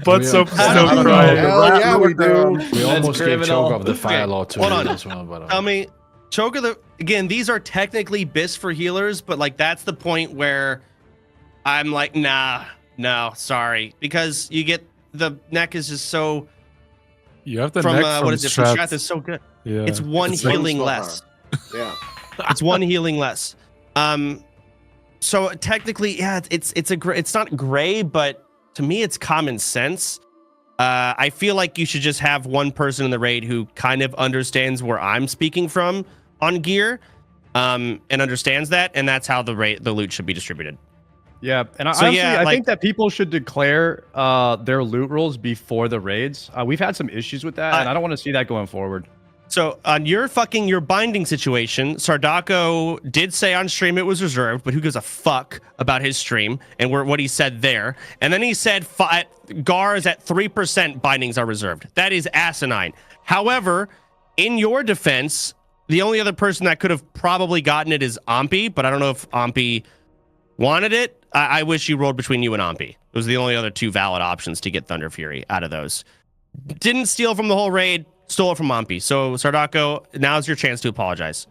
[SPEAKER 13] But so
[SPEAKER 25] crying.
[SPEAKER 6] Yeah, we do. We almost gave choke of the fire law to
[SPEAKER 1] hold on.
[SPEAKER 6] as well. But,
[SPEAKER 1] Tell me, choke of the again. These are technically BIS for healers, but like that's the point where I'm like, no, sorry, because you get the neck is just so.
[SPEAKER 13] You have the
[SPEAKER 1] from
[SPEAKER 13] neck from
[SPEAKER 1] what is it? From Strath is so good.
[SPEAKER 13] Yeah,
[SPEAKER 1] it's one healing less.
[SPEAKER 18] Yeah,
[SPEAKER 1] it's one healing less. So technically, yeah, it's not gray, but to me, it's common sense. I feel like you should just have one person in the raid who kind of understands where I'm speaking from on gear, and understands that, and that's how the loot should be distributed.
[SPEAKER 12] Yeah, and honestly, I think that people should declare their loot rules before the raids. We've had some issues with that, and I don't want to see that going forward.
[SPEAKER 1] So on your binding situation, Sardako did say on stream it was reserved, but who gives a fuck about his stream and what he said there? And then he said GARs at 3% bindings are reserved. That is asinine. However, in your defense, the only other person that could have probably gotten it is Ompi, but I don't know if Ompi wanted it. I wish you rolled between you and Ompi. Those are the only other two valid options to get Thunder Fury out of those. Didn't steal from the whole raid. Stole it from Mompi. So Sardako, now's your chance to apologize.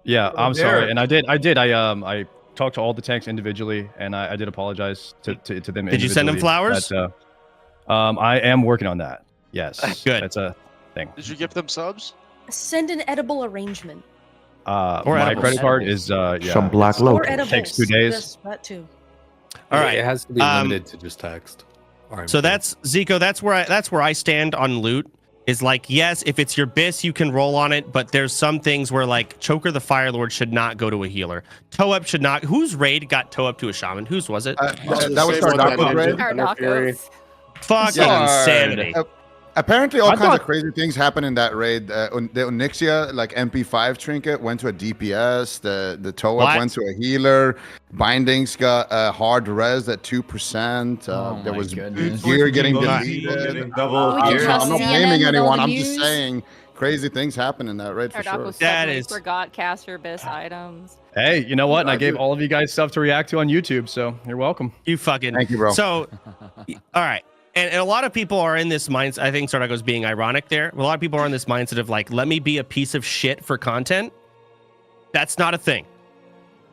[SPEAKER 12] Yeah, I'm sorry, and I did. I talked to all the tanks individually, and I did apologize to them.
[SPEAKER 1] Did you send them flowers?
[SPEAKER 12] But, I am working on that. Yes,
[SPEAKER 1] good.
[SPEAKER 12] That's a thing.
[SPEAKER 19] Did you give them subs?
[SPEAKER 20] Send an edible arrangement.
[SPEAKER 12] My credit card is
[SPEAKER 11] some black lotus.
[SPEAKER 12] Takes 2 days.
[SPEAKER 20] Yes, that too.
[SPEAKER 1] All right,
[SPEAKER 6] it has to be limited to just text.
[SPEAKER 1] So that's Zico. That's where I stand on loot. Is like, yes, if it's your BIS, you can roll on it, but there's some things where like Choker the Fire Lord should not go to a healer. Toe-up should not. Whose raid got toe-up to a shaman? Whose was it?
[SPEAKER 25] That was Sardako's raid.
[SPEAKER 1] Fucking insanity.
[SPEAKER 25] Apparently, all kinds of crazy things happen in that raid. The Onyxia, like MP5 trinket, went to a DPS. The toe-up went to a healer. Bindings got hard res at 2%. There was gear getting deleted. I'm not blaming anyone. I'm just saying crazy things happen in that raid for sure.
[SPEAKER 17] That is forgot caster BIS items.
[SPEAKER 12] Hey, you know what? And I gave all of you guys stuff to react to on YouTube, so you're welcome.
[SPEAKER 1] You fucking
[SPEAKER 25] thank you, bro.
[SPEAKER 1] So, all right. And a lot of people are in this mindset. I think Sardako's being ironic there. A lot of people are in this mindset of like, let me be a piece of shit for content. That's not a thing.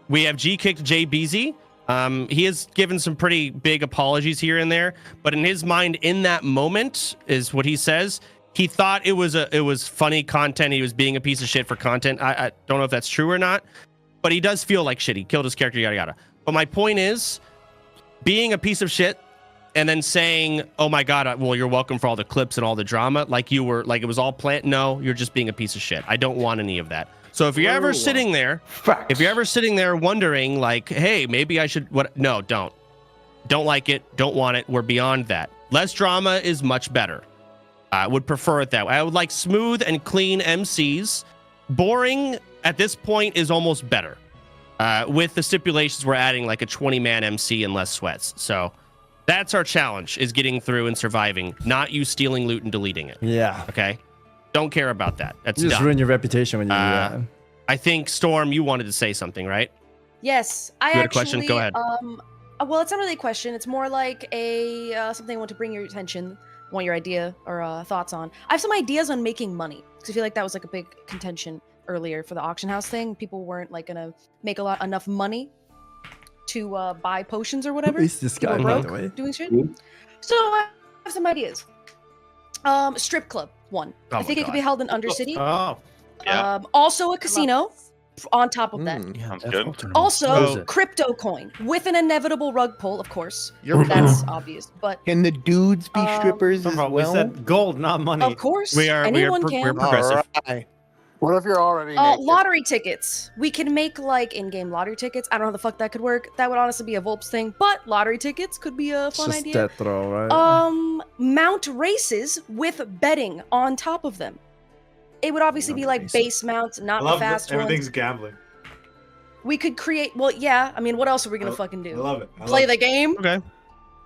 [SPEAKER 1] We have G-kicked JBZ. He has given some pretty big apologies here and there, but in his mind, in that moment, is what he says. He thought it was funny content. He was being a piece of shit for content. I don't know if that's true or not. but he does feel like shit. He killed his character, yada yada. But my point is, being a piece of shit and then saying, "Oh my god, well, you're welcome for all the clips and all the drama," like you were, like it was all planned. No, you're just being a piece of shit. I don't want any of that. So if you're ever sitting there, wondering, like, hey, maybe I should, what? No, don't like it, don't want it. We're beyond that. Less drama is much better. I would prefer it that way. I would like smooth and clean MCs. Boring at this point is almost better. With the stipulations, we're adding like a 20-man MC and less sweats. So that's our challenge, is getting through and surviving, not you stealing loot and deleting it.
[SPEAKER 10] Yeah.
[SPEAKER 1] Okay? Don't care about that. That's
[SPEAKER 10] you just
[SPEAKER 1] done.
[SPEAKER 10] ruin your reputation when you do that.
[SPEAKER 1] I think, Storm, you wanted to say something, right?
[SPEAKER 20] Yes,
[SPEAKER 1] You had a question? Go ahead.
[SPEAKER 20] Well, it's not really a question. It's more like a something I want to bring your attention, want your idea or thoughts on. I have some ideas on making money, because I feel like that was like a big contention earlier for the auction house thing. People weren't like gonna make enough money to buy potions or whatever.
[SPEAKER 10] Who is this guy, by the way?
[SPEAKER 20] Doing shit. So I have some ideas. Strip club, one. I think it could be held in Undercity.
[SPEAKER 16] Oh.
[SPEAKER 20] Yeah. Also a casino on top of that.
[SPEAKER 4] Sounds good.
[SPEAKER 20] Also, crypto coin with an inevitable rug pull, of course. That's obvious. But
[SPEAKER 19] can the dudes be strippers as
[SPEAKER 16] We
[SPEAKER 19] well?
[SPEAKER 16] said gold, not money.
[SPEAKER 20] Of course,
[SPEAKER 1] we're progressive.
[SPEAKER 19] What if you're already
[SPEAKER 20] lottery tickets? We can make like in-game lottery tickets. I don't know how the fuck that could work. That would honestly be a Volps thing, but lottery tickets could be a fun idea.
[SPEAKER 10] Death row, right?
[SPEAKER 20] Mount races with betting on top of them. It would obviously be like base mounts, not the fast ones.
[SPEAKER 18] Everything's gambling.
[SPEAKER 20] We could create. Well, yeah. I mean, what else are we gonna fucking do?
[SPEAKER 18] I love it.
[SPEAKER 20] Play the game.
[SPEAKER 1] Okay.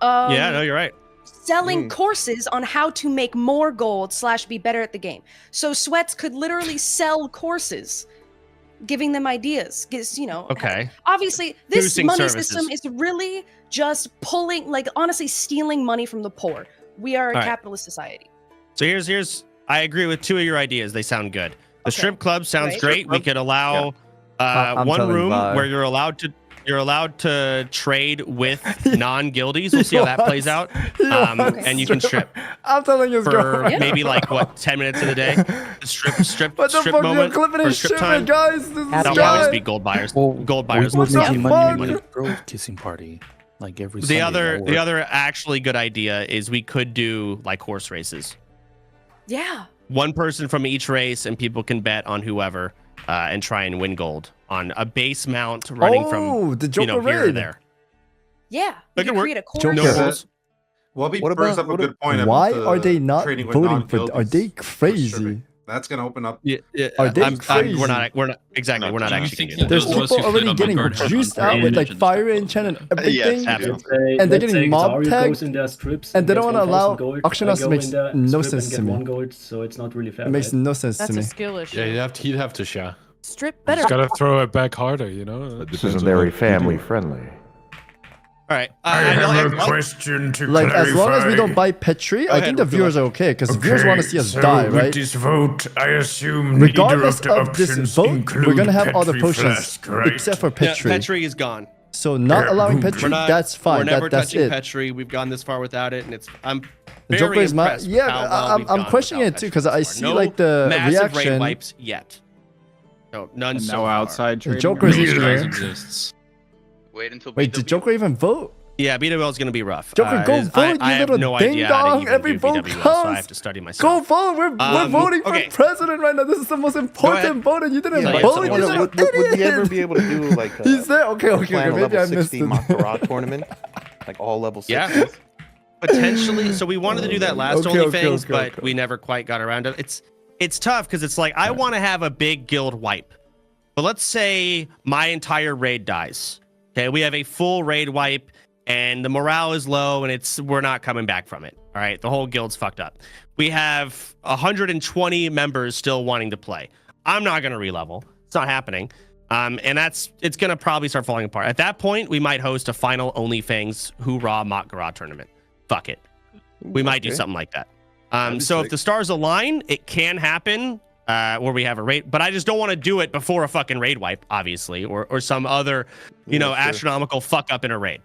[SPEAKER 1] Yeah, no, you're right.
[SPEAKER 20] Selling courses on how to make more gold / be better at the game. So Sweats could literally sell courses, giving them ideas. Because, you know,
[SPEAKER 1] okay.
[SPEAKER 20] Obviously, this
[SPEAKER 1] Boosting
[SPEAKER 20] money
[SPEAKER 1] services.
[SPEAKER 20] system is really just pulling, like, honestly, stealing money from the poor. We are a capitalist society.
[SPEAKER 1] So here's I agree with two of your ideas. They sound good. The strip club sounds great. We could allow one room where you're allowed to trade with non-guildies. We'll see how that plays out. And you can strip.
[SPEAKER 10] I'm telling you,
[SPEAKER 1] for maybe like what 10 minutes of the day. The strip
[SPEAKER 10] what the
[SPEAKER 1] strip
[SPEAKER 10] fuck,
[SPEAKER 1] moment
[SPEAKER 10] you're clipping
[SPEAKER 1] or
[SPEAKER 10] his
[SPEAKER 1] strip
[SPEAKER 10] shit,
[SPEAKER 1] time.
[SPEAKER 10] guys. This is
[SPEAKER 1] That'll
[SPEAKER 10] guy.
[SPEAKER 1] always be gold buyers. Gold buyers.
[SPEAKER 10] What the
[SPEAKER 21] money,
[SPEAKER 10] fuck?
[SPEAKER 21] bro, kissing party like every.
[SPEAKER 1] The
[SPEAKER 21] Sunday
[SPEAKER 1] other actually good idea is we could do like horse races.
[SPEAKER 20] Yeah.
[SPEAKER 1] One person from each race, and people can bet on whoever and try and win gold on a base mount running from
[SPEAKER 10] the Joker
[SPEAKER 1] here or
[SPEAKER 10] raid.
[SPEAKER 1] there.
[SPEAKER 20] Yeah.
[SPEAKER 1] That could
[SPEAKER 20] You
[SPEAKER 1] work.
[SPEAKER 20] create a course.
[SPEAKER 1] No rules.
[SPEAKER 18] Wobby
[SPEAKER 10] What
[SPEAKER 18] brings
[SPEAKER 10] about-
[SPEAKER 18] up a good point.
[SPEAKER 10] Why
[SPEAKER 18] about
[SPEAKER 10] are they not
[SPEAKER 18] trading with
[SPEAKER 10] voting for? Are
[SPEAKER 18] non-guildies
[SPEAKER 10] they
[SPEAKER 18] for
[SPEAKER 10] crazy?
[SPEAKER 18] stripping. That's gonna open up.
[SPEAKER 1] Yeah,
[SPEAKER 10] Are they crazy?
[SPEAKER 1] We're not exactly. We're not
[SPEAKER 2] Do you
[SPEAKER 1] actually.
[SPEAKER 2] think
[SPEAKER 1] gonna do
[SPEAKER 10] There's
[SPEAKER 1] that.
[SPEAKER 10] people already getting juiced out with like fire enchant and everything,
[SPEAKER 1] absolutely.
[SPEAKER 10] and they're getting mob tagged, and they don't want to allow auction house. Makes no sense to me.
[SPEAKER 21] so it's not really fair.
[SPEAKER 10] It makes no sense
[SPEAKER 7] That's
[SPEAKER 10] to
[SPEAKER 7] a
[SPEAKER 10] me.
[SPEAKER 7] skill issue.
[SPEAKER 6] Yeah, you'd have to share.
[SPEAKER 7] Strip better.
[SPEAKER 6] Just gotta throw it back harder, you know.
[SPEAKER 11] This isn't very family friendly.
[SPEAKER 1] All right.
[SPEAKER 22] I have a question to
[SPEAKER 10] Like
[SPEAKER 22] clarify.
[SPEAKER 10] as long as we don't buy Petri, I think the viewers are okay because viewers want to see us
[SPEAKER 22] so
[SPEAKER 10] die,
[SPEAKER 22] with
[SPEAKER 10] right?
[SPEAKER 22] this vote, I assume
[SPEAKER 10] Regardless
[SPEAKER 22] neither of
[SPEAKER 10] of
[SPEAKER 22] the
[SPEAKER 10] this
[SPEAKER 22] options
[SPEAKER 10] vote,
[SPEAKER 22] include
[SPEAKER 10] we're gonna have all the
[SPEAKER 22] Petri
[SPEAKER 10] potions
[SPEAKER 22] Flask, right?
[SPEAKER 10] except for
[SPEAKER 1] Yeah,
[SPEAKER 10] Petri.
[SPEAKER 1] Petri is gone.
[SPEAKER 10] So not allowing Petri, that's fine.
[SPEAKER 1] We're never
[SPEAKER 10] That's
[SPEAKER 1] touching
[SPEAKER 10] it.
[SPEAKER 1] Petri. We've gone this far without it, and I'm
[SPEAKER 10] The
[SPEAKER 1] very
[SPEAKER 10] Joker is my
[SPEAKER 1] impressed with how well we've
[SPEAKER 10] I'm
[SPEAKER 1] gone
[SPEAKER 10] questioning
[SPEAKER 1] without
[SPEAKER 10] it too because I
[SPEAKER 1] Petri
[SPEAKER 10] see
[SPEAKER 1] so far.
[SPEAKER 10] like the
[SPEAKER 1] massive raid
[SPEAKER 10] reaction.
[SPEAKER 1] wipes yet. No, none
[SPEAKER 23] And
[SPEAKER 1] so
[SPEAKER 23] no
[SPEAKER 1] far.
[SPEAKER 23] outside
[SPEAKER 10] The
[SPEAKER 23] trading.
[SPEAKER 10] Joker is
[SPEAKER 23] Neither
[SPEAKER 10] here.
[SPEAKER 2] exists.
[SPEAKER 23] Wait until.
[SPEAKER 10] Wait, did Joker even vote?
[SPEAKER 1] Yeah, BWL is going to be rough.
[SPEAKER 10] Joker, go vote, you
[SPEAKER 1] I have
[SPEAKER 10] little
[SPEAKER 1] no
[SPEAKER 10] ding
[SPEAKER 1] idea how to
[SPEAKER 10] dong.
[SPEAKER 1] even
[SPEAKER 10] Every
[SPEAKER 1] do
[SPEAKER 10] vote
[SPEAKER 1] BWL, so I
[SPEAKER 10] counts.
[SPEAKER 1] have to study
[SPEAKER 10] Go
[SPEAKER 1] myself.
[SPEAKER 10] vote. We're voting
[SPEAKER 1] okay.
[SPEAKER 10] for president right now. This is the most important vote, and you didn't
[SPEAKER 1] Yeah,
[SPEAKER 10] vote.
[SPEAKER 1] would
[SPEAKER 19] we ever be able to do like a,
[SPEAKER 10] He's there. Okay,
[SPEAKER 19] plan a
[SPEAKER 10] maybe I
[SPEAKER 19] level
[SPEAKER 10] missed
[SPEAKER 19] 60
[SPEAKER 10] it.
[SPEAKER 19] Macarat tournament, like all level 60s?
[SPEAKER 1] Yeah. Potentially. So we wanted to do that last
[SPEAKER 10] Okay,
[SPEAKER 1] OnlyFangs,
[SPEAKER 10] okay,
[SPEAKER 1] but we never quite got around to it. It's tough because it's like I want to have a big guild wipe. But let's say my entire raid dies. Okay, we have a full raid wipe and the morale is low and we're not coming back from it. All right, the whole guild's fucked up. We have 120 members still wanting to play. I'm not going to relevel. It's not happening. And it's going to probably start falling apart. At that point, we might host a final OnlyFangs Hoorah Mock Garage tournament. Fuck it. We might do something like that. So if the stars align, it can happen where we have a raid, but I just don't want to do it before a fucking raid wipe, obviously, or some other, astronomical fuck up in a raid.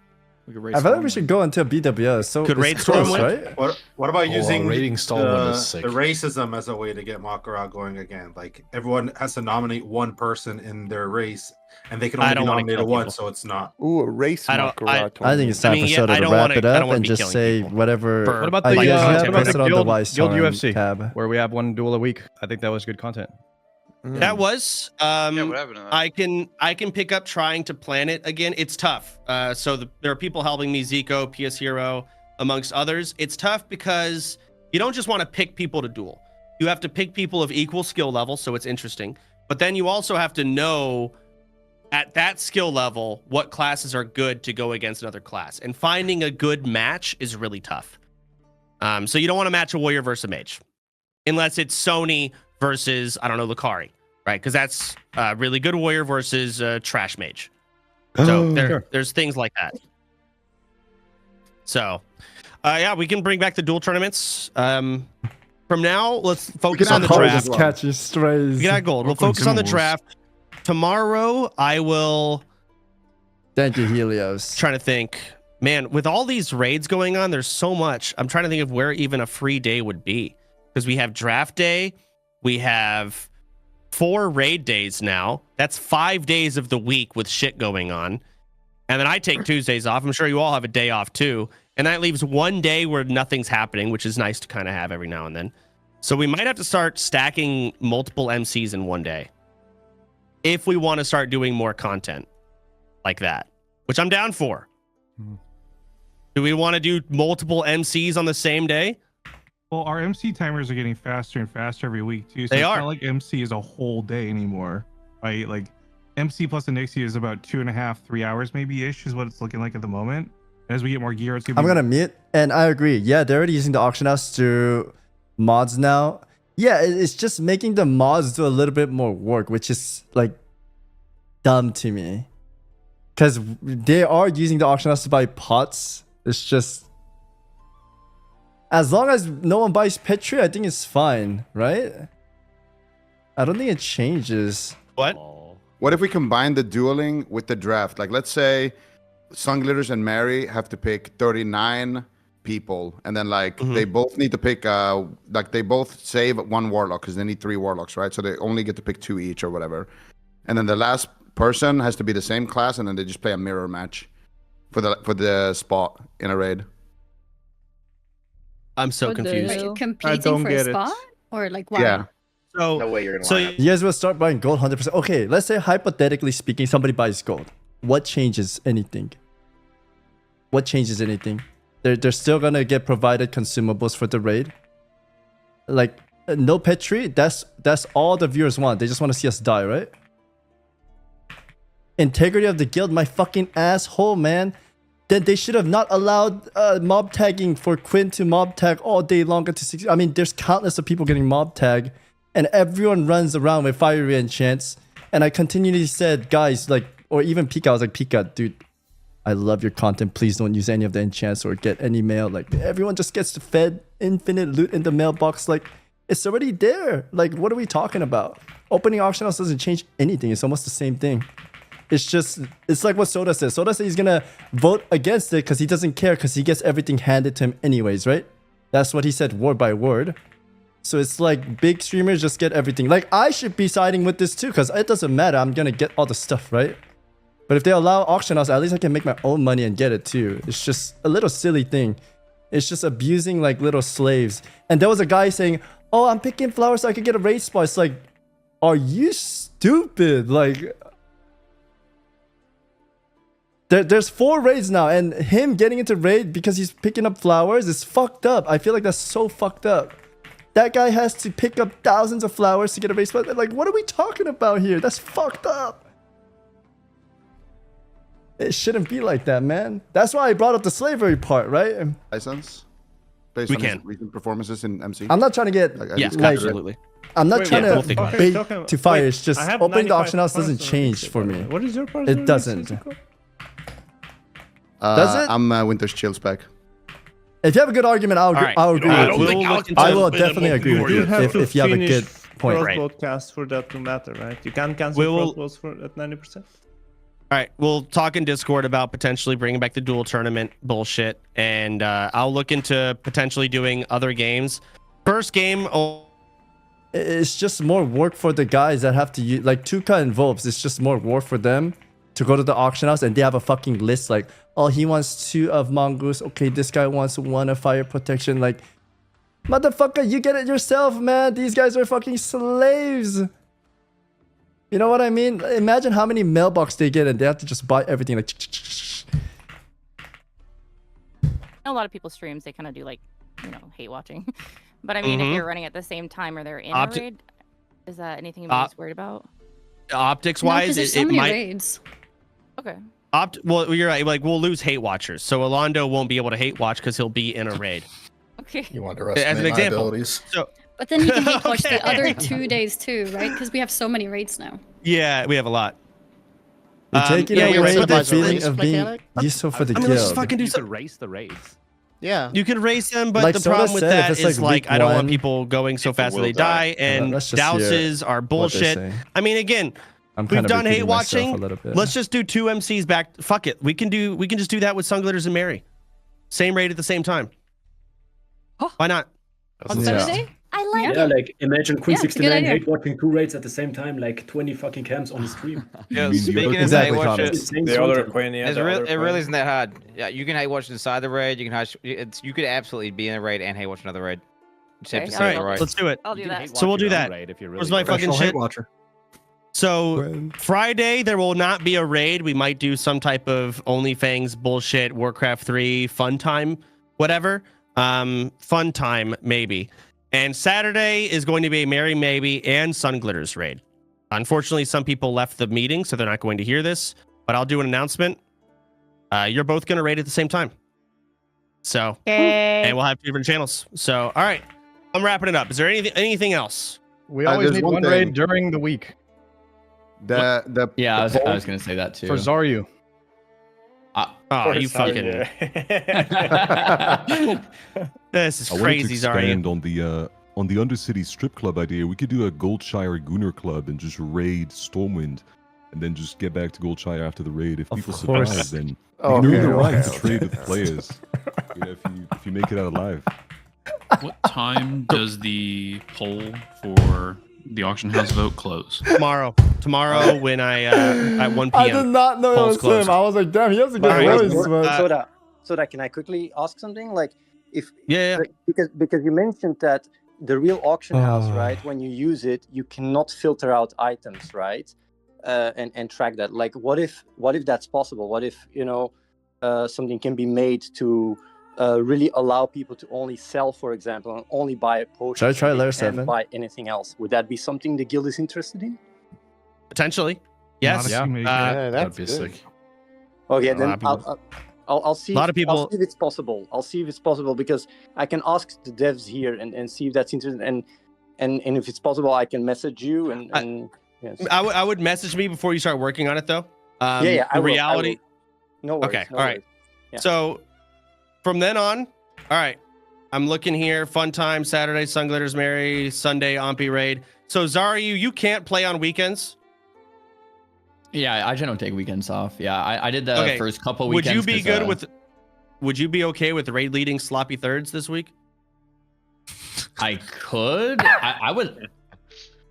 [SPEAKER 10] I feel like we should go into a BWS. So
[SPEAKER 1] could
[SPEAKER 10] it's close, right?
[SPEAKER 18] What about using
[SPEAKER 6] rating Stallman is
[SPEAKER 18] the
[SPEAKER 6] sick.
[SPEAKER 18] racism as a way to get Makara going again? Like everyone has to nominate one person in their race, and they can only be nominated once, so it's not.
[SPEAKER 19] Ooh, a race Makara.
[SPEAKER 10] I think it's time for Soda to wrap it up and just say whatever.
[SPEAKER 12] What about the Guild UFC
[SPEAKER 10] tab,
[SPEAKER 12] where we have one duel a week? I think that was good content.
[SPEAKER 1] That was.
[SPEAKER 5] what happened to that?
[SPEAKER 1] I can pick up trying to plan it again. It's tough. There are people helping me, Zico, PS Hero, amongst others. It's tough because you don't just want to pick people to duel. You have to pick people of equal skill level, so it's interesting. But then you also have to know at that skill level what classes are good to go against another class. And finding a good match is really tough. So you don't want to match a warrior versus a mage. Unless it's Sony versus, I don't know, Lucari, right? Because that's really good warrior versus trash mage. So there's things like that. So, yeah, we can bring back the duel tournaments. From now, let's focus on the draft.
[SPEAKER 10] Catching strays.
[SPEAKER 1] We got gold. We'll focus on the draft. Tomorrow, I will...
[SPEAKER 10] Thank you, Helios.
[SPEAKER 1] Trying to think. Man, with all these raids going on, there's so much. I'm trying to think of where even a free day would be. Because we have draft day. We have 4 raid days now. That's 5 days of the week with shit going on. And then I take Tuesdays off. I'm sure you all have a day off too. And that leaves 1 day where nothing's happening, which is nice to kind of have every now and then. So we might have to start stacking multiple MCs in 1 day. If we want to start doing more content like that, which I'm down for. Do we want to do multiple MCs on the same day?
[SPEAKER 8] Well, our MC timers are getting faster and faster every week too. So
[SPEAKER 1] They
[SPEAKER 8] it's
[SPEAKER 1] are.
[SPEAKER 8] not like MC is a whole day anymore, right? Like MC plus the Nixie is about 2.5, 3 hours maybe ish is what it's looking like at the moment. As we get more gear, it's gonna be...
[SPEAKER 10] I'm gonna mute, and I agree. Yeah, they're already using the auction house to mods now. Yeah, it's just making the mods do a little bit more work, which is like dumb to me. Because they are using the auction house to buy pots. It's just... As long as no one buys Petri, I think it's fine, right? I don't think it changes.
[SPEAKER 1] What?
[SPEAKER 25] What if we combine the dueling with the draft? Like, let's say Sunglitters and Mary have to pick 39 people, and then like they both need to pick like they both save 1 warlock because they need 3 warlocks, right? So they only get to pick 2 each or whatever. And then the last person has to be the same class, and then they just play a mirror match for the spot in a raid.
[SPEAKER 1] I'm so confused.
[SPEAKER 9] Like competing for a spot? Or like why?
[SPEAKER 25] Yeah.
[SPEAKER 1] So,
[SPEAKER 19] No way you're gonna
[SPEAKER 10] You guys will start buying gold 100%. Okay, let's say hypothetically speaking, somebody buys gold. What changes anything? What changes anything? They're still gonna get provided consumables for the raid. Like no Petri, that's all the viewers want. They just want to see us die, right? Integrity of the guild, my fucking asshole, man. Then they should have not allowed mob tagging for Quinn to mob tag all day longer to 60. I mean, there's countless of people getting mob tag, and everyone runs around with fiery enchants. And I continually said, guys, like, or even Pika, I was like, Pika, dude, I love your content. Please don't use any of the enchants or get any mail. Like, everyone just gets fed infinite loot in the mailbox. Like, it's already there. Like, what are we talking about? Opening auction house doesn't change anything. It's almost the same thing. It's just, it's like what Soda says. Soda says he's gonna vote against it because he doesn't care because he gets everything handed to him anyways, right? That's what he said word by word. So it's like big streamers just get everything. Like I should be siding with this too because it doesn't matter. I'm gonna get all the stuff, right? But if they allow auction house, at least I can make my own money and get it too. It's just a little silly thing. It's just abusing like little slaves. And there was a guy saying, oh, I'm picking flowers so I could get a raid spot. It's like, are you stupid? Like... There's 4 raids now, and him getting into raid because he's picking up flowers is fucked up. I feel like that's so fucked up. That guy has to pick up thousands of flowers to get a raid spot. Like, what are we talking about here? That's fucked up. It shouldn't be like that, man. That's why I brought up the slavery part, right?
[SPEAKER 25] License? Based on his recent performances in MC?
[SPEAKER 10] I'm not trying to get...
[SPEAKER 1] absolutely.
[SPEAKER 10] I'm not trying to bait to fire. It's just opening the auction house doesn't change for me.
[SPEAKER 21] What is your person?
[SPEAKER 10] It doesn't. Does it?
[SPEAKER 25] I'm Winter's Chill spec.
[SPEAKER 10] If you have a good argument, I'll agree with you. I will definitely agree with you if you have a good point.
[SPEAKER 21] Broadcast for that to matter, right? You can't cancel broadcast for at 90%.
[SPEAKER 1] right, we'll talk in Discord about potentially bringing back the dual tournament bullshit, and I'll look into potentially doing other games. First game.
[SPEAKER 10] It's just more work for the guys that have to use, like 2K and Volps. It's just more work for them to go to the auction house, and they have a fucking list like, oh, he wants 2 of mongoose. Okay, this guy wants 1 of fire protection. Like, motherfucker, you get it yourself, man. These guys are fucking slaves. You know what I mean? Imagine how many mailbox they get, and they have to just buy everything. Like,
[SPEAKER 5] A lot of people's streams, they kind of do like, hate watching. But I mean, if you're running at the same time or they're in a raid, is that anything anybody's worried about?
[SPEAKER 1] Optics wise,
[SPEAKER 9] so many raids.
[SPEAKER 5] Okay.
[SPEAKER 1] Well, you're right. Like, we'll lose hate watchers, so Alondo won't be able to hate watch because he'll be in a raid.
[SPEAKER 5] Okay.
[SPEAKER 14] You want to rest
[SPEAKER 1] as an example. So,
[SPEAKER 9] but then you can hate watch the other 2 days too, right? Because we have so many raids now.
[SPEAKER 1] Yeah, we have a lot.
[SPEAKER 10] You're taking away the feeling of being useful for the guild.
[SPEAKER 1] Let's just fucking do
[SPEAKER 15] You could race the raids.
[SPEAKER 16] Yeah.
[SPEAKER 1] You could race them, but
[SPEAKER 10] Like
[SPEAKER 1] the
[SPEAKER 10] Soda
[SPEAKER 1] problem with
[SPEAKER 10] said, if
[SPEAKER 1] that
[SPEAKER 10] it's
[SPEAKER 1] is
[SPEAKER 10] like
[SPEAKER 1] like I don't want
[SPEAKER 10] week
[SPEAKER 1] people going so fast that they die, and
[SPEAKER 10] let's just hear
[SPEAKER 1] douses are
[SPEAKER 10] what they're
[SPEAKER 1] bullshit.
[SPEAKER 10] saying.
[SPEAKER 1] I mean, again,
[SPEAKER 10] I'm
[SPEAKER 1] we've
[SPEAKER 10] kind of
[SPEAKER 1] done hate
[SPEAKER 10] repeating myself
[SPEAKER 1] watching.
[SPEAKER 10] a little bit.
[SPEAKER 1] Let's just do 2 MCs back. Fuck it. We can just do that with Sunglitters and Mary. Same raid at the same time. Why not?
[SPEAKER 9] On Saturday? I like
[SPEAKER 21] Yeah,
[SPEAKER 9] it.
[SPEAKER 21] like imagine Queen
[SPEAKER 9] Yeah, it's a good
[SPEAKER 21] 69
[SPEAKER 9] idea.
[SPEAKER 21] hate watching 2 raids at the same time, like 20 fucking cams on the stream.
[SPEAKER 23] Yeah, speaking of hate watches,
[SPEAKER 16] The other queen, yeah.
[SPEAKER 23] it really isn't that hard. Yeah, you can hate watch inside the raid. You can you could absolutely be in a raid and hate watch another raid. You just have to
[SPEAKER 1] All
[SPEAKER 23] see
[SPEAKER 1] right,
[SPEAKER 23] the raid.
[SPEAKER 1] let's do it.
[SPEAKER 5] I'll do that.
[SPEAKER 1] So we'll do that. Where's my fucking shit? So Friday there will not be a raid. We might do some type of OnlyFangs bullshit, Warcraft 3 fun time, whatever. Fun time maybe. And Saturday is going to be a Mary Maybe and Sunglitters raid. Unfortunately, some people left the meeting, so they're not going to hear this. But I'll do an announcement. You're both going to raid at the same time. So, and we'll have 2 different channels. So, all right, I'm wrapping it up. Is there anything else?
[SPEAKER 12] We always need one raid during the week.
[SPEAKER 3] Yeah, I was gonna say that too.
[SPEAKER 12] For Zaryu.
[SPEAKER 1] Oh, you fucking. This is crazy, Zaryu.
[SPEAKER 24] And on the Undercity strip club idea, we could do a Goldshire Gooner club and just raid Stormwind, and then just get back to Goldshire after the raid. If people survive, then you earn the right to trade with players. If you make it out alive.
[SPEAKER 2] What time does the poll for the auction house vote close?
[SPEAKER 1] Tomorrow when I at 1 p.m.
[SPEAKER 10] I did not know it was him. I was like, damn, he has a good voice.
[SPEAKER 26] Soda, can I quickly ask something? Like, if
[SPEAKER 1] like,
[SPEAKER 26] because you mentioned that the real auction house, right? When you use it, you cannot filter out items, right? And track that. Like, what if that's possible? What if something can be made to really allow people to only sell, for example, and only buy a potion?
[SPEAKER 10] Should I try layer
[SPEAKER 26] 7?
[SPEAKER 10] seven?
[SPEAKER 26] Buy anything else? Would that be something the guild is interested in?
[SPEAKER 1] Potentially, yes.
[SPEAKER 10] That'd be sick.
[SPEAKER 26] Okay, then I'll see.
[SPEAKER 1] A lot of people.
[SPEAKER 26] I'll see if it's possible. I'll see if it's possible because I can ask the devs here and see if that's interesting and if it's possible, I can message you and yes.
[SPEAKER 1] I would message me before you start working on it though.
[SPEAKER 26] I will.
[SPEAKER 1] Reality.
[SPEAKER 26] No worries.
[SPEAKER 1] Okay.
[SPEAKER 26] No
[SPEAKER 1] all
[SPEAKER 26] worries.
[SPEAKER 1] right.
[SPEAKER 26] Yeah.
[SPEAKER 1] So from then on, all right. I'm looking here. Fun time Saturday, Sunglitters Mary, Sunday Ompi raid. So Zaryu, you can't play on weekends.
[SPEAKER 3] Yeah, I generally take weekends off. Yeah, I did the first couple weekends.
[SPEAKER 1] Would you be good with? Would you be okay with raid leading sloppy thirds this week?
[SPEAKER 3] I could. I would.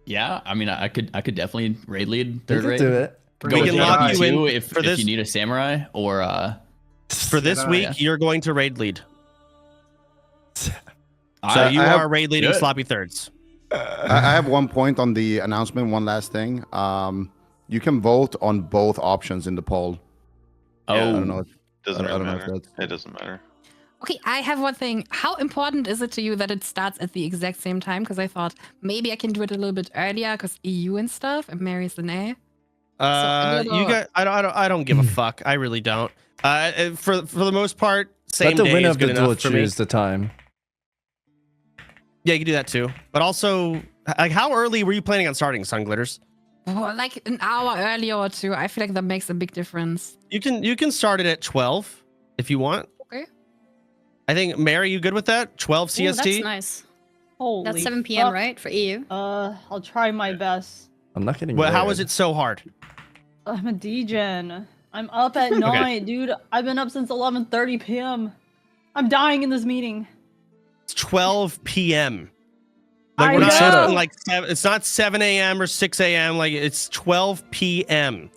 [SPEAKER 3] Yeah, I mean, I could definitely raid lead third raid.
[SPEAKER 10] Do it.
[SPEAKER 1] We can lock you in
[SPEAKER 3] if you need a samurai or.
[SPEAKER 1] For this week, you're going to raid lead. So you are raid leading sloppy thirds.
[SPEAKER 25] I have one point on the announcement. One last thing. You can vote on both options in the poll.
[SPEAKER 3] Oh,
[SPEAKER 25] I don't know.
[SPEAKER 4] It doesn't matter.
[SPEAKER 5] Okay, I have one thing. How important is it to you that it starts at the exact same time? Because I thought maybe I can do it a little bit earlier because EU and stuff, and Mary's an A.
[SPEAKER 1] I don't give a fuck. I really don't. For the most part, same
[SPEAKER 10] Let the
[SPEAKER 1] day
[SPEAKER 10] winner
[SPEAKER 1] is
[SPEAKER 10] of
[SPEAKER 1] good
[SPEAKER 10] the duel
[SPEAKER 1] enough for me.
[SPEAKER 10] choose the time.
[SPEAKER 1] Yeah, you can do that too. But also, like, how early were you planning on starting Sunglitters?
[SPEAKER 5] Oh, like an hour earlier or two. I feel like that makes a big difference.
[SPEAKER 1] You can start it at 12 if you want.
[SPEAKER 5] Okay.
[SPEAKER 1] I think Mary, you good with that? 12 CST.
[SPEAKER 9] That's nice.
[SPEAKER 7] Holy
[SPEAKER 9] That's 7 p.m.
[SPEAKER 7] fuck.
[SPEAKER 9] right for EU.
[SPEAKER 7] I'll try my best.
[SPEAKER 10] I'm not getting.
[SPEAKER 1] Well, how is it so hard?
[SPEAKER 11] I'm a degen. I'm up at night, dude. I've been up since 11:30 p.m. I'm dying in this meeting.
[SPEAKER 1] It's 12 p.m. Like we're not talking like it's not 7 a.m. or 6 a.m. Like it's 12 p.m.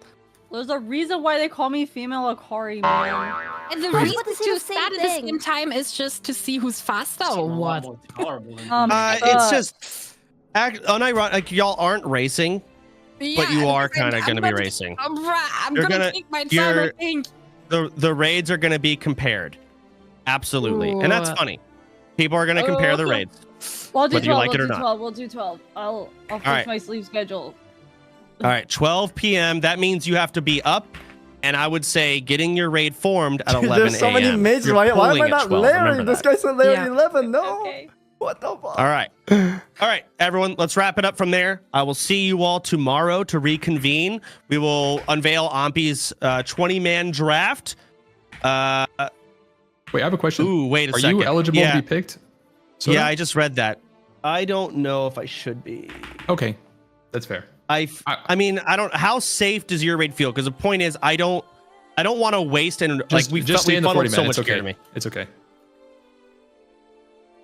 [SPEAKER 11] There's a reason why they call me female Akari, man.
[SPEAKER 5] And the reason to start at the same time is just to see who's faster or what?
[SPEAKER 1] It's just unironic. Like y'all aren't racing, but you are kind of going to be racing.
[SPEAKER 5] I'm gonna take my time. I think
[SPEAKER 1] the raids are going to be compared, absolutely, and that's funny. People are going to compare the raids,
[SPEAKER 11] Well, I'll do
[SPEAKER 1] whether
[SPEAKER 11] 12.
[SPEAKER 1] you like
[SPEAKER 11] We'll
[SPEAKER 1] it or
[SPEAKER 11] do
[SPEAKER 1] not.
[SPEAKER 11] 12. We'll do 12. I'll fix my sleep schedule.
[SPEAKER 1] All right, 12 p.m. That means you have to be up, and I would say getting your raid formed at 11 a.m.
[SPEAKER 10] There's so many mages. Why am I not layering? This guy said layering 11. No.
[SPEAKER 11] Okay.
[SPEAKER 10] What the fuck?
[SPEAKER 1] All right. All right, everyone, let's wrap it up from there. I will see you all tomorrow to reconvene. We will unveil Ompi's 20-man draft.
[SPEAKER 2] Wait, I have a question.
[SPEAKER 1] Ooh, wait a
[SPEAKER 2] Are
[SPEAKER 1] second.
[SPEAKER 2] you eligible to be picked?
[SPEAKER 1] Yeah, I just read that. I don't know if I should be.
[SPEAKER 2] Okay, that's fair.
[SPEAKER 1] I mean, I don't. How safe does your raid feel? Because the point is, I don't want to waste and we
[SPEAKER 2] stay in the 40
[SPEAKER 1] funneled so
[SPEAKER 2] man.
[SPEAKER 1] much
[SPEAKER 2] It's okay.
[SPEAKER 1] gear to me.
[SPEAKER 2] It's okay.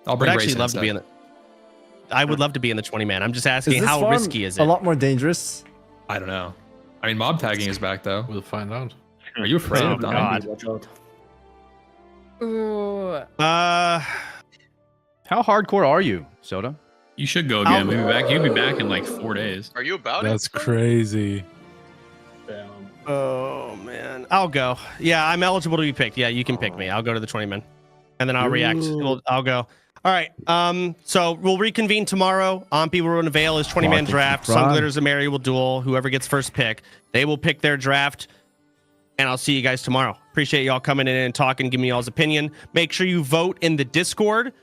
[SPEAKER 2] I'll bring
[SPEAKER 1] I'd actually
[SPEAKER 2] Grayson
[SPEAKER 1] love to be in
[SPEAKER 2] instead.
[SPEAKER 1] it. I would love to be in the 20 man. I'm just asking,
[SPEAKER 10] this
[SPEAKER 1] how
[SPEAKER 10] farm
[SPEAKER 1] risky is it?
[SPEAKER 10] A lot more dangerous.
[SPEAKER 2] I don't know. I mean, mob tagging is back though.
[SPEAKER 6] We'll find out.
[SPEAKER 2] Are you afraid of dying?
[SPEAKER 5] Ooh.
[SPEAKER 12] How hardcore are you, Soda?
[SPEAKER 2] You should go again. We'll be back. You'll be back in like 4 days.
[SPEAKER 4] Are you about
[SPEAKER 6] That's crazy.
[SPEAKER 1] Oh man, I'll go. Yeah, I'm eligible to be picked. Yeah, you can pick me. I'll go to the 20 man, and then I'll react. I'll go. All right. So we'll reconvene tomorrow. Ompi will unveil his 20 man draft. Sun Glitters and Mary will duel. Whoever gets first pick, they will pick their draft. And I'll see you guys tomorrow. Appreciate y'all coming in and talking, giving me y'all's opinion. Make sure you vote in the Discord,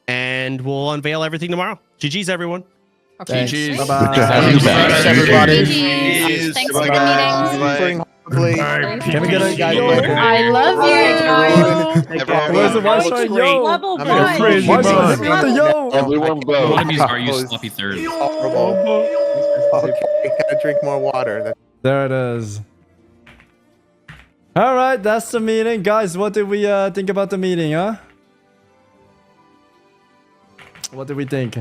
[SPEAKER 1] and we'll unveil everything tomorrow. GG's, everyone.
[SPEAKER 5] Okay.
[SPEAKER 10] GG's.
[SPEAKER 5] Bye-bye.
[SPEAKER 10] Thanks, everybody.
[SPEAKER 9] Thanks for the meeting.
[SPEAKER 10] Can we get a guy?
[SPEAKER 7] I love you.
[SPEAKER 10] Where's the one shot? Yo.
[SPEAKER 7] Level
[SPEAKER 10] I'm
[SPEAKER 7] one.
[SPEAKER 10] crazy. Why should I be with the yo?
[SPEAKER 19] Everyone vote.
[SPEAKER 2] One of these are you sloppy third.
[SPEAKER 19] Okay, gotta drink more water.
[SPEAKER 10] There it is. All right, that's the meeting, guys. What did we think about the meeting, huh? What did we think?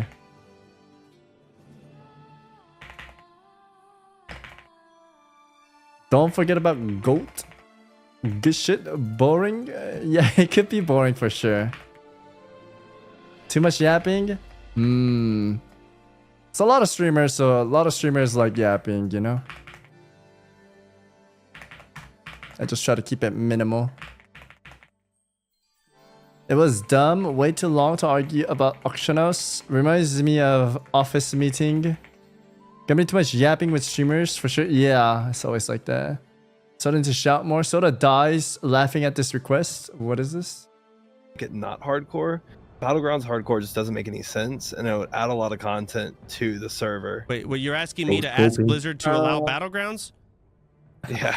[SPEAKER 10] Don't forget about goat. Good shit. Boring? Yeah, it could be boring for sure. Too much yapping? It's a lot of streamers, so a lot of streamers like yapping, you know? I just try to keep it minimal. It was dumb. Way too long to argue about auction house. Reminds me of office meeting. Gonna be too much yapping with streamers for sure. Yeah, it's always like that. Starting to shout more. Soda dies laughing at this request. What is this?
[SPEAKER 13] Get not hardcore. Battlegrounds hardcore just doesn't make any sense, and it would add a lot of content to the server.
[SPEAKER 1] Wait, well, you're asking me to ask Blizzard to allow Battlegrounds?
[SPEAKER 13] Yeah,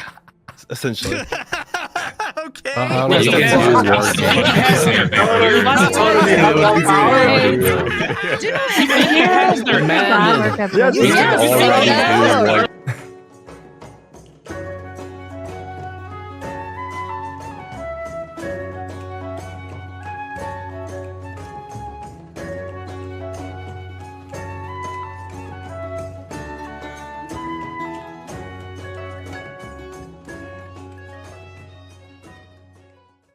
[SPEAKER 13] essentially.
[SPEAKER 1] Okay.
[SPEAKER 10] Yes,